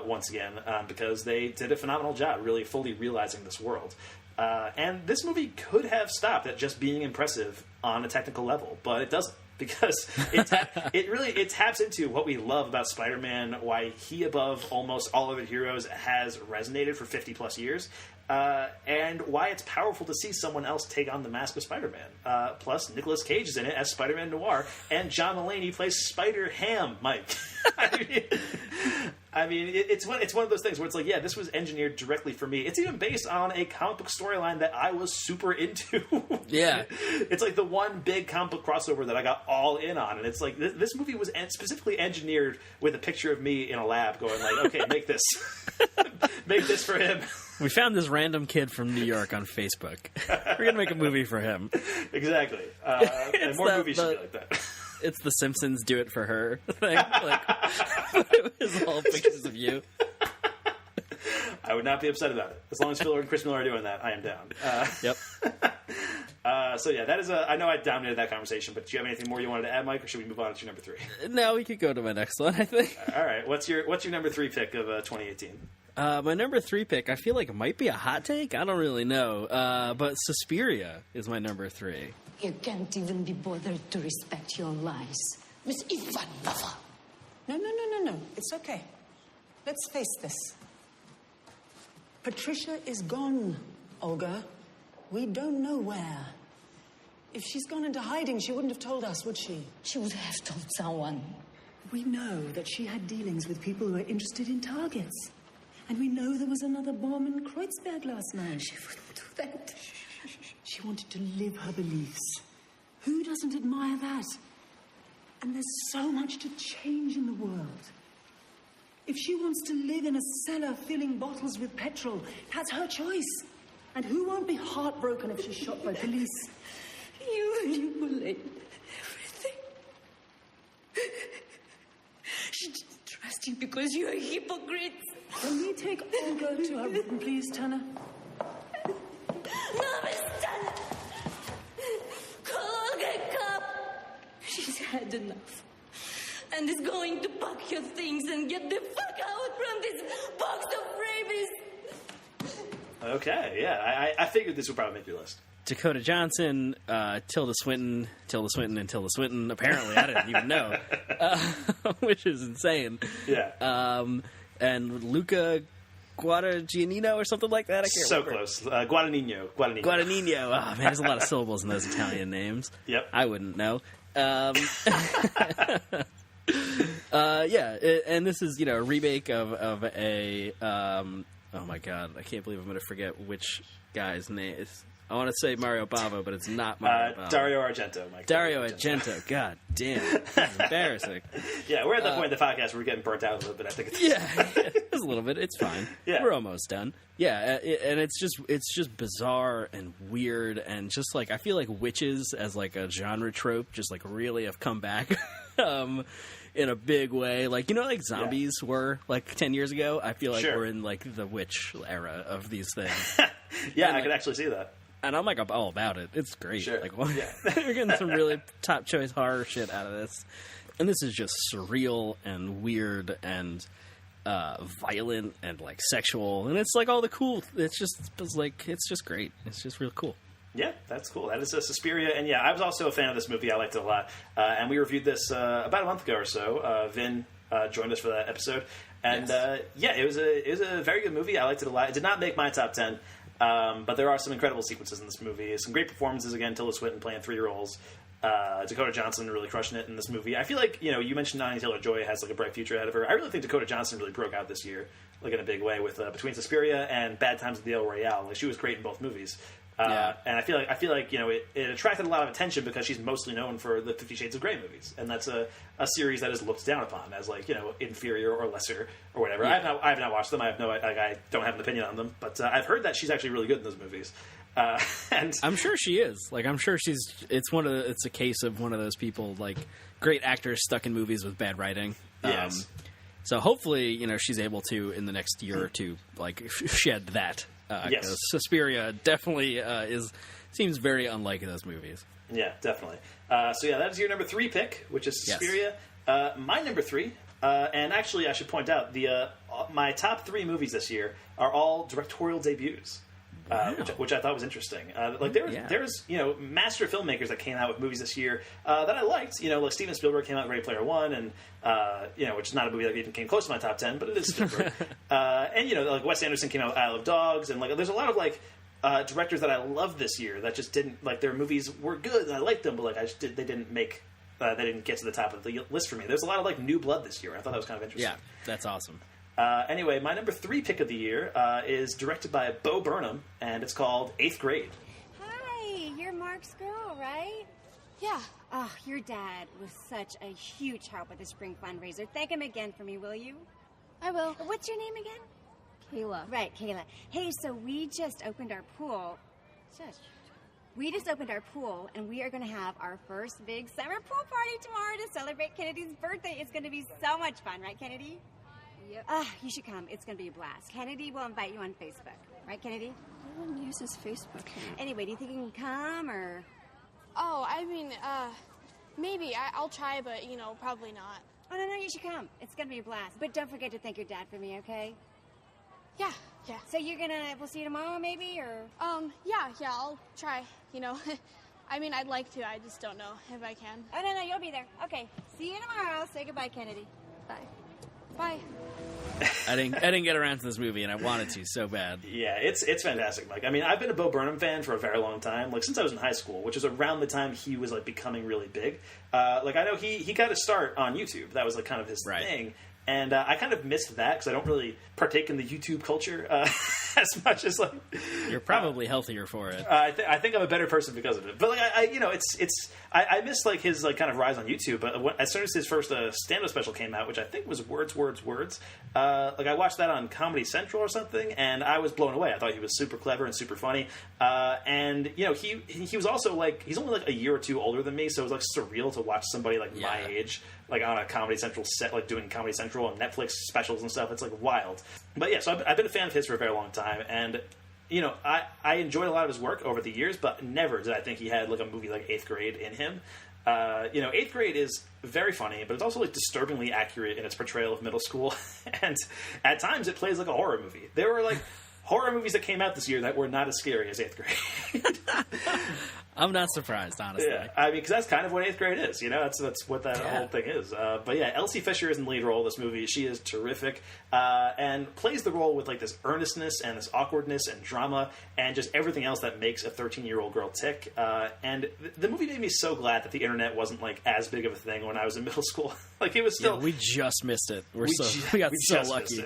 [SPEAKER 2] once again, because they did a phenomenal job really fully realizing this world. And this movie could have stopped at just being impressive on a technical level, but it doesn't. Because it taps into what we love about Spider-Man, why he, above almost all other heroes, has resonated for 50 plus years, and why it's powerful to see someone else take on the mask of Spider-Man. Plus, Nicolas Cage is in it as Spider-Man Noir, and John Mulaney plays Spider-Ham, Mike. I mean, it's one of those things where it's like, yeah, this was engineered directly for me. It's even based on a comic book storyline that I was super into.
[SPEAKER 3] Yeah.
[SPEAKER 2] It's like the one big comic book crossover that I got all in on. And it's like, this movie was specifically engineered with a picture of me in a lab going like, okay, make this. Make this for him.
[SPEAKER 3] We found this random kid from New York on Facebook. We're going to make a movie for him.
[SPEAKER 2] Exactly. And more movies should be like that.
[SPEAKER 3] It's the Simpsons do it for her thing. It was all pictures of you.
[SPEAKER 2] I would not be upset about it. As long as Phil and Chris Miller are doing that, I am down.
[SPEAKER 3] Yep.
[SPEAKER 2] So yeah, that is I know I dominated that conversation, but do you have anything more you wanted to add, Mike, or should we move on to your number 3?
[SPEAKER 3] No, we could go to my next one, I think.
[SPEAKER 2] All right. What's your number 3 pick of 2018?
[SPEAKER 3] My number 3 pick, I feel like it might be a hot take. I don't really know. But Suspiria is my number 3.
[SPEAKER 21] You can't even be bothered to respect your lies. Miss Ivanova.
[SPEAKER 22] No. It's okay. Let's face this. Patricia is gone, Olga. We don't know where. If she's gone into hiding, she wouldn't have told us, would she?
[SPEAKER 21] She would have told someone.
[SPEAKER 22] We know that she had dealings with people who were interested in targets. And we know there was another bomb in Kreuzberg last night.
[SPEAKER 21] She wouldn't do that.
[SPEAKER 22] She wanted to live her beliefs. Who doesn't admire that? And there's so much to change in the world. If she wants to live in a cellar filling bottles with petrol, that's her choice. And who won't be heartbroken if she's shot by police?
[SPEAKER 21] You manipulate everything. She didn't trust you because you're a hypocrite.
[SPEAKER 22] Can we take Olga to her room, please, Tanner?
[SPEAKER 21] No, Miss Tanner! Call Olga a cop! She's had enough. And is going to pack your things and get the fuck out from this box of rabies.
[SPEAKER 2] Okay, yeah. I figured this would probably make your list.
[SPEAKER 3] Dakota Johnson, Tilda Swinton, and Tilda Swinton. Apparently, I didn't even know, which is insane.
[SPEAKER 2] Yeah.
[SPEAKER 3] And Luca Guadagnino or something like that. I can't remember.
[SPEAKER 2] Close. Guadagnino.
[SPEAKER 3] Guadagnino. Oh, man, there's a lot of syllables in those Italian names.
[SPEAKER 2] Yep.
[SPEAKER 3] I wouldn't know. And this is, a remake of a, oh my god, I can't believe I'm going to forget which guy's name is. I want to say Mario Bava, but it's not Mario Bava.
[SPEAKER 2] Dario Argento, Mike.
[SPEAKER 3] Dario Argento. God damn. That's embarrassing.
[SPEAKER 2] Yeah, we're at the point in the podcast where we're getting burnt out a little bit, I think.
[SPEAKER 3] Just a little bit. It's fine.
[SPEAKER 2] Yeah.
[SPEAKER 3] We're almost done. Yeah, and it's just bizarre and weird, and just like, I feel like witches as like a genre trope just like really have come back in a big way. Like, like zombies were like 10 years ago. I feel like we're in like the witch era of these things.
[SPEAKER 2] Yeah, I could actually see that.
[SPEAKER 3] And I'm like all about it. It's great.
[SPEAKER 2] Sure.
[SPEAKER 3] Like, we're getting some really top choice horror shit out of this, and this is just surreal and weird and violent and like sexual, and it's like all the cool. It's just great. It's just real cool.
[SPEAKER 2] Yeah, that's cool. That is Suspiria, and yeah, I was also a fan of this movie. I liked it a lot, and we reviewed this about a month ago or so. Vin joined us for that episode, and it was a very good movie. I liked it a lot. It did not make my top 10. But there are some incredible sequences in this movie. Some great performances, again, Tilda Swinton playing 3 roles. Dakota Johnson really crushing it in this movie. I feel like, you mentioned Anya Taylor-Joy has like a bright future ahead of her. I really think Dakota Johnson really broke out this year, like in a big way, with between Suspiria and Bad Times at the El Royale. Like, she was great in both movies. And I feel like it attracted a lot of attention because she's mostly known for the 50 Shades of Grey movies, and that's a series that is looked down upon as like inferior or lesser or whatever. Yeah. I have not watched them. I don't have an opinion on them, but I've heard that she's actually really good in those movies. And
[SPEAKER 3] I'm sure she is. Like, I'm sure it's a case of one of those people, like, great actors stuck in movies with bad writing.
[SPEAKER 2] Yes.
[SPEAKER 3] So hopefully, she's able to, in the next year or two, like, shed that.
[SPEAKER 2] Yes.
[SPEAKER 3] Suspiria definitely seems very unlike those movies.
[SPEAKER 2] Yeah, definitely. That is your number 3 pick, which is Suspiria. Yes. My number 3, and actually I should point out, my top 3 movies this year are all directorial debuts.
[SPEAKER 3] Wow.
[SPEAKER 2] Which I thought was interesting. There's master filmmakers that came out with movies this year that I liked. Like Steven Spielberg came out with Ready Player One, and which is not a movie that even came close to my top 10, but it is Spielberg. And like Wes Anderson came out with Isle of Dogs, and like there's a lot of like directors that I love this year that just didn't like their movies were good and I liked them, but like they didn't get to the top of the list for me. There's a lot of like new blood this year. I thought that was kind of interesting.
[SPEAKER 3] Yeah, that's awesome.
[SPEAKER 2] Anyway, my number 3 pick of the year is directed by Bo Burnham, and it's called 8th Grade.
[SPEAKER 5] Hi, you're Mark's girl, right?
[SPEAKER 21] Yeah.
[SPEAKER 5] Oh, your dad was such a huge help with the spring fundraiser. Thank him again for me, will you?
[SPEAKER 21] I will.
[SPEAKER 5] What's your name again?
[SPEAKER 21] Kayla.
[SPEAKER 5] Right, Kayla. Hey, so we just opened our pool. We just opened our pool, and we are going to have our first big summer pool party tomorrow to celebrate Kennedy's birthday. It's going to be so much fun, right, Kennedy?
[SPEAKER 21] Yep.
[SPEAKER 5] You should come. It's going to be a blast. Kennedy will invite you on Facebook. Right, Kennedy?
[SPEAKER 21] No one uses Facebook.
[SPEAKER 5] Anyway, do you think you can come, or?
[SPEAKER 21] Oh, I mean, maybe. I'll try, but, probably not.
[SPEAKER 5] Oh, no, you should come. It's going to be a blast. But don't forget to thank your dad for me, okay?
[SPEAKER 21] Yeah.
[SPEAKER 5] So we'll see you tomorrow, maybe, or?
[SPEAKER 21] Yeah, I'll try, I mean, I'd like to. I just don't know if I can.
[SPEAKER 5] Oh, no, you'll be there. Okay. See you tomorrow. Say goodbye, Kennedy.
[SPEAKER 21] Bye.
[SPEAKER 3] I didn't get around to this movie, and I wanted to so bad.
[SPEAKER 2] Yeah, it's fantastic, Mike. I mean, I've been a Bo Burnham fan for a very long time, like since I was in high school, which is around the time he was like becoming really big. I know he got his start on YouTube. That was like kind of his thing. And I kind of missed that because I don't really partake in the YouTube culture as much as like.
[SPEAKER 3] You're probably healthier for it.
[SPEAKER 2] I think I'm a better person because of it. But like I miss like his like kind of rise on YouTube. But as soon as his first stand-up special came out, which I think was Words. Like I watched that on Comedy Central or something, and I was blown away. I thought he was super clever and super funny. And you know he was also like he's only like a year or two older than me, so it was like surreal to watch somebody like my age like on a Comedy Central set, like doing Comedy Central and Netflix specials and stuff. It's like wild. But yeah, so I've been a fan of his for a very long time, and you know I enjoyed a lot of his work over the years, but never did I think he had like a movie like 8th Grade in him. You know, 8th Grade is very funny, but it's also like disturbingly accurate in its portrayal of middle school, and at times it plays like a horror movie. There were like horror movies that came out this year that were not as scary as 8th Grade.
[SPEAKER 3] I'm not surprised, honestly.
[SPEAKER 2] Yeah, I mean, because that's kind of what 8th Grade is, you know? That's what that whole thing is. But yeah, Elsie Fisher is in the lead role of this movie. She is terrific, and plays the role with like this earnestness and this awkwardness and drama and just everything else that makes a 13-year-old girl tick. And the movie made me so glad that the internet wasn't like as big of a thing when I was in middle school. Like it was still.
[SPEAKER 3] Yeah, we just missed it. We got so lucky.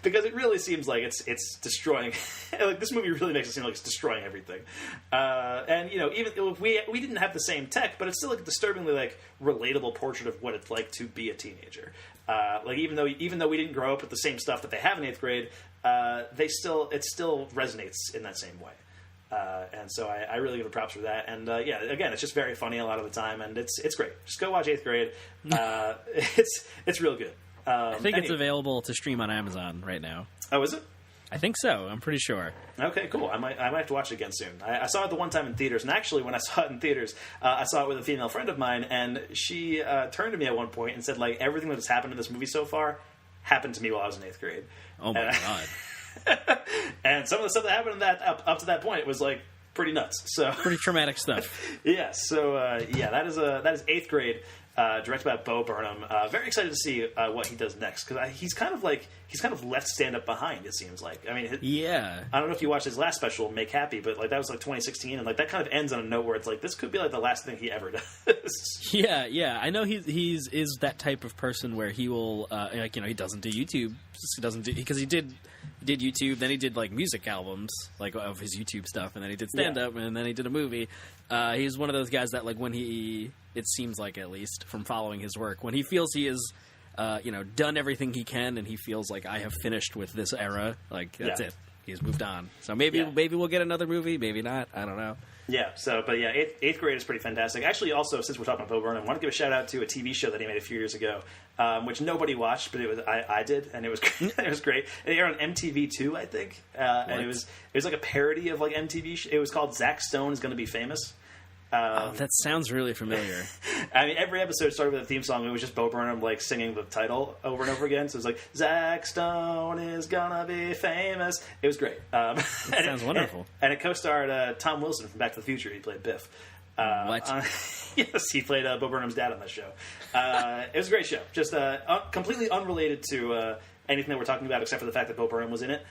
[SPEAKER 2] Because it really seems like it's destroying. Like this movie really makes it seem like it's destroying everything. And you know, even if we didn't have the same tech, but it's still like a disturbingly like relatable portrait of what it's like to be a teenager. Like even though we didn't grow up with the same stuff that they have in 8th grade, it still resonates in that same way. And so I really give it props for that. And yeah, again, it's just very funny a lot of the time, and it's great. Just go watch 8th grade. It's real good.
[SPEAKER 3] I think it's available to stream on Amazon right now.
[SPEAKER 2] Oh, is it?
[SPEAKER 3] I think so. I'm pretty sure.
[SPEAKER 2] Okay, cool. I might have to watch it again soon. I saw it the one time in theaters, and actually, when I saw it in theaters, I saw it with a female friend of mine, and she turned to me at one point and said, like, everything that has happened in this movie so far happened to me while I was in 8th grade.
[SPEAKER 3] Oh my god!
[SPEAKER 2] And some of the stuff that happened in that up to that point was like pretty nuts. So
[SPEAKER 3] pretty traumatic stuff.
[SPEAKER 2] Yeah. So yeah, that is 8th grade. Directed by Bo Burnham. Very excited to see what he does next, because he's kind of left stand up behind. It seems like. I mean,
[SPEAKER 3] yeah.
[SPEAKER 2] I don't know if you watched his last special, Make Happy, but like that was like 2016, and like that kind of ends on a note where it's like this could be like the last thing he ever does.
[SPEAKER 3] Yeah. I know he's that type of person where he will like, you know, he doesn't do YouTube. Because he did YouTube, then he did like music albums like of his YouTube stuff, and then he did stand up, and then he did a movie. He's one of those guys that like when it seems like, at least from following his work, when he feels he is done everything he can, and he feels like I have finished with this era, like that's it. He's moved on. So maybe we'll get another movie, maybe not. I don't know. Yeah. So, but yeah, 8th grade is pretty fantastic. Actually, also since we're talking about Bo Burnham, I want to give a shout out to a TV show that he made a few years ago, which nobody watched, but I did, and it was it was great. It aired on MTV2, I think, and it was like a parody of like MTV. It was called Zach Stone is Going to Be Famous. That sounds really familiar.
[SPEAKER 2] I mean, every episode started with a theme song. It was just Bo Burnham like singing the title over and over again. So it was like, Zach Stone is gonna be famous. It was great. That
[SPEAKER 3] sounds wonderful.
[SPEAKER 2] And it co-starred Tom Wilson from Back to the Future. He played Biff. Yes, he played Bo Burnham's dad on that show. It was a great show. Just completely unrelated to anything that we're talking about, except for the fact that Bo Burnham was in it.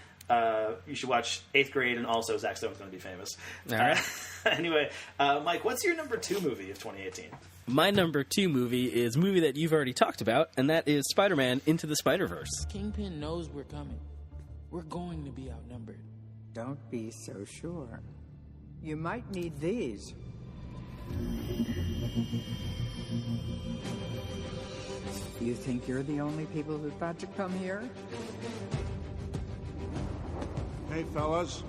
[SPEAKER 2] You should watch 8th grade, and also Zach Stone's going to be famous.
[SPEAKER 3] All right.
[SPEAKER 2] Anyway, Mike, what's your number 2 movie of 2018?
[SPEAKER 3] My number 2 movie is a movie that you've already talked about, and that is Spider-Man Into the Spider-Verse.
[SPEAKER 8] Kingpin knows we're coming. We're going to be outnumbered.
[SPEAKER 16] Don't be so sure. You might need these. You think you're the only people who've got to come here?
[SPEAKER 23] Hey, fellas.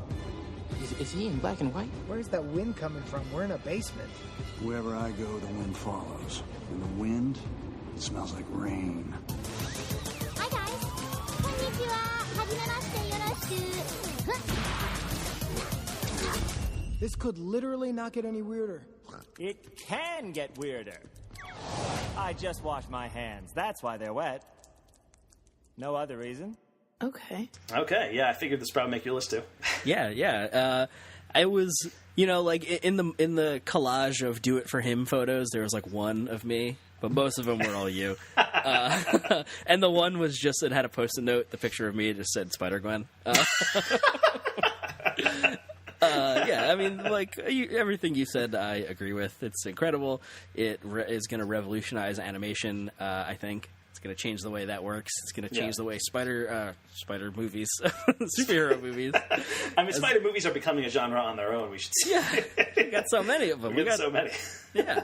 [SPEAKER 8] Is he in black and white?
[SPEAKER 20] Where's that wind coming from? We're in a basement.
[SPEAKER 1] Wherever I go, the wind follows. And the wind, it smells like rain.
[SPEAKER 6] Hi, guys. Konnichiwa.
[SPEAKER 20] This could literally not get any weirder.
[SPEAKER 24] It can get weirder. I just washed my hands. That's why they're wet. No other reason.
[SPEAKER 11] Okay,
[SPEAKER 2] yeah, I figured this probably make your list too.
[SPEAKER 3] Yeah. I was, like in the collage of do it for him photos, there was like one of me, but most of them were all you. And the one was just, it had a post-it note, the picture of me, it just said Spider-Gwen. Yeah, I mean, like, everything you said, I agree with. It's incredible. It is going to revolutionize animation, I think. It's going to change the way that works. It's going to change the way spider movies, superhero movies.
[SPEAKER 2] I mean, spider movies are becoming a genre on their own. We should see.
[SPEAKER 3] Yeah, we got so many of them.
[SPEAKER 2] We got so many.
[SPEAKER 3] Yeah,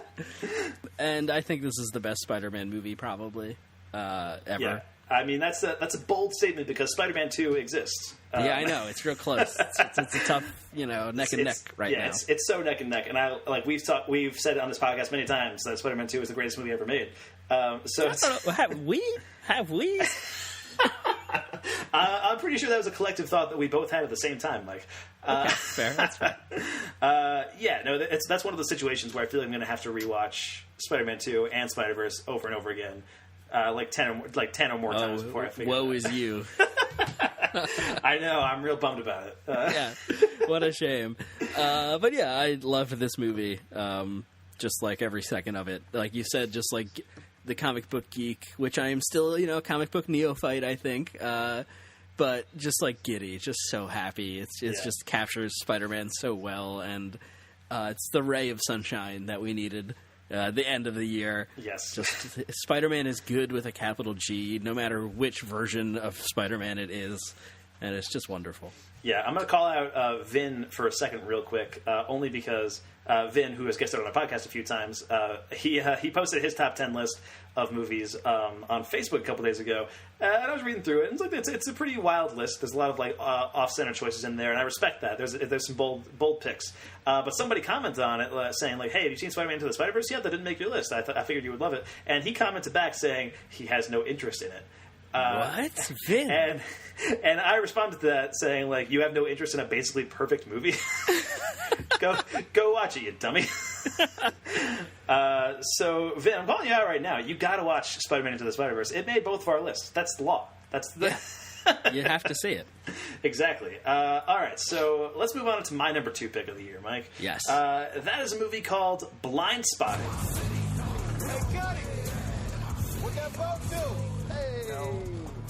[SPEAKER 3] and I think this is the best Spider-Man movie probably ever.
[SPEAKER 2] Yeah. I mean, that's a bold statement because Spider-Man 2 exists.
[SPEAKER 3] Yeah, I know. It's real close. It's a tough, neck and neck right now.
[SPEAKER 2] It's so neck and neck. And we've said on this podcast many times that Spider-Man 2 is the greatest movie ever made.
[SPEAKER 3] Have we?
[SPEAKER 2] I'm pretty sure that was a collective thought that we both had at the same time, Mike.
[SPEAKER 3] Okay, fair. That's fair.
[SPEAKER 2] That's one of those situations where I feel like I'm going to have to rewatch Spider-Man 2 and Spider-Verse over and over again. 10 or more times before I figure it out.
[SPEAKER 3] Woe is you.
[SPEAKER 2] I know, I'm real bummed about it.
[SPEAKER 3] Yeah, what a shame. But yeah, I loved this movie. Just like every second of it. Like you said, just like the comic book geek, which I am still, a comic book neophyte, I think. But just like giddy, just so happy. It just captures Spider-Man so well, and it's the ray of sunshine that we needed. The end of the year.
[SPEAKER 2] Yes.
[SPEAKER 3] Just Spider-Man is good with a capital G, no matter which version of Spider-Man it is. And it's just wonderful.
[SPEAKER 2] Yeah, I'm going to call out Vin for a second real quick, only because Vin, who has guested on our podcast a few times, he posted his top 10 list of movies on Facebook a couple days ago, and I was reading through it, and it's a pretty wild list. There's a lot of off-center choices in there, and I respect that. There's some bold picks, but somebody commented on it saying hey, have you seen Spider-Man Into the Spider-Verse yet? That didn't make your list. I figured you would love it, and he commented back saying he has no interest in it.
[SPEAKER 3] What? Vin?
[SPEAKER 2] And I responded to that saying, you have no interest in a basically perfect movie? Go watch it, you dummy. So, Vin, I'm calling you out right now. You got to watch Spider-Man Into the Spider-Verse. It made both of our lists. That's the law. That's the...
[SPEAKER 3] You have to see it.
[SPEAKER 2] Exactly. All right, so let's move on to my number 2 pick of the year, Mike.
[SPEAKER 3] Yes.
[SPEAKER 2] That is a movie called Blind Spotting.
[SPEAKER 7] Hey, got it. What that boat do? Hey. No.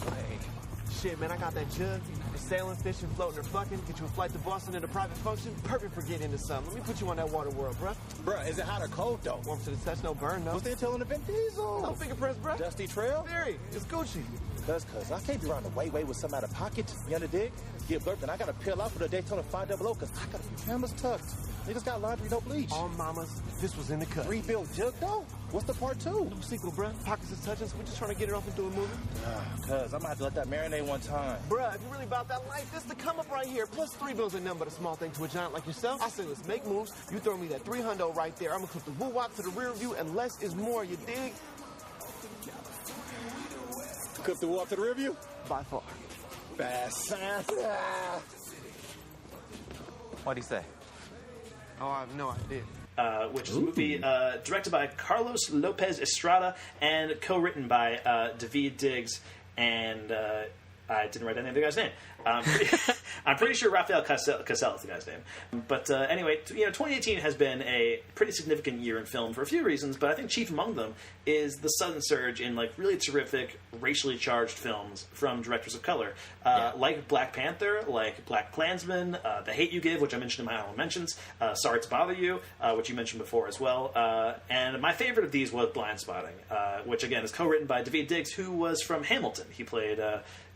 [SPEAKER 7] Hey. Shit, man, I got that jug. We're sailing, fishing, floating, or fucking. Get you a flight to Boston in a private function. Perfect for getting into something. Let me put you on that water world, bruh.
[SPEAKER 9] Bruh, is it hot or cold, though?
[SPEAKER 7] Warm to the touch, no burn, no.
[SPEAKER 9] What's the intel on the Vin Diesel?
[SPEAKER 7] No fingerprints, bruh.
[SPEAKER 9] Dusty trail?
[SPEAKER 7] Theory. It's Gucci.
[SPEAKER 9] Cuz, I can't be around the way with some out of pocket. You under dig? Get burped, and I gotta peel out for the Daytona 500 because I got a few cameras tucked. Niggas got laundry, no bleach.
[SPEAKER 7] All mamas, this was in the cut.
[SPEAKER 9] Rebuild jug, though? What's the part 2?
[SPEAKER 7] No sequel, bruh. Pockets is touching, so we're just trying to get it off into a movie.
[SPEAKER 9] Cuz, I'm gonna have to let that marinate one time.
[SPEAKER 7] Bruh, if you're really about that life, this is the come up right here. Plus 3 bills ain't nothing but a small thing to a giant like yourself. I say let's make moves. You throw me that 300 right there. I'm gonna clip the woo-wop to the rear view, and less is more, you dig?
[SPEAKER 9] Clip the woo-wop to the rear view?
[SPEAKER 7] By far.
[SPEAKER 9] Fast.
[SPEAKER 7] What'd he say? Oh, I have no idea.
[SPEAKER 2] Which is a movie directed by Carlos Lopez Estrada and co-written by David Diggs and I didn't write any of the guy's name. I'm pretty sure Rafael Casal is the guy's name. But anyway, 2018 has been a pretty significant year in film for a few reasons, but I think chief among them is the sudden surge in really terrific, racially charged films from directors of color, like Black Panther, like Black Klansman, The Hate You Give, which I mentioned in my honorable mentions, Sorry to Bother You, which you mentioned before as well. And my favorite of these was Blind Spotting, which again is co-written by David Diggs, who was from Hamilton. He played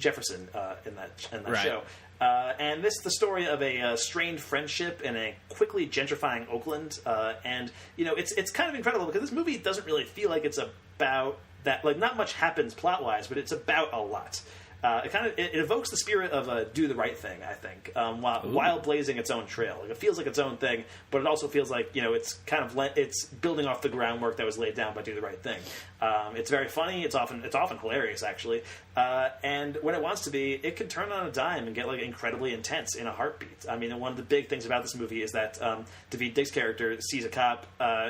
[SPEAKER 2] Jefferson in that show. And this is the story of a strained friendship in a quickly gentrifying Oakland. And it's kind of incredible because this movie doesn't really feel like it's about that. Not much happens plot-wise, but it's about a lot. It evokes the spirit of Do the Right Thing, I think, while blazing its own trail. It feels like its own thing, but it also feels like it's kind of it's building off the groundwork that was laid down by Do the Right Thing. It's very funny. It's often hilarious, actually. And when it wants to be, it can turn on a dime and get incredibly intense in a heartbeat. I mean, one of the big things about this movie is that David Diggs' character sees a cop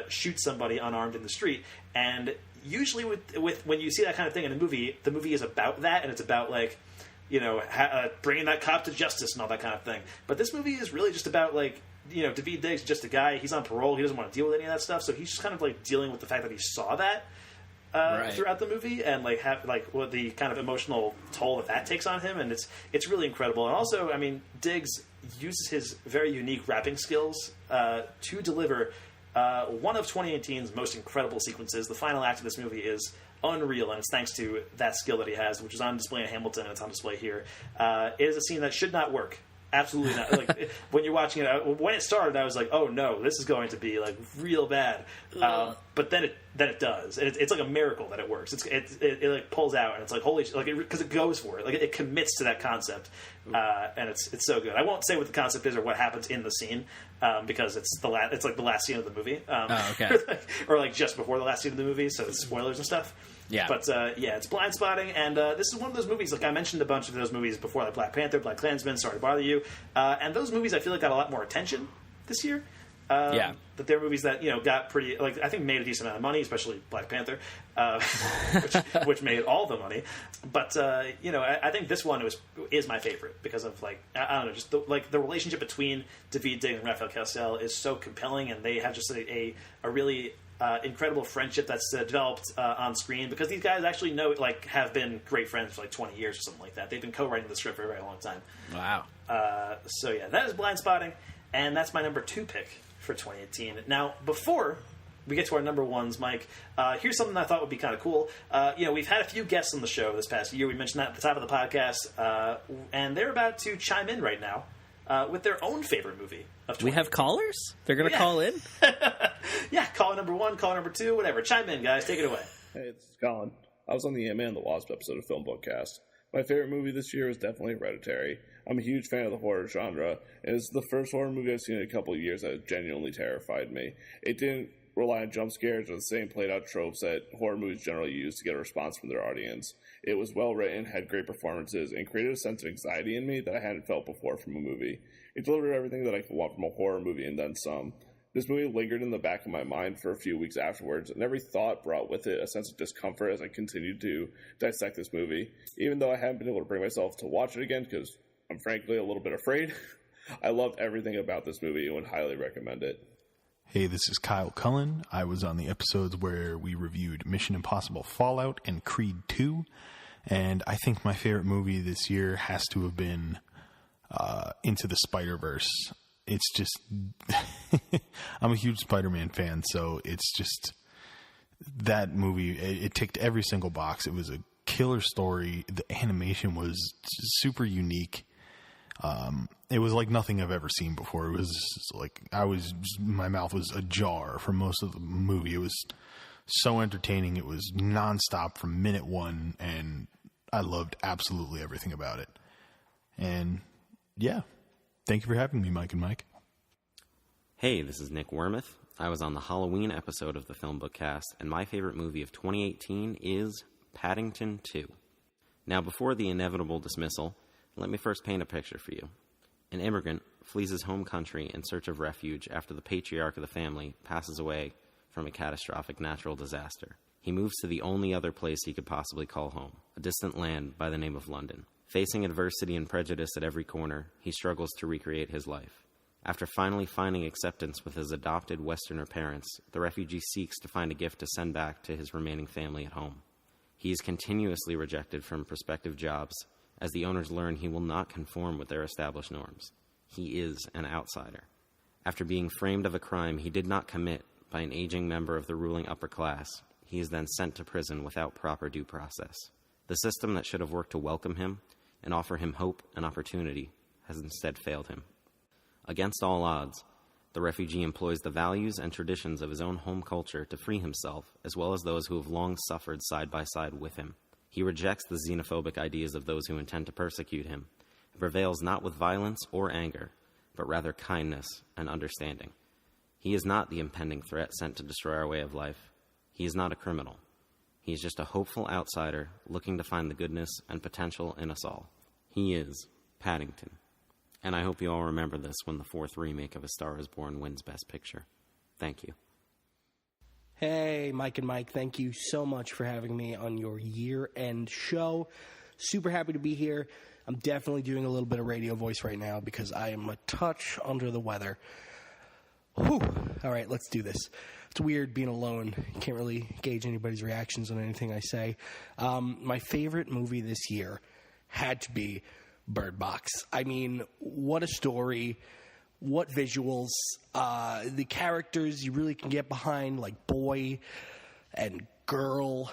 [SPEAKER 2] shoot somebody unarmed in the street, and usually with when you see that kind of thing in a movie, the movie is about that, and it's about bringing that cop to justice and all that kind of thing. But this movie is really just about David Diggs is just a guy. He's on parole. He doesn't want to deal with any of that stuff. So he's just kind of dealing with the fact that he saw that throughout the movie, and what the kind of emotional toll that takes on him. And it's really incredible. And also, I mean, Diggs uses his very unique rapping skills to deliver one of 2018's most incredible sequences. The final act of this movie is unreal, and it's thanks to that skill that he has, which is on display in Hamilton, and it's on display here. It is a scene that should not work. Absolutely not. Like, when you're watching it, when it started, I was like, "Oh no, this is going to be like real bad." But then it does. It's like a miracle that it works. It like pulls out, and it's like holy, like because it goes for it. Like it commits to that concept, and it's so good. I won't say what the concept is or what happens in the scene because it's like the last scene of the movie,
[SPEAKER 3] okay,
[SPEAKER 2] or like just before the last scene of the movie. So it's spoilers and stuff.
[SPEAKER 3] Yeah.
[SPEAKER 2] But, it's Blind Spotting, and this is one of those movies, like I mentioned a bunch of those movies before, like Black Panther, Black Klansman, Sorry to Bother You, and those movies I feel like got a lot more attention this year. That they're movies that, got pretty, like, I think made a decent amount of money, especially Black Panther, which made all the money. But, I think this one is my favorite because of, like, I don't know, just the relationship between Daveed Diggs and Raphael Castel is so compelling, and they have just a really incredible friendship that's developed on screen because these guys actually have been great friends for like 20 years or something like that. They've been co-writing the script for a very long time.
[SPEAKER 3] Wow.
[SPEAKER 2] So that is Blind Spotting, and that's my number 2 pick for 2018. Now, before we get to our number ones, Mike, here's something I thought would be kind of cool. We've had a few guests on the show this past year. We mentioned that at the top of the podcast, and they're about to chime in right now with their own favorite movie of 2018.
[SPEAKER 3] We have callers? They're going to call in?
[SPEAKER 2] Yeah, call number 1, call number 2, whatever. Chime in, guys. Take it away.
[SPEAKER 12] Hey, it's Colin. I was on the Ant-Man and the Wasp episode of FilmBookCast. My favorite movie this year is definitely Hereditary. I'm a huge fan of the horror genre, and it's the first horror movie I've seen in a couple of years that has genuinely terrified me. It didn't rely on jump scares or the same played-out tropes that horror movies generally use to get a response from their audience. It was well-written, had great performances, and created a sense of anxiety in me that I hadn't felt before from a movie. It delivered everything that I could want from a horror movie and then some. This movie lingered in the back of my mind for a few weeks afterwards, and every thought brought with it a sense of discomfort as I continued to dissect this movie. Even though I haven't been able to bring myself to watch it again because I'm frankly a little bit afraid, I loved everything about this movie and would highly recommend it.
[SPEAKER 13] Hey, this is Kyle Cullen. I was on the episodes where we reviewed Mission Impossible Fallout and Creed 2, and I think my favorite movie this year has to have been Into the Spider-Verse. It's just, I'm a huge Spider-Man fan, so it's just, that movie, it ticked every single box. It was a killer story. The animation was super unique. It was like nothing I've ever seen before. It was like, my mouth was ajar for most of the movie. It was so entertaining. It was nonstop from minute one, and I loved absolutely everything about it. And yeah. Thank you for having me, Mike and Mike.
[SPEAKER 15] Hey, this is Nick Wormuth. I was on the Halloween episode of the FilmBookCast, and my favorite movie of 2018 is Paddington 2. Now, before the inevitable dismissal, let me first paint a picture for you. An immigrant flees his home country in search of refuge after the patriarch of the family passes away from a catastrophic natural disaster. He moves to the only other place he could possibly call home, a distant land by the name of London. Facing adversity and prejudice at every corner, he struggles to recreate his life. After finally finding acceptance with his adopted Westerner parents, the refugee seeks to find a gift to send back to his remaining family at home. He is continuously rejected from prospective jobs, as the owners learn he will not conform with their established norms. He is an outsider. After being framed of a crime he did not commit by an aging member of the ruling upper class, he is then sent to prison without proper due process. The system that should have worked to welcome him and offer him hope and opportunity has instead failed him. Against all odds, the refugee employs the values and traditions of his own home culture to free himself, as well as those who have long suffered side by side with him. He rejects the xenophobic ideas of those who intend to persecute him, and prevails not with violence or anger, but rather kindness and understanding. He is not the impending threat sent to destroy our way of life. He is not a criminal. He is just a hopeful outsider looking to find the goodness and potential in us all. He is Paddington. And I hope you all remember this when the 4th remake of A Star is Born wins Best Picture. Thank you.
[SPEAKER 18] Hey, Mike and Mike, thank you so much for having me on your year-end show. Super happy to be here. I'm definitely doing a little bit of radio voice right now because I am a touch under the weather. Whew. All right, let's do this. It's weird being alone. You can't really gauge anybody's reactions on anything I say. My favorite movie this year had to be Bird Box. I mean, what a story. What visuals. The characters you really can get behind, like boy and girl.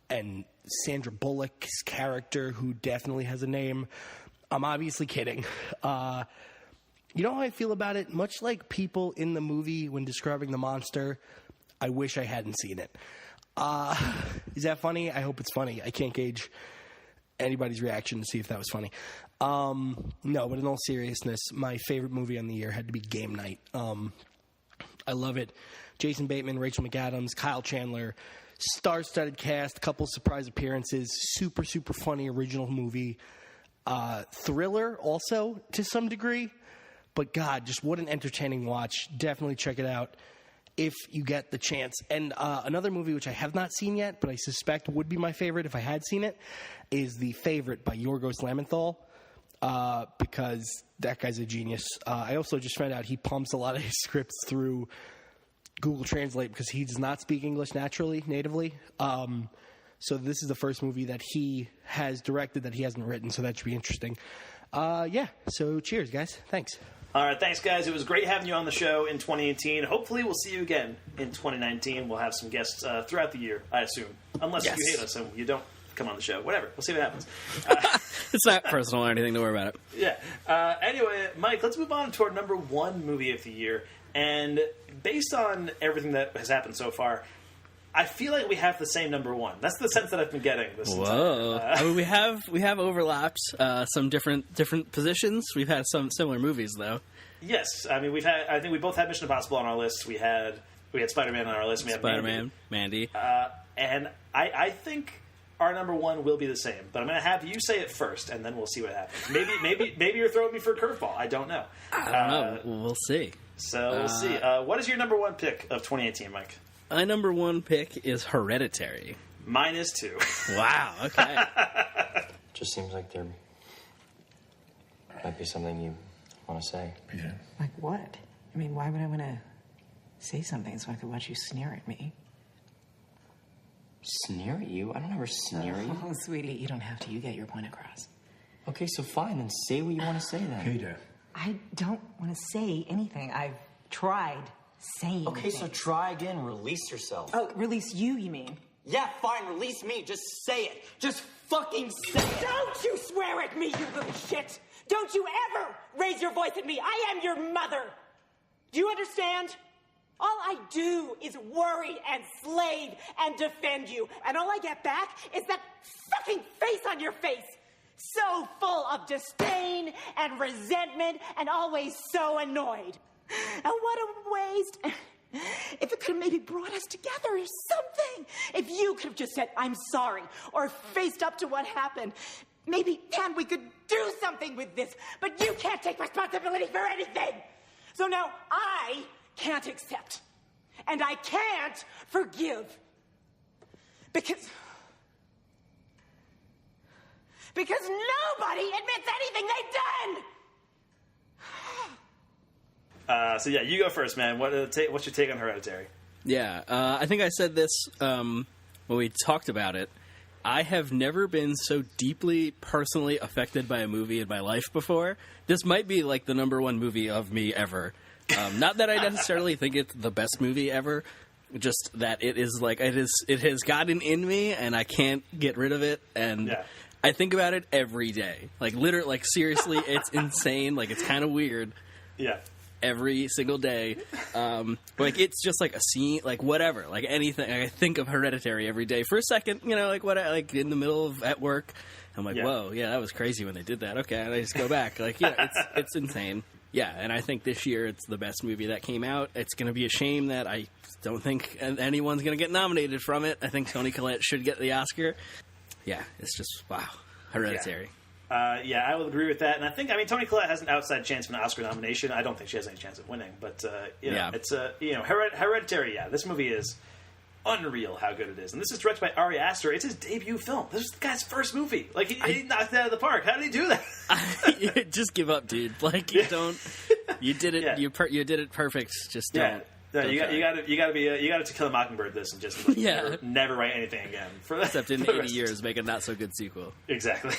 [SPEAKER 18] and Sandra Bullock's character, who definitely has a name. I'm obviously kidding. You know how I feel about it? Much like people in the movie when describing the monster, I wish I hadn't seen it. Is that funny? I hope it's funny. I can't gauge anybody's reaction to see if that was funny. No, but in all seriousness, my favorite movie on the year had to be Game Night. I love it. Jason Bateman, Rachel McAdams, Kyle Chandler, star-studded cast, couple surprise appearances, super, super funny original movie. Thriller also to some degree. But God, just what an entertaining watch. Definitely check it out if you get the chance. And another movie which I have not seen yet, but I suspect would be my favorite if I had seen it, is The Favorite by Yorgos Lanthimos, because that guy's a genius. I also just found out he pumps a lot of his scripts through Google Translate because he does not speak English natively. So this is the first movie that he has directed that he hasn't written, so that should be interesting. Yeah, so cheers, guys. Thanks.
[SPEAKER 2] All right, thanks, guys. It was great having you on the show in 2018. Hopefully, we'll see you again in 2019. We'll have some guests throughout the year, I assume. Unless you hate us and you don't come on the show. Whatever. We'll see what happens.
[SPEAKER 3] It's not personal or anything. Don't worry about it.
[SPEAKER 2] Yeah. Anyway, Mike, let's move on to our number one movie of the year. And based on everything that has happened so far, I feel like we have the same number one. That's the sense that I've been getting.
[SPEAKER 3] Whoa! I mean, we have overlaps, some different positions. We've had some similar movies, though.
[SPEAKER 2] Yes, I mean I think we both had Mission Impossible on our list. We had Spider-Man on our list. We had
[SPEAKER 3] Spider-Man, Mandy,
[SPEAKER 2] and I think our number one will be the same. But I'm going to have you say it first, and then we'll see what happens. Maybe you're throwing me for a curveball. I don't know.
[SPEAKER 3] I don't know. We'll see.
[SPEAKER 2] So we'll see. What is your number one pick of 2018, Mike?
[SPEAKER 3] My number one pick is Hereditary.
[SPEAKER 2] Mine is too.
[SPEAKER 3] Wow, okay.
[SPEAKER 4] Just seems like there might be something you want to say.
[SPEAKER 10] Yeah. Like what? I mean, why would I want to say something so I could watch you sneer at me?
[SPEAKER 4] Sneer at you? I don't ever sneer at you.
[SPEAKER 10] Oh, sweetie, you don't have to. You get your point across.
[SPEAKER 4] Okay, so fine, then say what you want to say then.
[SPEAKER 10] Peter. I don't want to say anything. I've tried saying
[SPEAKER 4] Okay,
[SPEAKER 10] things.
[SPEAKER 4] so try again. Release yourself.
[SPEAKER 10] Oh, release you mean?
[SPEAKER 4] Yeah, fine, release me. Just say it. Just fucking say it.
[SPEAKER 10] Don't you swear at me, you little shit! Don't you ever raise your voice at me! I am your mother! Do you understand? All I do is worry and slave and defend you, and all I get back is that fucking face on your face! So full of disdain and resentment and always so annoyed. And what a waste. If it could have maybe brought us together or something. If you could have just said, I'm sorry, or faced up to what happened. Maybe then we could do something with this. But you can't take responsibility for anything. So now I can't accept. And I can't forgive. Because nobody admits anything they've done.
[SPEAKER 2] So yeah, you go first, man. What's your take on Hereditary?
[SPEAKER 3] Yeah, I think I said this when we talked about it. I have never been so deeply personally affected by a movie in my life before. This might be like the number one movie of me ever. Not that I necessarily think it's the best movie ever, just that it is like it has gotten in me and I can't get rid of it. And I think about it every day, like literally, like seriously, it's insane. Like it's kind of weird.
[SPEAKER 2] Yeah.
[SPEAKER 3] Every single day. Like, it's just like a scene, like whatever, like anything. I think of Hereditary every day for a second, you know, like in the middle of at work. I'm like, whoa, yeah, that was crazy when they did that. Okay, and I just go back. Like, yeah, it's insane. Yeah, and I think this year it's the best movie that came out. It's going to be a shame that I don't think anyone's going to get nominated from it. I think Toni Collette should get the Oscar. Yeah, it's just, wow, Hereditary.
[SPEAKER 2] Yeah, I will agree with that. And I think, Toni Collette has an outside chance of an Oscar nomination. I don't think she has any chance of winning. But, it's, Hereditary, yeah. This movie is unreal how good it is. And this is directed by Ari Aster. It's his debut film. This is the guy's first movie. Like, he knocked it out of the park. How did he do that?
[SPEAKER 3] Just give up, dude. Like, you don't... You did it. You did it perfect. Just don't.
[SPEAKER 2] No, you got to To Kill a Mockingbird this and just like, never write anything again for that.
[SPEAKER 3] Except in 80 years, make a not so good sequel.
[SPEAKER 2] Exactly.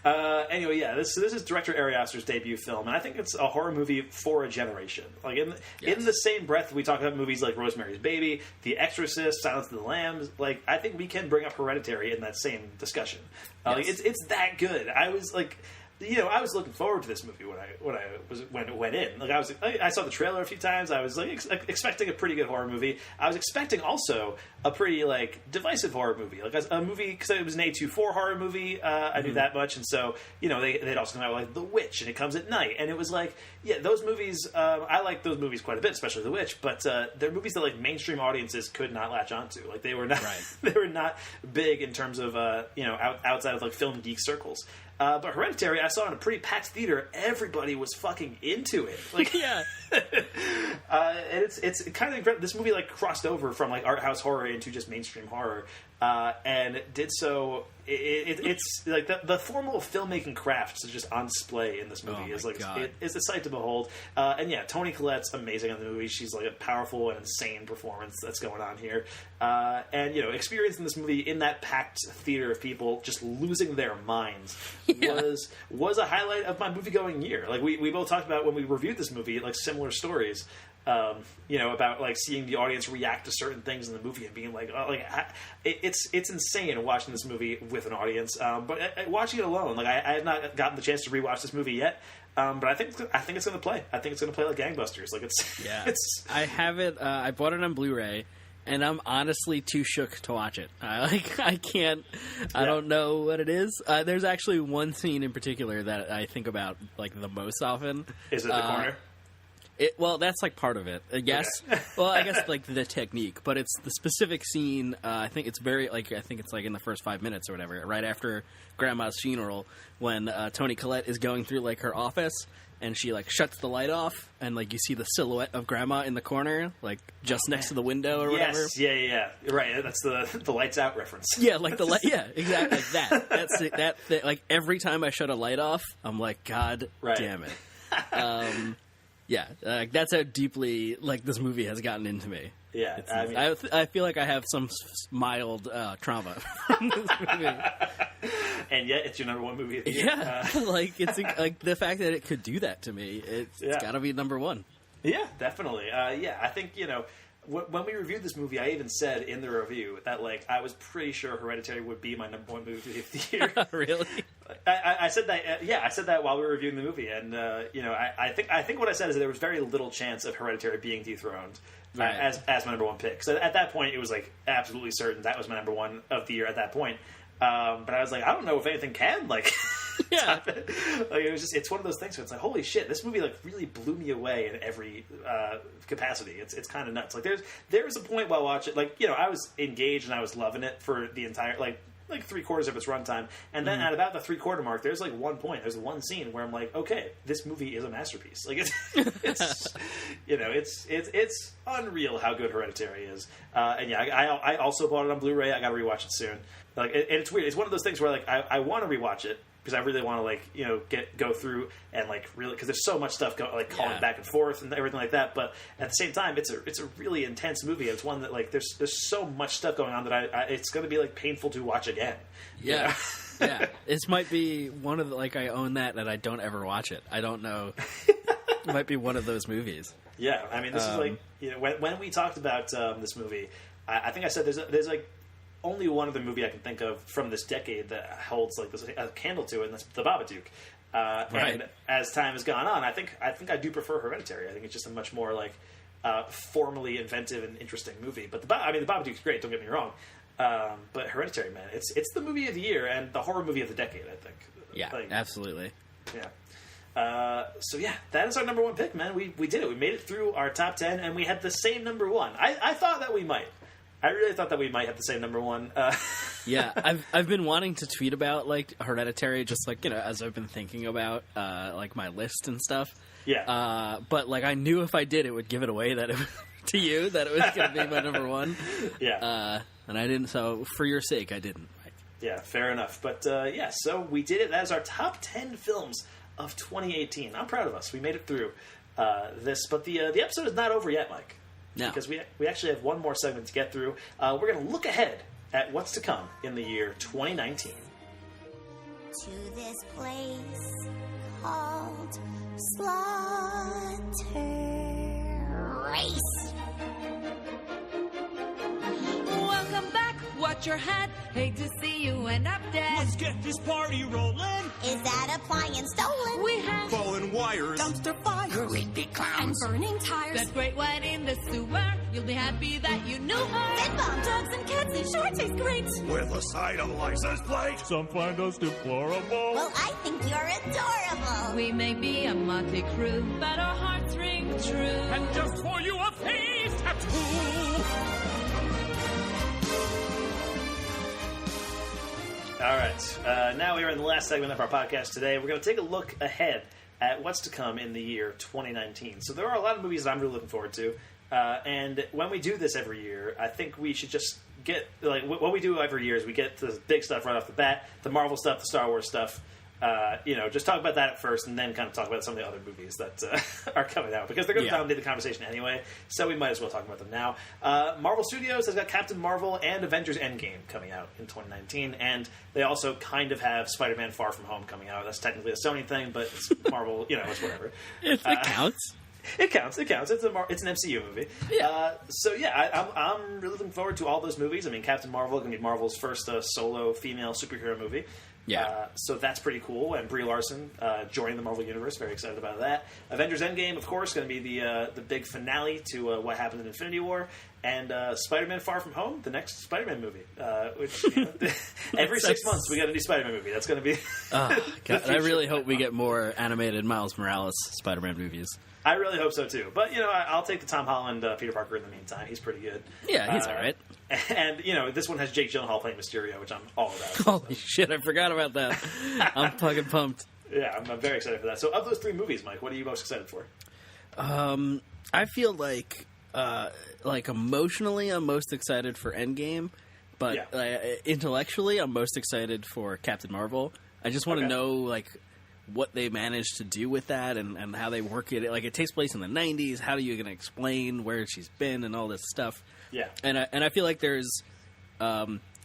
[SPEAKER 2] Anyway, this is director Ari Aster's debut film, and I think it's a horror movie for a generation. Like in the same breath, we talk about movies like Rosemary's Baby, The Exorcist, Silence of the Lambs. Like I think we can bring up Hereditary in that same discussion. Like it's that good. I was like. I was looking forward to this movie when it went in. Like I saw the trailer a few times. I was like expecting a pretty good horror movie. I was expecting also a pretty like divisive horror movie, like a movie because it was an A24 horror movie. I knew that much, and so they'd also come out with like The Witch, and it comes at night, and it was like those movies. I like those movies quite a bit, especially The Witch, but they're movies that like mainstream audiences could not latch onto. Like they were not they were not big in terms of outside of like film geek circles. But Hereditary, I saw in a pretty packed theater. Everybody was fucking into it. Like, and it's kind of incredible. This movie like crossed over from like art house horror into just mainstream horror, and did so. It's like the formal filmmaking craft is just on display in this movie. It's a sight to behold. And Toni Collette's amazing in the movie. She's like a powerful and insane performance that's going on here. And experiencing this movie in that packed theater of people just losing their minds was a highlight of my movie going year. Like we both talked about when we reviewed this movie, like similar stories. About like seeing the audience react to certain things in the movie and being like, it's insane watching this movie with an audience. But watching it alone, like I have not gotten the chance to rewatch this movie yet. But I think it's going to play. I think it's going to play like gangbusters. Like
[SPEAKER 3] I have it. I bought it on Blu-ray. And I'm honestly too shook to watch it. I can't. I don't know what it is. There's actually one scene in particular that I think about like the most often.
[SPEAKER 2] Is it the corner?
[SPEAKER 3] Well, that's like part of it. Yes. Okay. Well, I guess like the technique, but it's the specific scene. I think it's very like in the first 5 minutes or whatever, right after Grandma's funeral, when Toni Collette is going through like her office and she like shuts the light off and like you see the silhouette of Grandma in the corner, like just next to the window or whatever.
[SPEAKER 2] Yeah. Right. That's the lights out reference.
[SPEAKER 3] Yeah, like the light. Yeah, exactly. Like that. That's it. That like every time I shut a light off, I'm like, God damn it. Yeah, that's how deeply like this movie has gotten into me.
[SPEAKER 2] Yeah,
[SPEAKER 3] I feel like I have some mild trauma from this movie,
[SPEAKER 2] and yet it's your number one movie of the year.
[SPEAKER 3] Yeah, like it's like the fact that it could do that to me. It's got to be number one.
[SPEAKER 2] Yeah, definitely. I think when we reviewed this movie, I even said in the review that like I was pretty sure Hereditary would be my number one movie of the year.
[SPEAKER 3] Really?
[SPEAKER 2] I said that. I said that while we were reviewing the movie, and I think what I said is that there was very little chance of Hereditary being dethroned as my number one pick. So at that point, it was like absolutely certain that was my number one of the year at that point. But I was like, I don't know if anything can like. Like it was just—it's one of those things where it's like, holy shit, this movie like really blew me away in every capacity. It's kind of nuts. Like there was a point while watching, like I was engaged and I was loving it for the entire like 3/4 of its runtime, and then at about the 3/4 mark, there's like one point, there's one scene where I'm like, okay, this movie is a masterpiece. Like it's unreal how good Hereditary is. And I also bought it on Blu-ray. I got to rewatch it soon. Like and it's weird. It's one of those things where like I want to rewatch it. Because I really want to like go through and like really because there's so much stuff calling back and forth and everything like that. But at the same time, it's a really intense movie. It's one that like there's so much stuff going on that it's going to be like painful to watch again.
[SPEAKER 3] Yeah, yeah. This might be one of the, like I own that I don't ever watch it. I don't know. It might be one of those movies.
[SPEAKER 2] Yeah, I mean this is like when we talked about this movie, I think I said there's like. Only one other movie I can think of from this decade that holds like this a candle to it, and that's The Babadook. And as time has gone on, I think I do prefer Hereditary. I think it's just a much more like formally inventive and interesting movie. But The Babadook's great. Don't get me wrong. But Hereditary, man, it's the movie of the year and the horror movie of the decade. I think.
[SPEAKER 3] Yeah, absolutely.
[SPEAKER 2] Yeah. So that is our number one pick, man. We did it. We made it through our top 10, and we had the same number one. I thought that we might. I really thought that we might have the same number one.
[SPEAKER 3] Yeah, I've been wanting to tweet about like Hereditary, just like as I've been thinking about like my list and stuff.
[SPEAKER 2] Yeah.
[SPEAKER 3] But like I knew if I did, it would give it away that it to you that it was going to be my number one.
[SPEAKER 2] Yeah.
[SPEAKER 3] And I didn't. So for your sake, I didn't.
[SPEAKER 2] Yeah, fair enough. But so we did it. That is our top 10 films of 2018. I'm proud of us. We made it through. this. But the episode is not over yet, Mike.
[SPEAKER 3] No.
[SPEAKER 2] Because we actually have one more segment to get through. We're going to look ahead at what's to come in the year 2019.
[SPEAKER 6] To this place called Slaughter Race.
[SPEAKER 14] Welcome back, watch your head. Hate to see you end up dead.
[SPEAKER 7] Let's get this party rolling.
[SPEAKER 6] Is that appliance stolen?
[SPEAKER 14] We have
[SPEAKER 7] Fallen wires.
[SPEAKER 14] dumpster fire,
[SPEAKER 6] creepy clowns,
[SPEAKER 14] and burning tires. That great one in the sewer. You'll be happy that you knew her.
[SPEAKER 6] bed bomb,
[SPEAKER 14] Dogs and cats and sure taste great.
[SPEAKER 7] With a side of license plate. Some find us deplorable.
[SPEAKER 6] Well, I think you're adorable.
[SPEAKER 14] We may be a motley crew, but our hearts ring true.
[SPEAKER 7] And just for you, a face tattoo.
[SPEAKER 2] All right. Now we are in the last segment of our podcast today. We're going to take a look ahead at what's to come in the year 2019. So there are a lot of movies that I'm really looking forward to. And when we do this every year, I think we should just get, like, what we do every year is we get the big stuff right off the bat, the Marvel stuff, the Star Wars stuff. Just talk about that at first and then kind of talk about some of the other movies that are coming out, because they're going to dominate the conversation anyway, so we might as well talk about them now. Marvel Studios has got Captain Marvel and Avengers Endgame coming out in 2019, and they also kind of have Spider-Man Far From Home coming out. That's technically a Sony thing, but it's Marvel, it's whatever.
[SPEAKER 3] It counts.
[SPEAKER 2] It counts. It's an MCU movie. Yeah. I'm really looking forward to all those movies. I mean, Captain Marvel is going to be Marvel's first solo female superhero movie.
[SPEAKER 3] Yeah.
[SPEAKER 2] So that's pretty cool. And Brie Larson joining the Marvel Universe. Very excited about that. Avengers Endgame, of course, going to be the big finale to what happened in Infinity War. And Spider-Man Far From Home, the next Spider-Man movie. Which, every 6 months we get a new Spider-Man movie. That's going to be...
[SPEAKER 3] God, I really hope we get more animated Miles Morales Spider-Man movies.
[SPEAKER 2] I really hope so, too. But, I'll take the Tom Holland Peter Parker in the meantime. He's pretty good.
[SPEAKER 3] Yeah, he's all right.
[SPEAKER 2] And, this one has Jake Gyllenhaal playing Mysterio, which I'm all about.
[SPEAKER 3] Holy shit, I forgot about that. I'm fucking pumped.
[SPEAKER 2] Yeah, I'm very excited for that. So, of those three movies, Mike, what are you most excited for?
[SPEAKER 3] I feel like emotionally, I'm most excited for Endgame, but intellectually, I'm most excited for Captain Marvel. I just want to know, what they managed to do with that and how they work it. Like, it takes place in the 90s. How are you going to explain where she's been and all this stuff?
[SPEAKER 2] Yeah.
[SPEAKER 3] And I feel like there's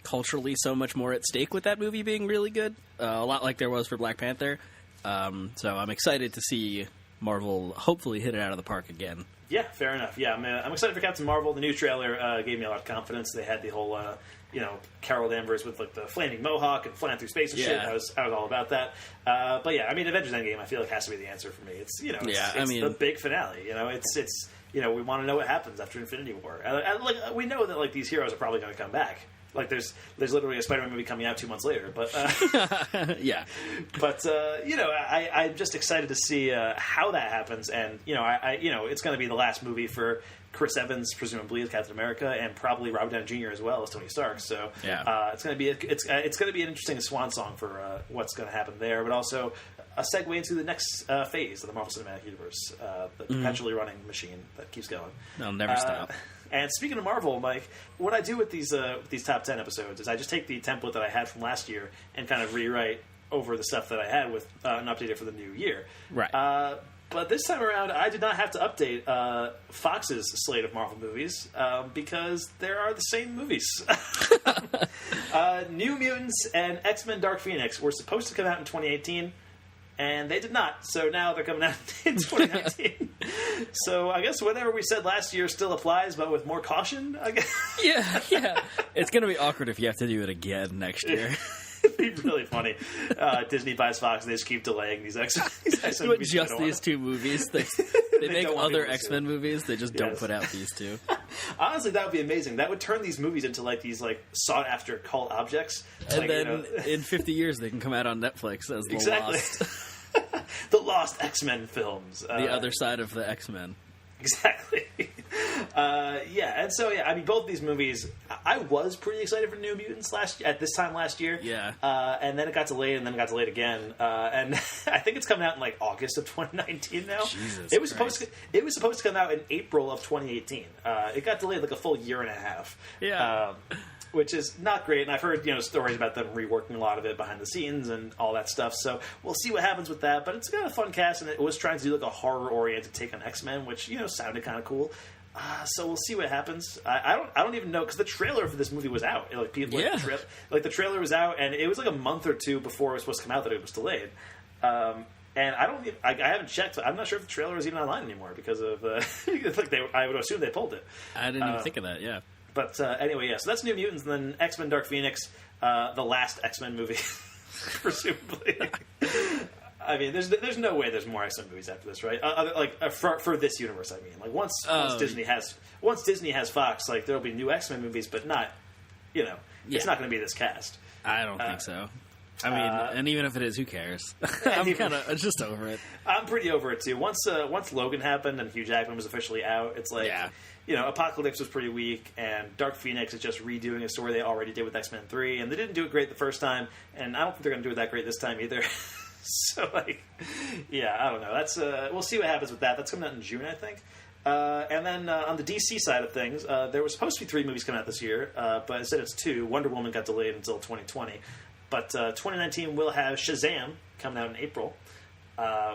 [SPEAKER 3] culturally so much more at stake with that movie being really good. A lot like there was for Black Panther. So I'm excited to see Marvel hopefully hit it out of the park again.
[SPEAKER 2] Yeah, fair enough. Yeah, I'm excited for Captain Marvel. The new trailer gave me a lot of confidence. They had the whole, Carol Danvers with the flaming mohawk and flying through space and shit. I was all about that. But yeah, Avengers Endgame, I feel like has to be the answer for me. It's the big finale. It's we want to know what happens after Infinity War. We know that these heroes are probably going to come back. There's literally a Spider-Man movie coming out 2 months later, but
[SPEAKER 3] yeah.
[SPEAKER 2] But I'm just excited to see how that happens, and it's going to be the last movie for Chris Evans, presumably as Captain America, and probably Robert Downey Jr. as well as Tony Stark. So it's going to be it's going to be an interesting swan song for what's going to happen there, but also a segue into the next phase of the Marvel Cinematic Universe, the perpetually running machine that keeps going.
[SPEAKER 3] They'll never stop.
[SPEAKER 2] And speaking of Marvel, Mike, what I do with these top 10 episodes is I just take the template that I had from last year and kind of rewrite over the stuff that I had with an update for the new year.
[SPEAKER 3] Right.
[SPEAKER 2] But this time around, I did not have to update Fox's slate of Marvel movies because there are the same movies. New Mutants and X-Men Dark Phoenix were supposed to come out in 2018. And they did not, so now they're coming out in 2019. So I guess whatever we said last year still applies, but with more caution, I guess.
[SPEAKER 3] Yeah. It's going to be awkward if you have to do it again next year.
[SPEAKER 2] It'd be really funny. Disney buys Fox, and they just keep delaying these X-Men movies.
[SPEAKER 3] Just these two movies. They make other X-Men movies, they just don't put out these two.
[SPEAKER 2] Honestly, that would be amazing. That would turn these movies into these sought-after cult objects.
[SPEAKER 3] And then in 50 years, they can come out on Netflix as The Lost.
[SPEAKER 2] The Lost X-Men films.
[SPEAKER 3] The other side of the X-Men.
[SPEAKER 2] Exactly. And so, both of these movies, I was pretty excited for New Mutants at this time last year.
[SPEAKER 3] Yeah.
[SPEAKER 2] And then it got delayed, and then it got delayed again. And I think it's coming out in, August of 2019 now.
[SPEAKER 3] Jesus
[SPEAKER 2] It was supposed to come out in April of 2018. It got delayed a full year and a half.
[SPEAKER 3] Yeah.
[SPEAKER 2] which is not great. And I've heard stories about them reworking a lot of it behind the scenes and all that stuff. So we'll see what happens with that. But it's got a fun cast, and it was trying to do like a horror-oriented take on X-Men, which sounded kind of cool. So we'll see what happens. I don't even know, because the trailer for this movie was out. Like people, the trailer was out, and it was like a month or two before it was supposed to come out that it was delayed. And I haven't checked. I'm not sure if the trailer is even online anymore because of I would assume they pulled it.
[SPEAKER 3] I didn't even think of that. Yeah.
[SPEAKER 2] But anyway, yeah. So that's New Mutants, and then X-Men: Dark Phoenix, the last X-Men movie, presumably. I mean, there's no way there's more X-Men movies after this, right? For this universe, I mean, like once Disney has Fox, like there'll be new X-Men movies, but not, it's not going to be this cast.
[SPEAKER 3] I don't think so. I mean, and even if it is, who cares? I'm kind of just over it.
[SPEAKER 2] I'm pretty over it too. Once Logan happened and Hugh Jackman was officially out, it's like, Apocalypse was pretty weak, and Dark Phoenix is just redoing a story they already did with X-Men 3, and they didn't do it great the first time, and I don't think they're going to do it that great this time either. So, I don't know. That's we'll see what happens with that. That's coming out in June, I think. And then on the DC side of things, there was supposed to be 3 movies coming out this year, but instead it's 2. Wonder Woman got delayed until 2020. But 2019 will have Shazam coming out in April,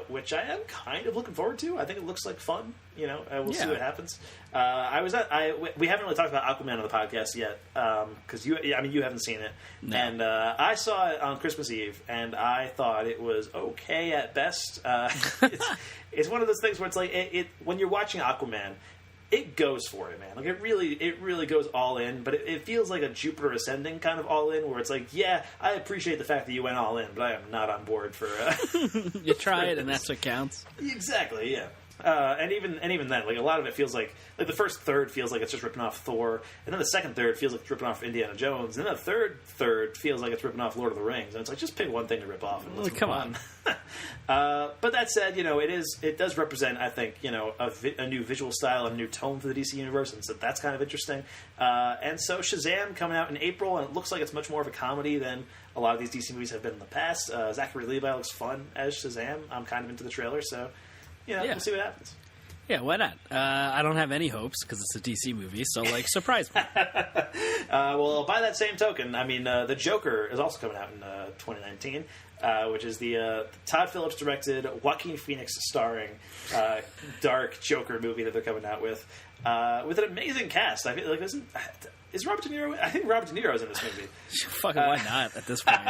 [SPEAKER 2] which I am kind of looking forward to. I think it looks like fun. We'll see what happens. We haven't really talked about Aquaman on the podcast yet because you haven't seen it, and I saw it on Christmas Eve, and I thought it was okay at best. It's one of those things where it's like when you're watching Aquaman, it goes for it, man. Like it really goes all in, but it feels like a Jupiter Ascending kind of all in, where it's like, yeah, I appreciate the fact that you went all in, but I am not on board for.
[SPEAKER 3] You try it, and that's what counts.
[SPEAKER 2] Exactly, yeah. And even then, like a lot of it feels like the first third feels like it's just ripping off Thor, and then the second third feels like it's ripping off Indiana Jones, and then the third feels like it's ripping off Lord of the Rings, and it's like just pick one thing to rip off. And
[SPEAKER 3] come on.
[SPEAKER 2] But that said, it does represent, I think, a new visual style, a new tone for the DC universe, and so that's kind of interesting. And so Shazam coming out in April, and it looks like it's much more of a comedy than a lot of these DC movies have been in the past. Zachary Levi looks fun as Shazam. I'm kind of into the trailer, so. We'll see what happens.
[SPEAKER 3] Yeah, why not? I don't have any hopes because it's a DC movie, so, surprise me.
[SPEAKER 2] Well, by that same token, I mean, The Joker is also coming out in 2019, which is the Todd Phillips directed, Joaquin Phoenix starring dark Joker movie that they're coming out with an amazing cast. I feel like is Robert De Niro? I think Robert De Niro is in this movie.
[SPEAKER 3] Fucking why not at this point?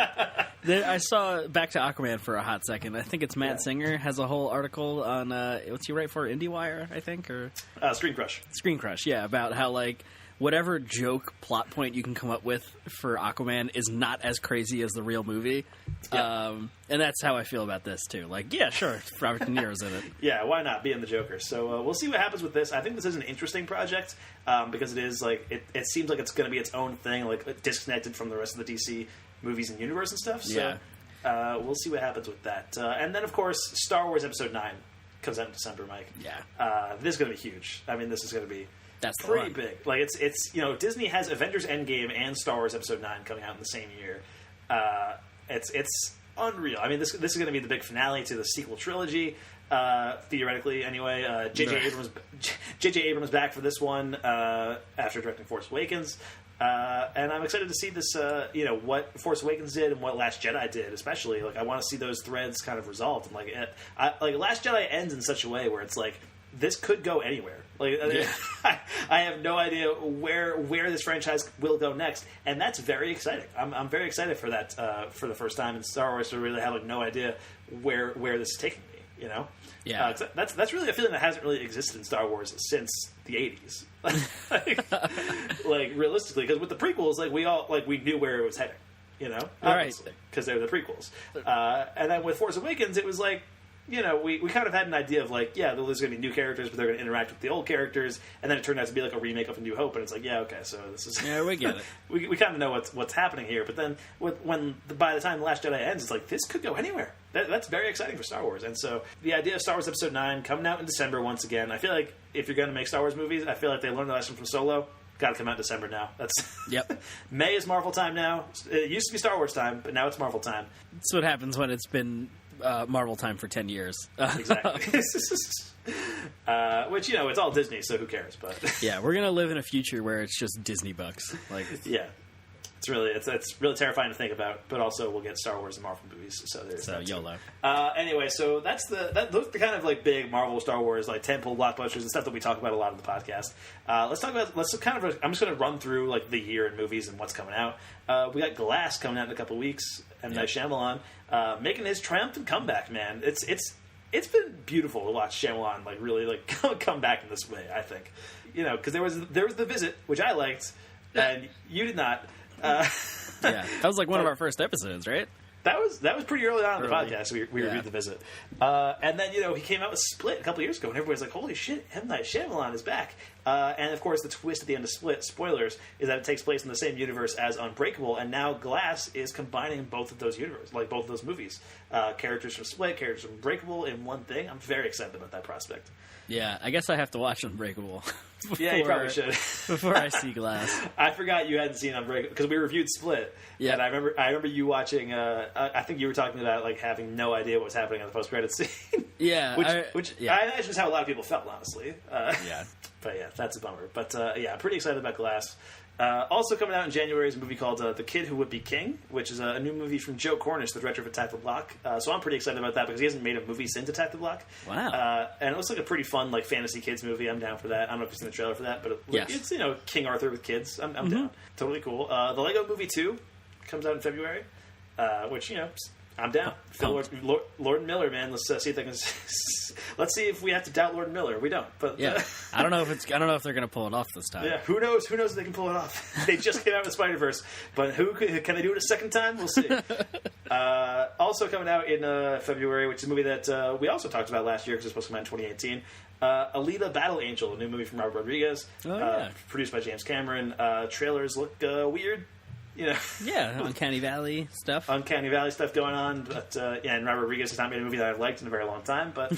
[SPEAKER 3] I saw back to Aquaman for a hot second. I think it's Matt Singer has a whole article on what's he write for IndieWire, I think, or
[SPEAKER 2] Screen Crush.
[SPEAKER 3] Screen Crush, yeah, about how whatever joke plot point you can come up with for Aquaman is not as crazy as the real movie. Yeah. And that's how I feel about this, too. Yeah, sure, Robert De Niro's in it.
[SPEAKER 2] Yeah, why not? Be in The Joker. So we'll see what happens with this. I think this is an interesting project because it is, it seems like it's going to be its own thing, disconnected from the rest of the DC movies and universe and stuff. So we'll see what happens with that. And then, of course, Star Wars Episode 9 comes out in December, Mike.
[SPEAKER 3] Yeah.
[SPEAKER 2] This is going to be huge. I mean, this is going to be...
[SPEAKER 3] That's
[SPEAKER 2] pretty big. It's Disney has Avengers Endgame and Star Wars Episode 9 coming out in the same year. It's unreal. I mean, this is going to be the big finale to the sequel trilogy, theoretically. Anyway, J.J. Abrams back for this one after directing Force Awakens. And I'm excited to see this, what Force Awakens did and what Last Jedi did, especially. I want to see those threads kind of resolved. And Last Jedi ends in such a way where it's this could go anywhere. I have no idea where this franchise will go next, and that's very exciting. I'm very excited for that for the first time in Star Wars to really have no idea where this is taking me.
[SPEAKER 3] Yeah,
[SPEAKER 2] that's really a feeling that hasn't really existed in Star Wars since the 80s. Realistically, because with the prequels, we knew where it was heading.
[SPEAKER 3] Right?
[SPEAKER 2] Because they were the prequels, and then with Force Awakens, it was we kind of had an idea of there's going to be new characters, but they're going to interact with the old characters, and then it turned out to be a remake of A New Hope, and it's okay, so this is
[SPEAKER 3] we get it.
[SPEAKER 2] we kind of know what's happening here, but then by the time The Last Jedi ends, it's this could go anywhere. That's very exciting for Star Wars, and so the idea of Star Wars Episode 9 coming out in December once again. I feel like if you're going to make Star Wars movies, I feel like they learned the lesson from Solo. Got to come out in December now.
[SPEAKER 3] Yep.
[SPEAKER 2] May is Marvel time now. It used to be Star Wars time, but now it's Marvel time.
[SPEAKER 3] That's what happens when it's been Marvel time for 10 years.
[SPEAKER 2] Exactly. Which, it's all Disney, so who cares? But
[SPEAKER 3] yeah, we're going to live in a future where it's just Disney bucks.
[SPEAKER 2] Yeah. It's really terrifying to think about, but also we'll get Star Wars and Marvel movies, so there's that
[SPEAKER 3] YOLO.
[SPEAKER 2] Anyway, so those are the kind of like big Marvel, Star Wars, like tentpole blockbusters and stuff that we talk about a lot on the podcast. I'm just going to run through like the year in movies and what's coming out. We got Glass coming out in a couple weeks, and Night Shyamalan making his triumphant comeback. Man, it's been beautiful to watch Shyamalan like really like come back in this way. I think, because there was The Visit, which I liked, and you did not.
[SPEAKER 3] That was like one of our first episodes, right?
[SPEAKER 2] That was pretty early on in the podcast. We reviewed The Visit, and then he came out with Split a couple years ago, and everybody's like, "Holy shit, M. Night Shyamalan is back!" And of course, the twist at the end of Split, spoilers, is that it takes place in the same universe as Unbreakable, and now Glass is combining both of those universes, like both of those movies, characters from Split, characters from Unbreakable in one thing. I'm very excited about that prospect.
[SPEAKER 3] Yeah, I guess I have to watch Unbreakable.
[SPEAKER 2] Yeah, you probably should.
[SPEAKER 3] Before I see Glass.
[SPEAKER 2] I forgot you hadn't seen Unbreakable because we reviewed Split. Yeah, and I remember you watching. I think you were talking about like having no idea what was happening in the post-credits scene.
[SPEAKER 3] Yeah,
[SPEAKER 2] which I imagine is how a lot of people felt, honestly. But yeah, that's a bummer. But I'm pretty excited about Glass. Also coming out in January is a movie called The Kid Who Would Be King, which is a new movie from Joe Cornish, the director of Attack the Block. So I'm pretty excited about that because he hasn't made a movie since Attack the Block.
[SPEAKER 3] Wow.
[SPEAKER 2] And it looks like a pretty fun like fantasy kids movie. I'm down for that. I don't know if you've seen the trailer for that, but it's King Arthur with kids. I'm down. Totally cool. The Lego Movie 2 comes out in February, which I'm down. Lord and Miller, man. Let's see if they can. Let's see if we have to doubt Lord and Miller. We don't. But
[SPEAKER 3] I don't know if they're going to pull it off this time.
[SPEAKER 2] Yeah, who knows? Who knows if they can pull it off? They just came out with Spider-Verse, but can they do it a second time? We'll see. Also coming out in February, which is a movie that we also talked about last year because it's supposed to come out in 2018. Alita: Battle Angel, a new movie from Robert Rodriguez, produced by James Cameron. Trailers look weird.
[SPEAKER 3] Uncanny Valley stuff.
[SPEAKER 2] Uncanny Valley stuff going on, but and Robert Rodriguez has not made a movie that I've liked in a very long time, but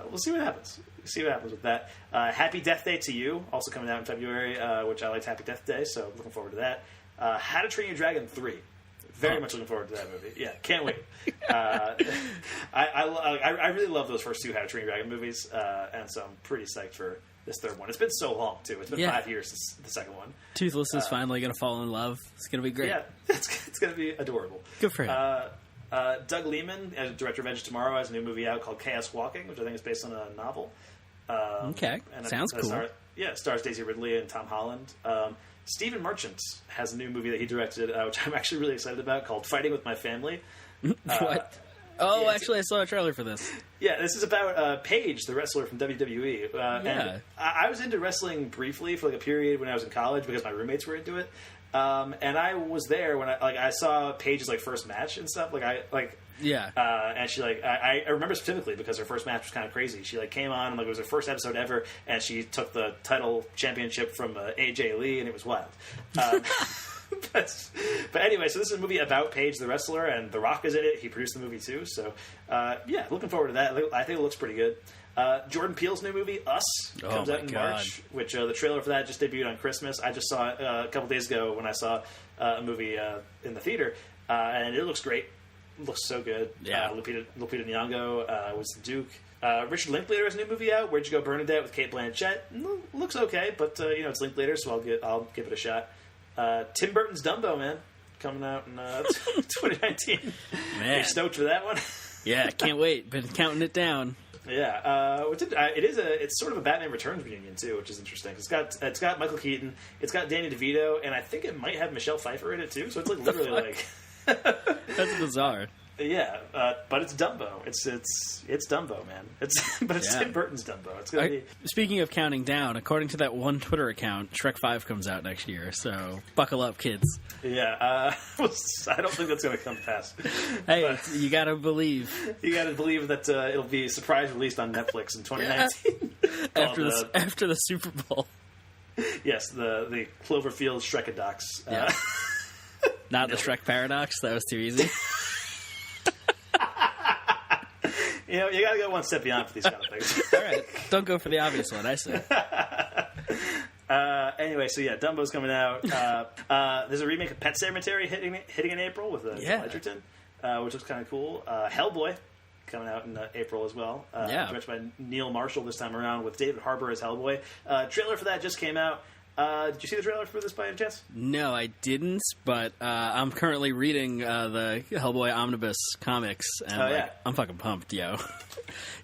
[SPEAKER 2] we'll see what happens. See what happens with that. Happy Death Day to You, also coming out in February, which I liked Happy Death Day, so looking forward to that. How to Train Your Dragon 3. Very much looking forward to that movie. Yeah, can't wait. I really love those first two How to Train Your Dragon movies, and so I'm pretty psyched for this third one. It's been so long, too. It's been 5 years since the second one.
[SPEAKER 3] Toothless is finally going to fall in love. It's going to be great.
[SPEAKER 2] Yeah, it's going to be adorable.
[SPEAKER 3] Good for him.
[SPEAKER 2] Doug Liman, director of Edge of Tomorrow, has a new movie out called Chaos Walking, which I think is based on a novel.
[SPEAKER 3] Okay, sounds cool.
[SPEAKER 2] Stars Daisy Ridley and Tom Holland. Stephen Merchant has a new movie that he directed, which I'm actually really excited about, called Fighting with My Family.
[SPEAKER 3] What? Actually, I saw a trailer for this. Yeah,
[SPEAKER 2] this is about Paige, the wrestler from WWE. And I was into wrestling briefly for like a period when I was in college because my roommates were into it. And I was there when I saw Paige's like first match and stuff. And she I remember specifically because her first match was kind of crazy. She came on and it was her first episode ever, and she took the title championship from AJ Lee, and it was wild. But anyway, so this is a movie about Paige the wrestler, and The Rock is in it. He produced the movie too, so looking forward to that. I think it looks pretty good. Jordan Peele's new movie, Us, comes out in March, which the trailer for that just debuted on Christmas. I just saw it a couple days ago when I saw a movie in the theater, and it looks great. It looks so good. Yeah. Lupita Nyong'o was the Duke. Richard Linklater has a new movie out, Where'd You Go, Bernadette, with Cate Blanchett. Looks okay, but it's Linklater, so I'll give it a shot. Tim Burton's Dumbo, man, coming out in 2019. Man, are you stoked for that one?
[SPEAKER 3] Yeah, can't wait. Been counting it down.
[SPEAKER 2] Yeah, it's sort of a Batman Returns reunion too, which is interesting. It's got Michael Keaton, it's got Danny DeVito, and I think it might have Michelle Pfeiffer in it too. So it's literally like
[SPEAKER 3] that's bizarre.
[SPEAKER 2] Yeah, but it's Dumbo. It's Dumbo, man. It's Tim Burton's Dumbo. It's gonna be.
[SPEAKER 3] Speaking of counting down, according to that one Twitter account, Shrek 5 comes out next year. So buckle up, kids.
[SPEAKER 2] Yeah, I don't think that's going to come to pass.
[SPEAKER 3] Hey, you got to believe.
[SPEAKER 2] You got to believe that it'll be a surprise released on Netflix in 2019
[SPEAKER 3] after the Super Bowl.
[SPEAKER 2] Yes, the Cloverfield Shrekadox.
[SPEAKER 3] Yeah. Not the Shrek Paradox. That was too easy.
[SPEAKER 2] You got to go one step beyond for these kind of things.
[SPEAKER 3] All right. Don't go for the obvious one, I say.
[SPEAKER 2] Anyway, so Dumbo's coming out. There's a remake of Pet Sematary hitting in April with Joel Edgerton, which looks kind of cool. Hellboy coming out in April as well. Directed by Neil Marshall this time around with David Harbour as Hellboy. Trailer for that just came out. Did you see the trailer for this by any chance?
[SPEAKER 3] No, I didn't, but I'm currently reading the Hellboy Omnibus comics, and I'm fucking pumped, yo.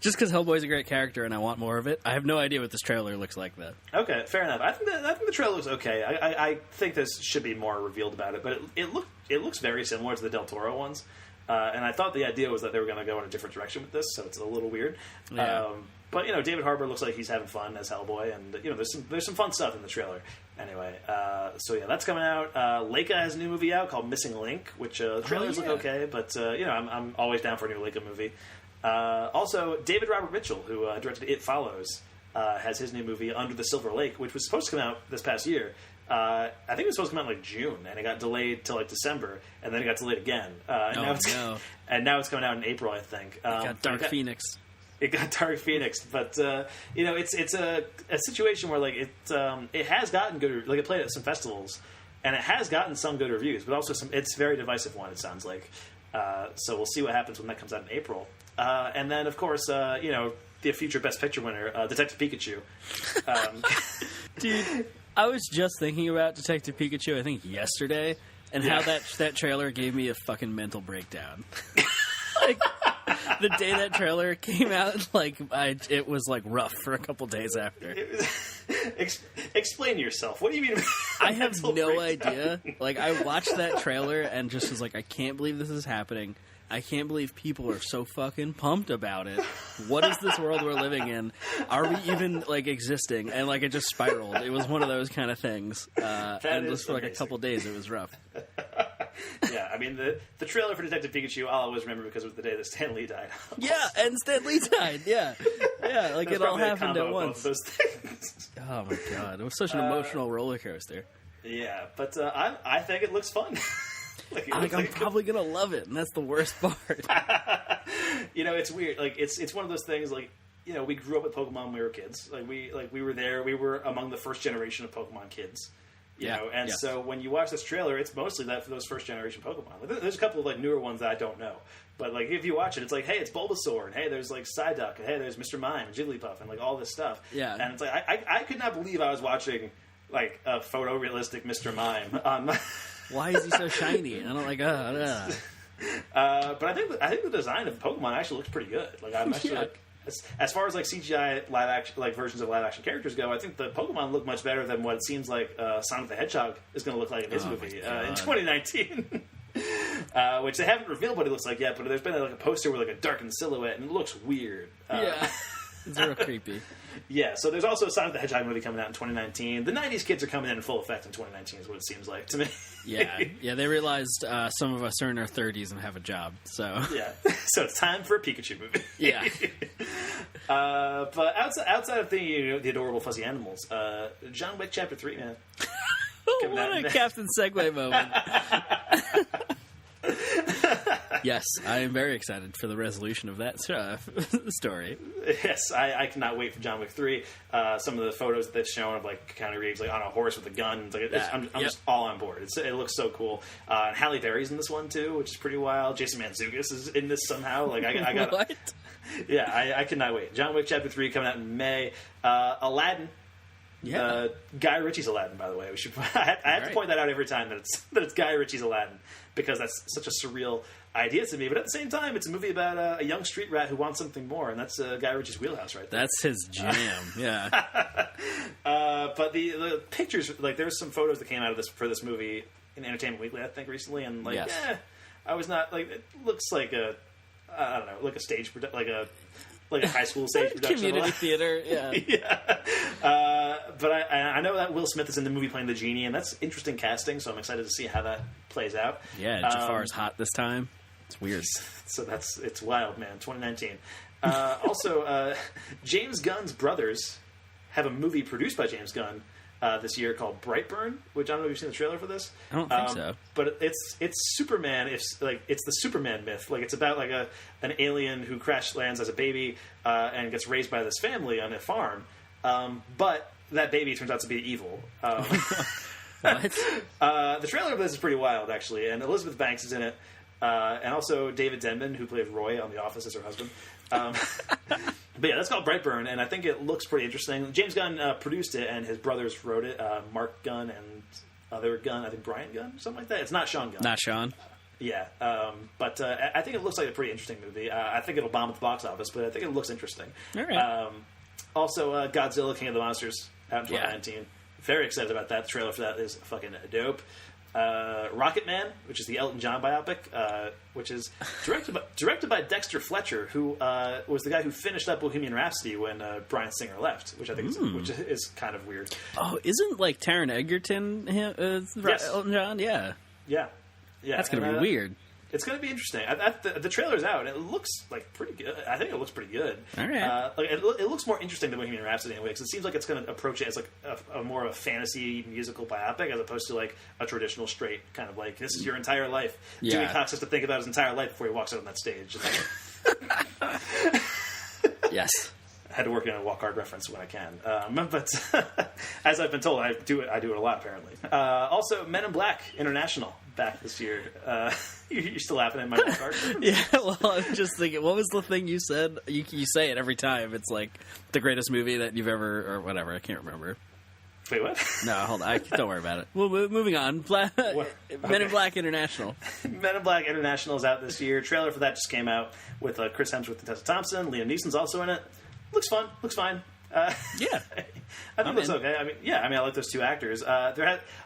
[SPEAKER 3] Just because Hellboy's a great character and I want more of it. I have no idea what this trailer looks like, though.
[SPEAKER 2] Okay, fair enough. I think the trailer looks okay. I think there should be more revealed about it, but it looks very similar to the Del Toro ones. And I thought the idea was that they were going to go in a different direction with this, so it's a little weird.
[SPEAKER 3] Yeah.
[SPEAKER 2] But David Harbour looks like he's having fun as Hellboy, and there's some fun stuff in the trailer. Anyway, that's coming out. Leica has a new movie out called Missing Link, which the trailers look okay, but I'm always down for a new Leica movie. Also, David Robert Mitchell, who directed It Follows, has his new movie Under the Silver Lake, which was supposed to come out this past year. I think it was supposed to come out in June, and it got delayed till December, and then it got delayed again. And now it's coming out in April, I think.
[SPEAKER 3] It got Dark Phoenix.
[SPEAKER 2] It got Dark Phoenix, but it's a situation where it has gotten good. It played at some festivals, and it has gotten some good reviews, but also it's a very divisive one. It sounds like. So we'll see what happens when that comes out in April. And then, of course, the future Best Picture winner, Detective Pikachu.
[SPEAKER 3] Dude, I was just thinking about Detective Pikachu, I think, yesterday, and how that trailer gave me a fucking mental breakdown. The day that trailer came out, it was rough for a couple days after.
[SPEAKER 2] Explain yourself. What do you mean?
[SPEAKER 3] I have no idea. I watched that trailer and just was I can't believe this is happening. I can't believe people are so fucking pumped about it. What is this world we're living in? Are we even existing? And it just spiraled. It was one of those kind of things. And just for a couple days, it was rough.
[SPEAKER 2] Yeah, I mean the trailer for Detective Pikachu I'll always remember because it was the day that Stan Lee died.
[SPEAKER 3] Yeah, and Stan Lee died. Yeah, it all happened at once.
[SPEAKER 2] Those things.
[SPEAKER 3] Oh my god, it was such an emotional roller coaster.
[SPEAKER 2] Yeah, but I think it looks fun.
[SPEAKER 3] I'm probably gonna love it, and that's the worst part.
[SPEAKER 2] It's weird. It's one of those things. We grew up with Pokemon when we were kids. We were there. We were among the first generation of Pokemon kids. So when you watch this trailer, it's mostly that for those first generation Pokemon. There's a couple of newer ones that I don't know, but if you watch it, it's hey, it's Bulbasaur, and hey, there's Psyduck, and hey, there's Mr. Mime, and Jigglypuff, and all this stuff.
[SPEAKER 3] Yeah,
[SPEAKER 2] and it's I could not believe I was watching a photorealistic Mr. Mime on.
[SPEAKER 3] Why is he so shiny? And I'm
[SPEAKER 2] but I think the design of Pokemon actually looks pretty good. I'm actually as far as CGI live action versions of live action characters go, I think the Pokemon look much better than what it seems like Sonic the Hedgehog is going to look like in his movie in 2019. Which they haven't revealed what he looks like yet, but there's been a poster with a darkened silhouette, and it looks weird.
[SPEAKER 3] It's real creepy.
[SPEAKER 2] Yeah, so there's also a Sonic the Hedgehog movie coming out in 2019. The 90s kids are coming in full effect in 2019 is what it seems like to me.
[SPEAKER 3] Yeah, they realized some of us are in our 30s and have a job, so...
[SPEAKER 2] Yeah, so it's time for a Pikachu movie.
[SPEAKER 3] Yeah.
[SPEAKER 2] But outside of the adorable fuzzy animals, John Wick Chapter 3, man.
[SPEAKER 3] What a Captain Segway moment. Yes, I am very excited for the resolution of that story.
[SPEAKER 2] Yes, I cannot wait for John Wick 3. Some of the photos that they've shown of Keanu Reeves on a horse with a gun. I'm just all on board. It looks so cool. And Halle Berry's in this one too, which is pretty wild. Jason Mantzoukas is in this somehow. I got
[SPEAKER 3] what?
[SPEAKER 2] Yeah, I cannot wait. John Wick Chapter 3 coming out in May. Aladdin.
[SPEAKER 3] Yeah.
[SPEAKER 2] Guy Ritchie's Aladdin, by the way. I have to point that out every time that it's Guy Ritchie's Aladdin, because that's such a surreal idea to me. But at the same time, it's a movie about a young street rat who wants something more, and that's Guy Ritchie's wheelhouse right there.
[SPEAKER 3] That's his jam, yeah.
[SPEAKER 2] But the pictures, there's some photos that came out of this movie in Entertainment Weekly, I think, recently, and I was not it looks like a stage like a high school stage production.
[SPEAKER 3] Community theater, yeah.
[SPEAKER 2] Yeah. But I know that Will Smith is in the movie playing the genie, and that's interesting casting, so I'm excited to see how that plays out.
[SPEAKER 3] Yeah, Jafar's hot this time. It's weird.
[SPEAKER 2] So it's wild, man. 2019. Also, James Gunn's brothers have a movie produced by James Gunn this year called Brightburn, which I don't know if you've seen the trailer for this.
[SPEAKER 3] I don't think so.
[SPEAKER 2] But it's Superman. It's the Superman myth. It's about an alien who crash lands as a baby and gets raised by this family on a farm. But that baby turns out to be evil.
[SPEAKER 3] What?
[SPEAKER 2] The trailer of this is pretty wild, actually, and Elizabeth Banks is in it, and also David Denman, who played Roy on The Office, as her husband. But yeah, that's called Brightburn, and I think it looks pretty interesting. James Gunn produced it, and his brothers wrote it. Mark Gunn and other Gunn, I think Brian Gunn, something like that. It's not Sean Gunn.
[SPEAKER 3] Not Sean.
[SPEAKER 2] Yeah, but I think it looks like a pretty interesting movie. I think it'll bomb at the box office, but I think it looks interesting.
[SPEAKER 3] All right.
[SPEAKER 2] Also, Godzilla, King of the Monsters, out in 2019. Very excited about that. The trailer for that is fucking dope. Rocket Man, which is the Elton John biopic, which is directed by Dexter Fletcher, who was the guy who finished up Bohemian Rhapsody when Bryan Singer left, which I think is kind of weird.
[SPEAKER 3] Oh, isn't like Taron Egerton
[SPEAKER 2] Yes.
[SPEAKER 3] Elton John? Yeah.
[SPEAKER 2] Yeah.
[SPEAKER 3] That's going to be weird.
[SPEAKER 2] It's going to be interesting. The trailer's out. It looks like pretty good. I think it looks pretty good.
[SPEAKER 3] All right.
[SPEAKER 2] It looks more interesting than Bohemian Rhapsody anyway, because it seems like it's going to approach it as like a more of a fantasy musical biopic as opposed to like a traditional straight kind of like, this is your entire life.
[SPEAKER 3] Yeah.
[SPEAKER 2] Jimmy Cox has to think about his entire life before he walks out on that stage.
[SPEAKER 3] Yes.
[SPEAKER 2] I had to work in a Walk Hard reference when I can. But as I've been told, I do it a lot, apparently. Also, Men in Black International, back this year. You're still laughing at my Walk Hard reference?
[SPEAKER 3] Yeah, well, I was just thinking, what was the thing you said? You say it every time. It's like the greatest movie that you've ever, or whatever, I can't remember.
[SPEAKER 2] Wait, what?
[SPEAKER 3] No, hold on. Don't worry about it. Well, moving on. Men in Black International.
[SPEAKER 2] Men in Black International is out this year. Trailer for that just came out with Chris Hemsworth and Tessa Thompson. Liam Neeson's also in it. Looks fun. Looks fine.
[SPEAKER 3] Yeah.
[SPEAKER 2] I think it looks okay. I like those two actors. I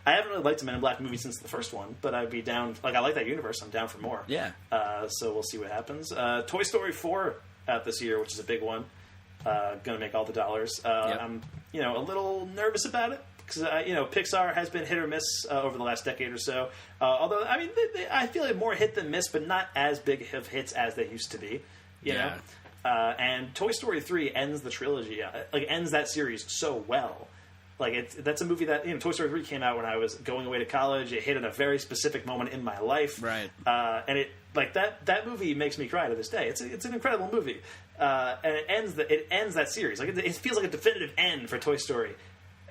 [SPEAKER 2] haven't really liked a Men in Black movie since the first one, but I'd be down. Like, I like that universe. I'm down for more.
[SPEAKER 3] Yeah.
[SPEAKER 2] So we'll see what happens. Toy Story 4 out this year, which is a big one. Going to make all the dollars. I'm, a little nervous about it because, Pixar has been hit or miss over the last decade or so. Although, I feel like more hit than miss, but not as big of hits as they used to be. You know? And Toy Story 3 ends the trilogy, ends that series so well. That's a movie that, Toy Story 3 came out when I was going away to college. It hit at a very specific moment in my life.
[SPEAKER 3] Right.
[SPEAKER 2] And it, that movie makes me cry to this day. It's an incredible movie. And it ends that series. It feels like a definitive end for Toy Story.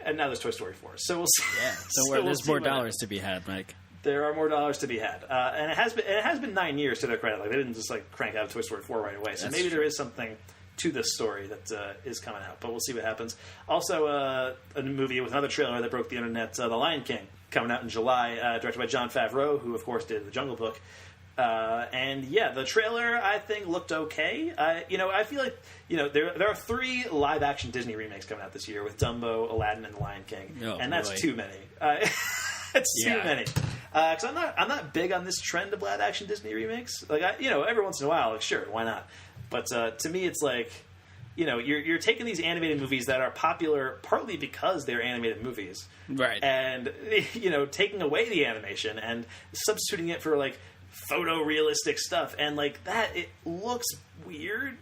[SPEAKER 2] And now there's Toy Story 4. So we'll see.
[SPEAKER 3] Yeah. Don't worry, there's more dollars to be had, Mike.
[SPEAKER 2] There are more dollars to be had, and it has been 9 years to their credit. They didn't just crank out Toy Story 4 right away. So maybe there is something to this story that is coming out, but we'll see what happens. Also, a movie with another trailer that broke the internet, The Lion King, coming out in July, directed by Jon Favreau, who of course did The Jungle Book. And yeah, the trailer I think looked okay. I feel like there are 3 live action Disney remakes coming out this year with Dumbo, Aladdin, and The Lion King, and that's too many. It's too many. Because I'm not big on this trend of live action Disney remakes. Every once in a while, sure, why not? But to me, it's like, you're taking these animated movies that are popular partly because they're animated movies,
[SPEAKER 3] right?
[SPEAKER 2] And taking away the animation and substituting it for photorealistic stuff, and that it looks weird.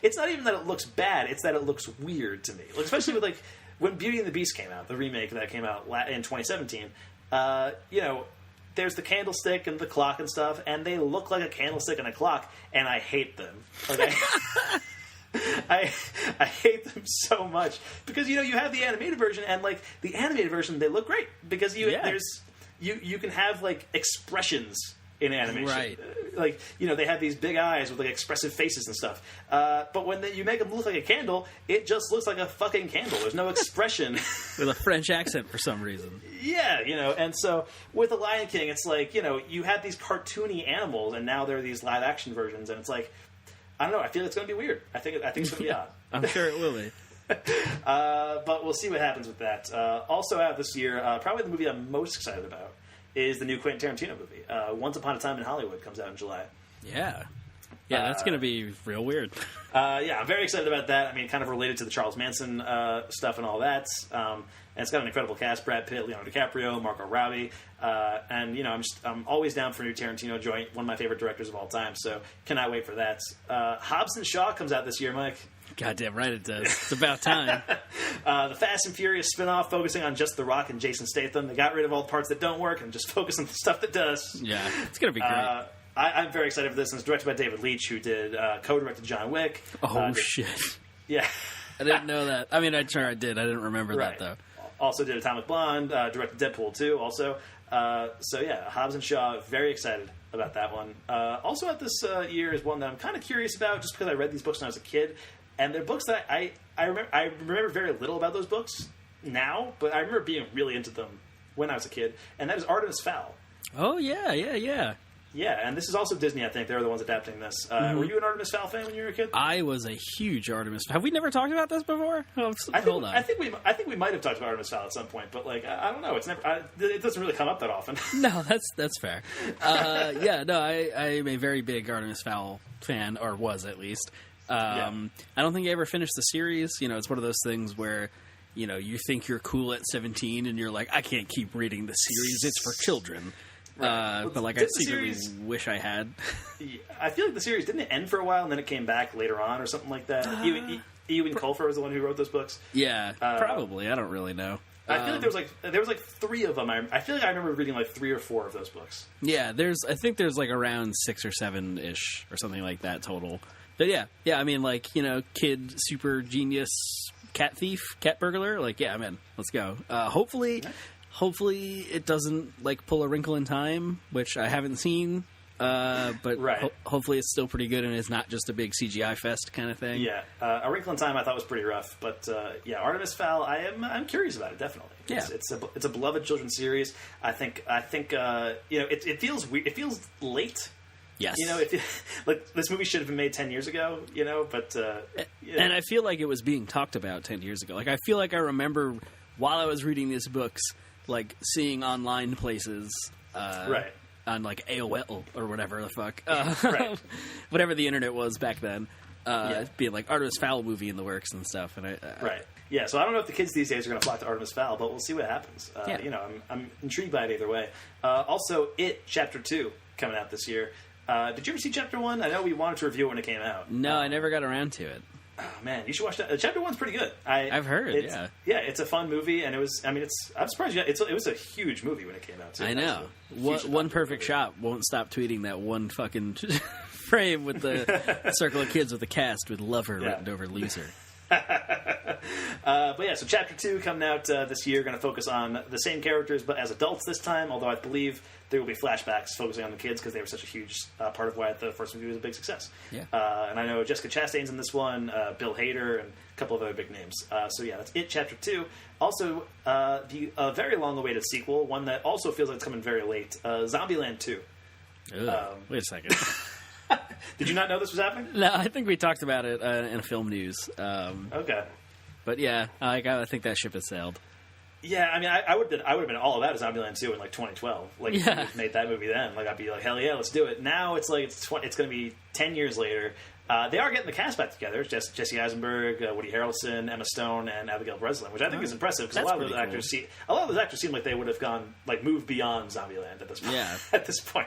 [SPEAKER 2] It's not even that it looks bad; it's that it looks weird to me. Especially with when Beauty and the Beast came out, the remake that came out in 2017. There's the candlestick and the clock and stuff, and they look like a candlestick and a clock, and I hate them. Okay. I hate them so much because you have the animated version, and the animated version they look great because you can have expressions in animation,
[SPEAKER 3] right?
[SPEAKER 2] They have these big eyes with expressive faces and stuff. But when you make them look like a candle, it just looks like a fucking candle. There's no expression. With
[SPEAKER 3] a French accent for some reason.
[SPEAKER 2] Yeah, and so with The Lion King, it's you have these cartoony animals, and now there are these live action versions, and it's I don't know. I feel it's going to be weird. I think it's going to be odd.
[SPEAKER 3] I'm sure it will be.
[SPEAKER 2] But we'll see what happens with that. Also out this year, probably the movie I'm most excited about is the new Quentin Tarantino movie. Once Upon a Time in Hollywood comes out in July.
[SPEAKER 3] Yeah. Yeah, that's going to be real weird.
[SPEAKER 2] I'm very excited about that. Kind of related to the Charles Manson stuff and all that. And it's got an incredible cast: Brad Pitt, Leonardo DiCaprio, Margot Robbie. And I'm always down for a new Tarantino joint. One of my favorite directors of all time. So cannot wait for that. Hobbs and Shaw comes out this year, Mike.
[SPEAKER 3] Goddamn right it does. It's about time.
[SPEAKER 2] The Fast and Furious spinoff focusing on just The Rock and Jason Statham. They got rid of all the parts that don't work and just focus on the stuff that does.
[SPEAKER 3] Yeah, it's going to be great.
[SPEAKER 2] I'm very excited for this, and it's directed by David Leitch, who did co-directed John Wick.
[SPEAKER 3] Shit.
[SPEAKER 2] Yeah.
[SPEAKER 3] I didn't know that. I did. I didn't remember that, though.
[SPEAKER 2] Also did Atomic Blonde, directed Deadpool 2 also. So yeah, Hobbs and Shaw, very excited about that one. Also out this year is one that I'm kind of curious about, just because I read these books when I was a kid. and they're books that I remember very little about those books now, but I remember being really into them when I was a kid, and that is Artemis Fowl.
[SPEAKER 3] Oh, yeah.
[SPEAKER 2] Yeah, and this is also Disney, I think. They're the ones adapting this. Were you an Artemis Fowl fan when you were a kid?
[SPEAKER 3] I was a huge Artemis. Have we never talked about this before? Hold on.
[SPEAKER 2] I think we might have talked about Artemis Fowl at some point, but like I don't know. It's never. It doesn't really come up that often.
[SPEAKER 3] No, that's fair. I'm a very big Artemis Fowl fan, or was at least. I don't think I ever finished the series. It's one of those things where you think you're cool at 17, and you're like, I can't keep reading the series. It's for children. But I secretly wish I had.
[SPEAKER 2] I feel like the series didn't end for a while, and then it came back later on, or something like that. Ewan Colfer was the one who wrote those books.
[SPEAKER 3] Yeah, probably. I don't really know.
[SPEAKER 2] I feel like there was 3 of them. I feel like I remember reading like 3 or 4 of those books.
[SPEAKER 3] Yeah, I think there's like around 6 or 7 ish or something like that total. But yeah. I mean, kid, super genius, cat thief, cat burglar. I'm in. Let's go. Hopefully it doesn't pull A Wrinkle in Time, which I haven't seen. But hopefully it's still pretty good and it's not just a big CGI fest kind of thing.
[SPEAKER 2] Yeah, A Wrinkle in Time I thought was pretty rough, but Artemis Fowl I'm curious about it, definitely. It's a beloved children's series. I think it feels weird. It feels late.
[SPEAKER 3] Yes.
[SPEAKER 2] This movie should have been made 10 years ago. But
[SPEAKER 3] and I feel like it was being talked about 10 years ago. I feel like I remember while I was reading these books, seeing online places,
[SPEAKER 2] right.
[SPEAKER 3] On AOL or whatever the fuck, whatever the internet was back then, being Artemis Fowl movie in the works and stuff. And
[SPEAKER 2] right. Yeah, so I don't know if the kids these days are going to flock to Artemis Fowl, but we'll see what happens. I'm intrigued by it either way. Also, It Chapter 2 coming out this year. Did you ever see Chapter 1? I know we wanted to review it when it came out.
[SPEAKER 3] No, I never got around to it.
[SPEAKER 2] Oh, man, you should watch that. Chapter 1's pretty good.
[SPEAKER 3] I've heard,
[SPEAKER 2] yeah, it's a fun movie, and it was. I mean, I'm surprised it was a huge movie when it came out. Too.
[SPEAKER 3] I know. One perfect shot won't stop tweeting that one fucking frame with the circle of kids with the cast with "lover" written over "loser."
[SPEAKER 2] So Chapter 2 coming out this year, going to focus on the same characters but as adults this time, although I believe there will be flashbacks focusing on the kids because they were such a huge part of why the first movie was a big success.
[SPEAKER 3] Yeah.
[SPEAKER 2] And I know Jessica Chastain's in this one, Bill Hader, and a couple of other big names. That's It Chapter 2. Also, the very long-awaited sequel, one that also feels like it's coming very late, Zombieland 2.
[SPEAKER 3] Wait a second.
[SPEAKER 2] Did you not know this was happening?
[SPEAKER 3] No, I think we talked about it in film news.
[SPEAKER 2] Okay.
[SPEAKER 3] But yeah, I think that ship has sailed.
[SPEAKER 2] Yeah, I mean, I would have been all about Zombieland 2 in 2012. If we made that movie then, I'd be like, hell yeah, let's do it. Now it's it's going to be 10 years later. They are getting the cast back together. Jesse Eisenberg, Woody Harrelson, Emma Stone, and Abigail Breslin, which I think is impressive because a lot of those actors seem like they would have moved beyond Zombieland at this point.
[SPEAKER 3] Yeah.
[SPEAKER 2] At this point,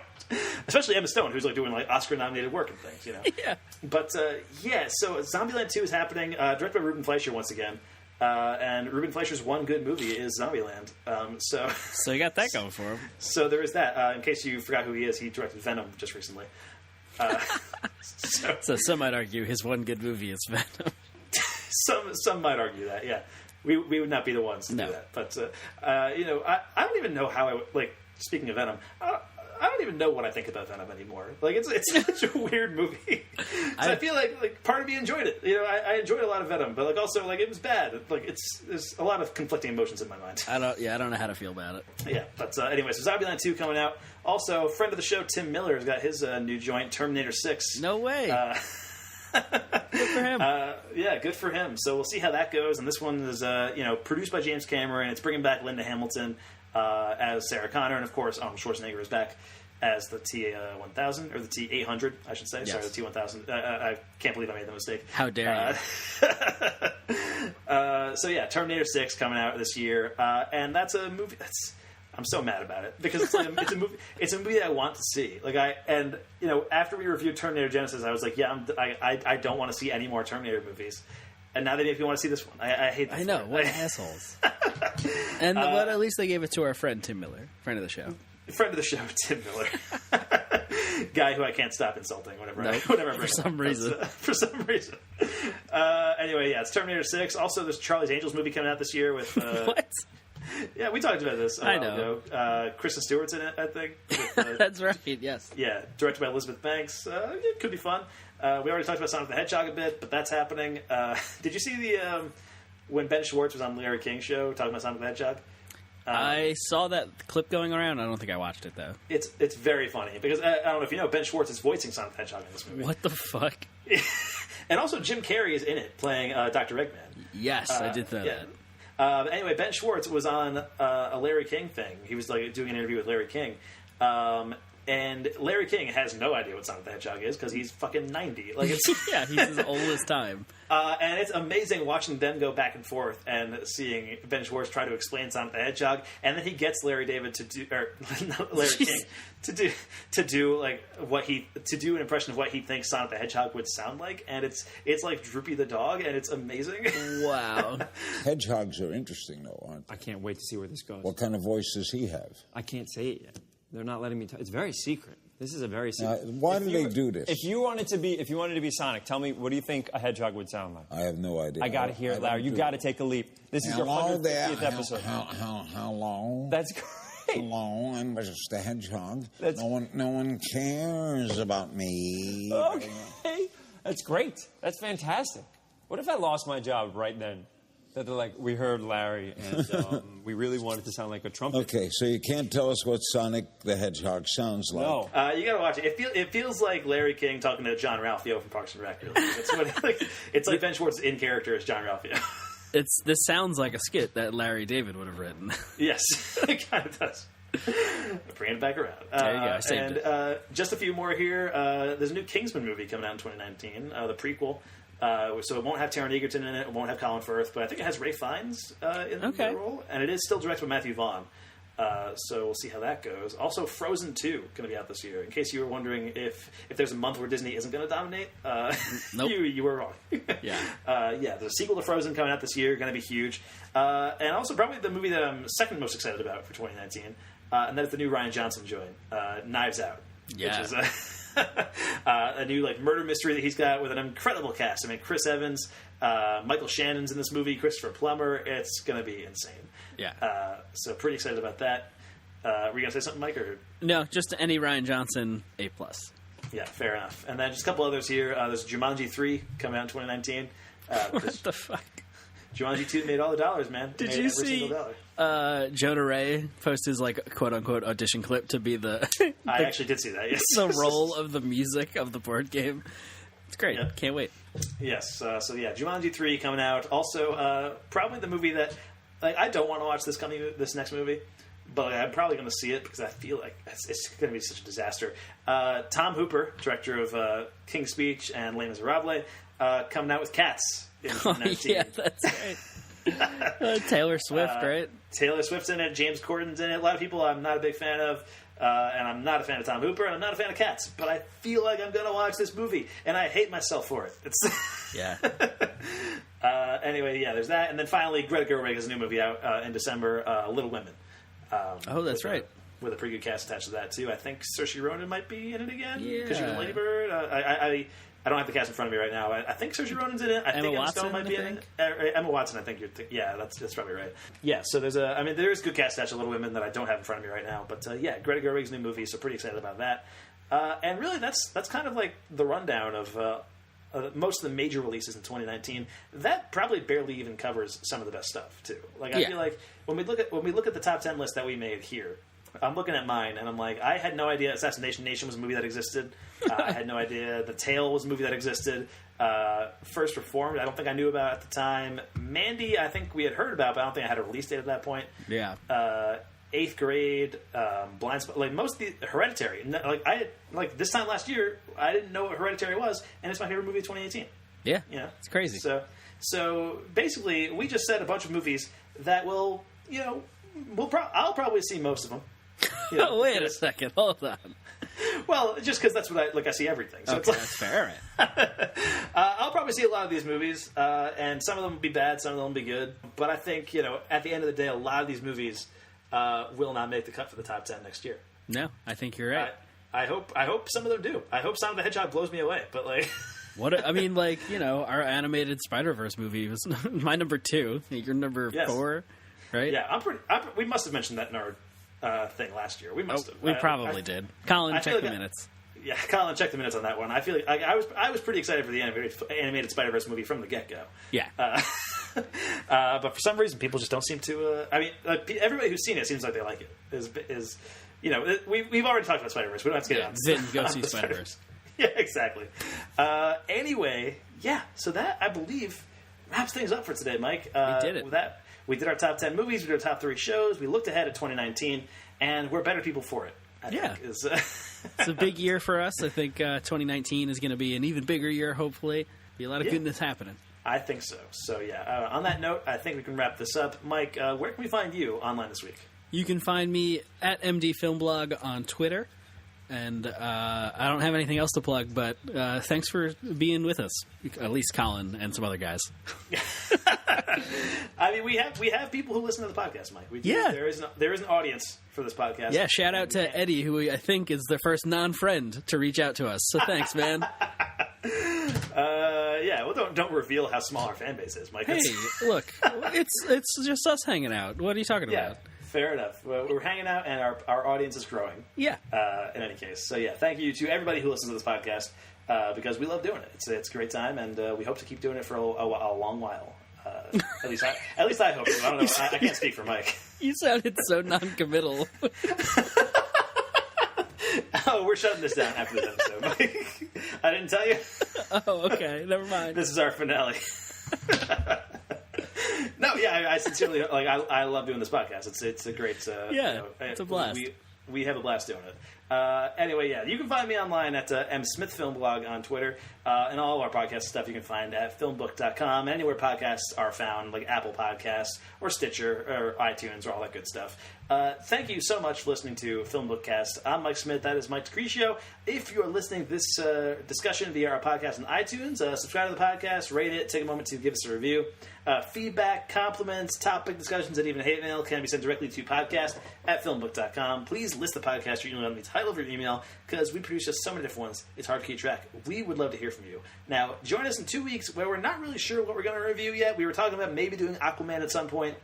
[SPEAKER 2] especially Emma Stone, who's doing Oscar-nominated work and things,
[SPEAKER 3] Yeah.
[SPEAKER 2] But so Zombieland 2 is happening, directed by Ruben Fleischer once again. And Ruben Fleischer's one good movie is Zombieland.
[SPEAKER 3] So you got that going for him.
[SPEAKER 2] So there is that. In case you forgot who he is, he directed Venom just recently.
[SPEAKER 3] So some might argue his one good movie is Venom.
[SPEAKER 2] Some might argue that, yeah. We would not be the ones to do that. But, I don't even know how I would, speaking of Venom, I don't even know what I think about Venom anymore. It's such a weird movie. I feel like part of me enjoyed it. I enjoyed a lot of Venom, but also it was bad. There's a lot of conflicting emotions in my mind.
[SPEAKER 3] I don't know how to feel about it.
[SPEAKER 2] Yeah, but anyway, so Zombieland 2 coming out. Also, friend of the show Tim Miller has got his new joint, Terminator 6.
[SPEAKER 3] No way. Good for him.
[SPEAKER 2] Yeah, good for him. So we'll see how that goes. And this one is produced by James Cameron. It's bringing back Linda Hamilton as Sarah Connor, and of course Arnold Schwarzenegger is back as the T-1000, or the T-800, I should say.
[SPEAKER 3] Yes.
[SPEAKER 2] Sorry, the T-1000. I can't believe I made the mistake.
[SPEAKER 3] How dare
[SPEAKER 2] you. Terminator 6 coming out this year, and that's a movie that's... I'm so mad about it because it's a movie. It's a movie that I want to see. After we reviewed Terminator Genesis, I was like, I don't want to see any more Terminator movies. And now they make me want to see this one. I hate this.
[SPEAKER 3] I know, what assholes. And but at least they gave it to our friend Tim Miller, friend of the show.
[SPEAKER 2] Friend of the show, Tim Miller. Guy who I can't stop insulting whenever
[SPEAKER 3] for some reason.
[SPEAKER 2] For some reason. Anyway, it's Terminator 6. Also, there's Charlie's Angels movie coming out this year with...
[SPEAKER 3] What?
[SPEAKER 2] Yeah, we talked about this a
[SPEAKER 3] I
[SPEAKER 2] while
[SPEAKER 3] know.
[SPEAKER 2] ago. Kristen Stewart's in it, I think. With,
[SPEAKER 3] That's right. Yes.
[SPEAKER 2] Yeah, directed by Elizabeth Banks. It could be fun. We already talked about Sonic the Hedgehog a bit, but that's happening. Did you see the when Ben Schwartz was on Larry King's show talking about Sonic the Hedgehog?
[SPEAKER 3] I saw that clip going around. I don't think I watched it though.
[SPEAKER 2] It's very funny because I don't know if you know, Ben Schwartz is voicing Sonic the Hedgehog in this movie.
[SPEAKER 3] What the fuck?
[SPEAKER 2] And also Jim Carrey is in it playing Dr. Eggman.
[SPEAKER 3] Yes, I did know that.
[SPEAKER 2] Anyway, Ben Schwartz was on a Larry King thing. He was like doing an interview with Larry King. And Larry King has no idea what Sonic the Hedgehog is because he's fucking 90. Like it's
[SPEAKER 3] yeah, he's as old as time.
[SPEAKER 2] And it's amazing watching them go back and forth and seeing Ben Schwartz try to explain Sonic the Hedgehog, and then he gets Larry David to do, or not Larry King to do like to do an impression of what he thinks Sonic the Hedgehog would sound like, and it's like Droopy the dog, and it's amazing.
[SPEAKER 3] Wow.
[SPEAKER 5] Hedgehogs are interesting, though, aren't they?
[SPEAKER 17] I can't wait to see where this goes.
[SPEAKER 5] What kind of voice does he have?
[SPEAKER 17] I can't say it yet. They're not letting me. It's very secret. This is a very secret.
[SPEAKER 5] Why do they do this?
[SPEAKER 17] If you wanted to be Sonic, tell me, what do you think a hedgehog would sound like?
[SPEAKER 5] I have no idea.
[SPEAKER 17] I got to hear it, Larry. You got to take a leap. This is your 150th episode.
[SPEAKER 5] How long?
[SPEAKER 17] That's great.
[SPEAKER 5] Hello, I'm just a hedgehog. No one cares about me.
[SPEAKER 17] Okay, that's great. That's fantastic. What if I lost my job right then? That they're like, we heard Larry, and we really wanted to sound like a trumpet.
[SPEAKER 5] Okay, so you can't tell us what Sonic the Hedgehog sounds like.
[SPEAKER 2] No. You gotta watch it. It feels like Larry King talking to John Ralphio from Parks and Rec. Really. It's like Ben Schwartz in character as John Ralphio.
[SPEAKER 3] This sounds like a skit that Larry David would have written.
[SPEAKER 2] Yes, it kind of does. Bringing it back around.
[SPEAKER 3] There you go. I saved it.
[SPEAKER 2] Just a few more here. There's a new Kingsman movie coming out in 2019, the prequel. So it won't have Taron Egerton in it. It won't have Colin Firth, but I think it has Ralph Fiennes in the role, and it is still directed by Matthew Vaughn. So we'll see how that goes. Also, Frozen 2 going to be out this year. In case you were wondering if there's a month where Disney isn't going to dominate,
[SPEAKER 3] nope.
[SPEAKER 2] you were wrong.
[SPEAKER 3] Yeah,
[SPEAKER 2] there's a sequel to Frozen coming out this year, going to be huge, and also probably the movie that I'm second most excited about for 2019, and that is the new Rian Johnson joint, Knives Out, which is a new murder mystery that he's got with an incredible cast. I mean, Chris Evans, Michael Shannon's in this movie, Christopher Plummer. It's going to be insane.
[SPEAKER 3] Yeah.
[SPEAKER 2] So pretty excited about that. Were you going to say something, Mike? Or?
[SPEAKER 3] No, just any Rian Johnson, A+.
[SPEAKER 2] Yeah, fair enough. And then just a couple others here. There's Jumanji 3 coming out in 2019.
[SPEAKER 3] What the fuck?
[SPEAKER 2] Jumanji 2 made all the dollars, man.
[SPEAKER 3] Did you see Jonah Ray post his quote-unquote audition clip to be the...
[SPEAKER 2] I actually did see that, yes.
[SPEAKER 3] The role of the music of the board game. It's great.
[SPEAKER 2] Yeah.
[SPEAKER 3] Can't wait.
[SPEAKER 2] Yes. Jumanji 3 coming out. Also, probably the movie that... I don't want to watch this next movie, but I'm probably going to see it because I feel like it's going to be such a disaster. Tom Hooper, director of King's Speech and Les Miserables, coming out with Cats in 2019.
[SPEAKER 3] Yeah, that's right. Taylor Swift, right?
[SPEAKER 2] Taylor Swift's in it. James Corden's in it. A lot of people I'm not a big fan of. And I'm not a fan of Tom Hooper, and I'm not a fan of Cats. But I feel like I'm going to watch this movie, and I hate myself for it.
[SPEAKER 3] Yeah.
[SPEAKER 2] Anyway, there's that. And then finally, Greta Gerwig has a new movie out in December, Little Women.
[SPEAKER 3] That's right.
[SPEAKER 2] With a pretty good cast attached to that, too. I think Saoirse Ronan might be in it again.
[SPEAKER 3] Yeah.
[SPEAKER 2] Because she's in Lady Bird. I don't have the cast in front of me right now. I think Saoirse Ronan's in it. I think Emma Stone might be in it. Emma Watson, I think you're yeah, that's probably right. Yeah, so there's good cast attached to Little Women that I don't have in front of me right now. But Greta Gerwig's new movie, so pretty excited about that. And really, that's kind of like the rundown of most of the major releases in 2019. That probably barely even covers some of the best stuff too. I feel like when we look at the top 10 list that we made here, I'm looking at mine and I'm like, I had no idea Assassination Nation was a movie that existed. I had no idea The Tale was a movie that existed. First Reformed, I don't think I knew about at the time. Mandy, I think we had heard about, but I don't think I had a release date at that point.
[SPEAKER 3] Yeah.
[SPEAKER 2] 8th Grade, Blind Spot, most of the Hereditary. This time last year, I didn't know what Hereditary was, and it's my favorite movie of 2018.
[SPEAKER 3] Yeah, it's crazy.
[SPEAKER 2] So basically, we just said a bunch of movies that will, I'll probably see most of them.
[SPEAKER 3] Wait a second, hold on.
[SPEAKER 2] Well, just because that's what I see everything. So
[SPEAKER 3] okay, that's fair.
[SPEAKER 2] I'll probably see a lot of these movies, and some of them will be bad, some of them will be good. But I think, at the end of the day, a lot of these movies will not make the cut for the top 10 next year.
[SPEAKER 3] No, I think you're right.
[SPEAKER 2] I hope some of them do. I hope Sonic the Hedgehog blows me away, but
[SPEAKER 3] our animated Spider-Verse movie was my number 2. Your number 4. right?
[SPEAKER 2] Yeah, we must have mentioned that in our thing last year. We must have.
[SPEAKER 3] We probably did. Colin, check the minutes.
[SPEAKER 2] Yeah, Colin, check the minutes on that one. I feel like I was pretty excited for the animated Spider-Verse movie from the get-go.
[SPEAKER 3] Yeah.
[SPEAKER 2] But for some reason, people just don't seem to. Everybody who's seen it seems like they like it. We've already talked about Spider-Verse. We don't have to get on.
[SPEAKER 3] Then go see Spider-Verse.
[SPEAKER 2] Yeah, exactly. Anyway, yeah. So that I believe wraps things up for today, Mike.
[SPEAKER 3] We did it.
[SPEAKER 2] With that, we did our top 10 movies. We did our top 3 shows. We looked ahead at 2019, and we're better people for it. I think
[SPEAKER 3] It's a big year for us. I think 2019 is going to be an even bigger year, hopefully. Be a lot of goodness happening.
[SPEAKER 2] I think so. So, yeah. On that note, I think we can wrap this up. Mike, where can we find you online this week?
[SPEAKER 3] You can find me at MD Filmblog on Twitter. And I don't have anything else to plug, but thanks for being with us. At least Colin and some other guys.
[SPEAKER 2] I mean, we have people who listen to the podcast, Mike. There is an audience for this podcast.
[SPEAKER 3] Yeah, shout out to Eddie, who I think is the first non-friend to reach out to us. So thanks, man.
[SPEAKER 2] Well, don't reveal how small our fan base is, Mike.
[SPEAKER 3] Hey, look, it's just us hanging out. What are you talking about?
[SPEAKER 2] Fair enough. We're hanging out, and our audience is growing.
[SPEAKER 3] Yeah.
[SPEAKER 2] In any case, so yeah, thank you to everybody who listens to this podcast because we love doing it. It's a great time, and we hope to keep doing it for a long while. At least I hope so. I don't know. I can't speak for Mike.
[SPEAKER 3] You sounded so non-committal.
[SPEAKER 2] Oh, we're shutting this down after this episode, Mike. I didn't tell you.
[SPEAKER 3] Oh, okay. Never mind.
[SPEAKER 2] This is our finale. No, yeah, I sincerely I love doing this podcast. It's a great
[SPEAKER 3] it's a blast.
[SPEAKER 2] We have a blast doing it. Anyway, yeah, you can find me online at msmithfilmblog on Twitter, and all of our podcast stuff you can find at filmbook.com. Anywhere podcasts are found, like Apple Podcasts or Stitcher or iTunes or all that good stuff. Thank you so much for listening to FilmBookCast. I'm Mike Smith. That is Mike DeCrescio. If you are listening to this discussion via our podcast on iTunes, subscribe to the podcast, rate it, take a moment to give us a review. Feedback, compliments, topic discussions, and even hate mail can be sent directly to podcast@filmbook.com. Please list the podcast your email on the title of your email because we produce just so many different ones. It's hard to keep track. We would love to hear from you. Now, join us in 2 weeks where we're not really sure what we're going to review yet. We were talking about maybe doing Aquaman at some point.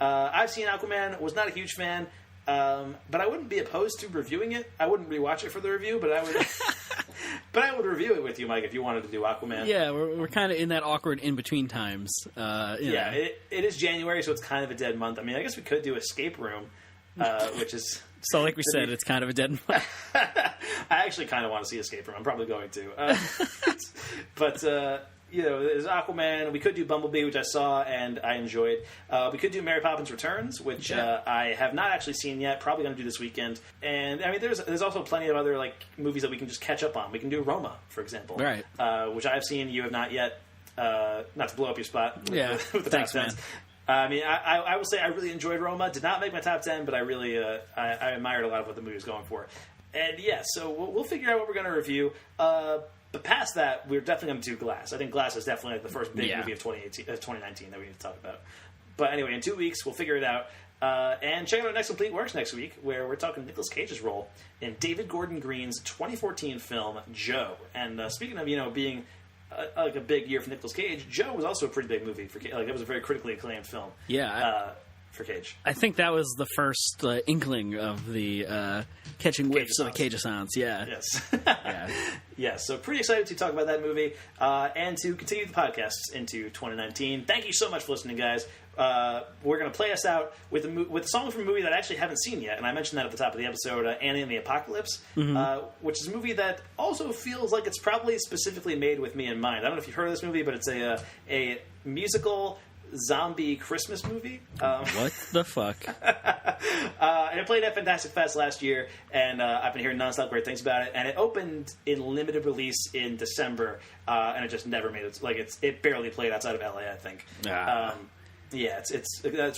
[SPEAKER 2] I've seen Aquaman, was not a huge fan, but I wouldn't be opposed to reviewing it. I wouldn't rewatch it for the review, but I would but I would review it with you, Mike, if you wanted to do Aquaman.
[SPEAKER 3] Yeah, we're kind of in that awkward in-between times.
[SPEAKER 2] It is January, so it's kind of a dead month. I mean, I guess we could do Escape Room, which is...
[SPEAKER 3] So like we said, it's kind of a dead month.
[SPEAKER 2] I actually kind of want to see Escape Room. I'm probably going to. But... there's Aquaman. We could do Bumblebee, which I saw and I enjoyed. We could do Mary Poppins Returns, which I have not actually seen yet. Probably going to do this weekend. And I mean, there's also plenty of other movies that we can just catch up on. We can do Roma, for example,
[SPEAKER 3] right?
[SPEAKER 2] Which I have seen. You have not yet. Not to blow up your spot. With the
[SPEAKER 3] thanks,
[SPEAKER 2] top 10s.
[SPEAKER 3] man.
[SPEAKER 2] I mean, I will say I really enjoyed Roma. Did not make my top 10, but I really I admired a lot of what the movie was going for. And so we'll figure out what we're going to review. But past that, we're definitely going to do Glass. I think Glass is definitely the first big movie of 2019 that we need to talk about. But anyway, in 2 weeks, we'll figure it out. And check out our next Complete Works next week, where we're talking Nicolas Cage's role in David Gordon Green's 2014 film, Joe. And speaking of, being a big year for Nicolas Cage, Joe was also a pretty big movie. It was a very critically acclaimed film.
[SPEAKER 3] Yeah.
[SPEAKER 2] For Cage.
[SPEAKER 3] I think that was the first inkling of the catching whiffs of the Cage-a-sance. Yeah.
[SPEAKER 2] Yes. Yes. So pretty excited to talk about that movie and to continue the podcasts into 2019. Thank you so much for listening, guys. We're going to play us out with a song from a movie that I actually haven't seen yet, and I mentioned that at the top of the episode, Annie and the Apocalypse, which is a movie that also feels like it's probably specifically made with me in mind. I don't know if you've heard of this movie, but it's a musical zombie Christmas movie.
[SPEAKER 3] What the fuck?
[SPEAKER 2] And it played at Fantastic Fest last year, and I've been hearing nonstop great things about it. And it opened in limited release in December, and it just never made it. It barely played outside of LA, I think. That's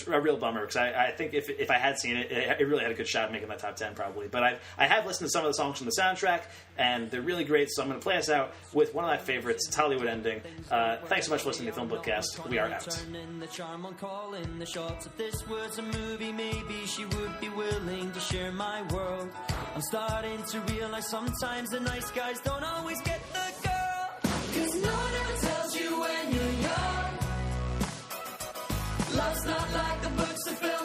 [SPEAKER 2] a real bummer because I think if I had seen it, it really had a good shot at making my top 10 probably. But I have listened to some of the songs from the soundtrack, and they're really great. So I'm going to play us out with one of my favorites, It's Hollywood Ending. Thanks so much for listening to FilmBookCast. We are out.
[SPEAKER 16] The charm on calling the shots. If this was a movie, maybe she would be willing to share my world. I'm starting to realize sometimes the nice guys don't always get the girl. 'Cause no one ever tells you when you're young. Love's not like the books of film.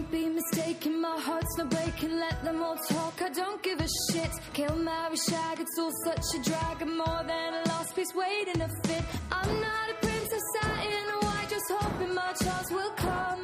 [SPEAKER 14] Don't be mistaken, my heart's not breaking. Let them all talk, I don't give a shit. Kill, marry, shag, it's all such a drag. I'm more than a lost piece waiting to fit. I'm not a princess satin white, just hoping my chance will come.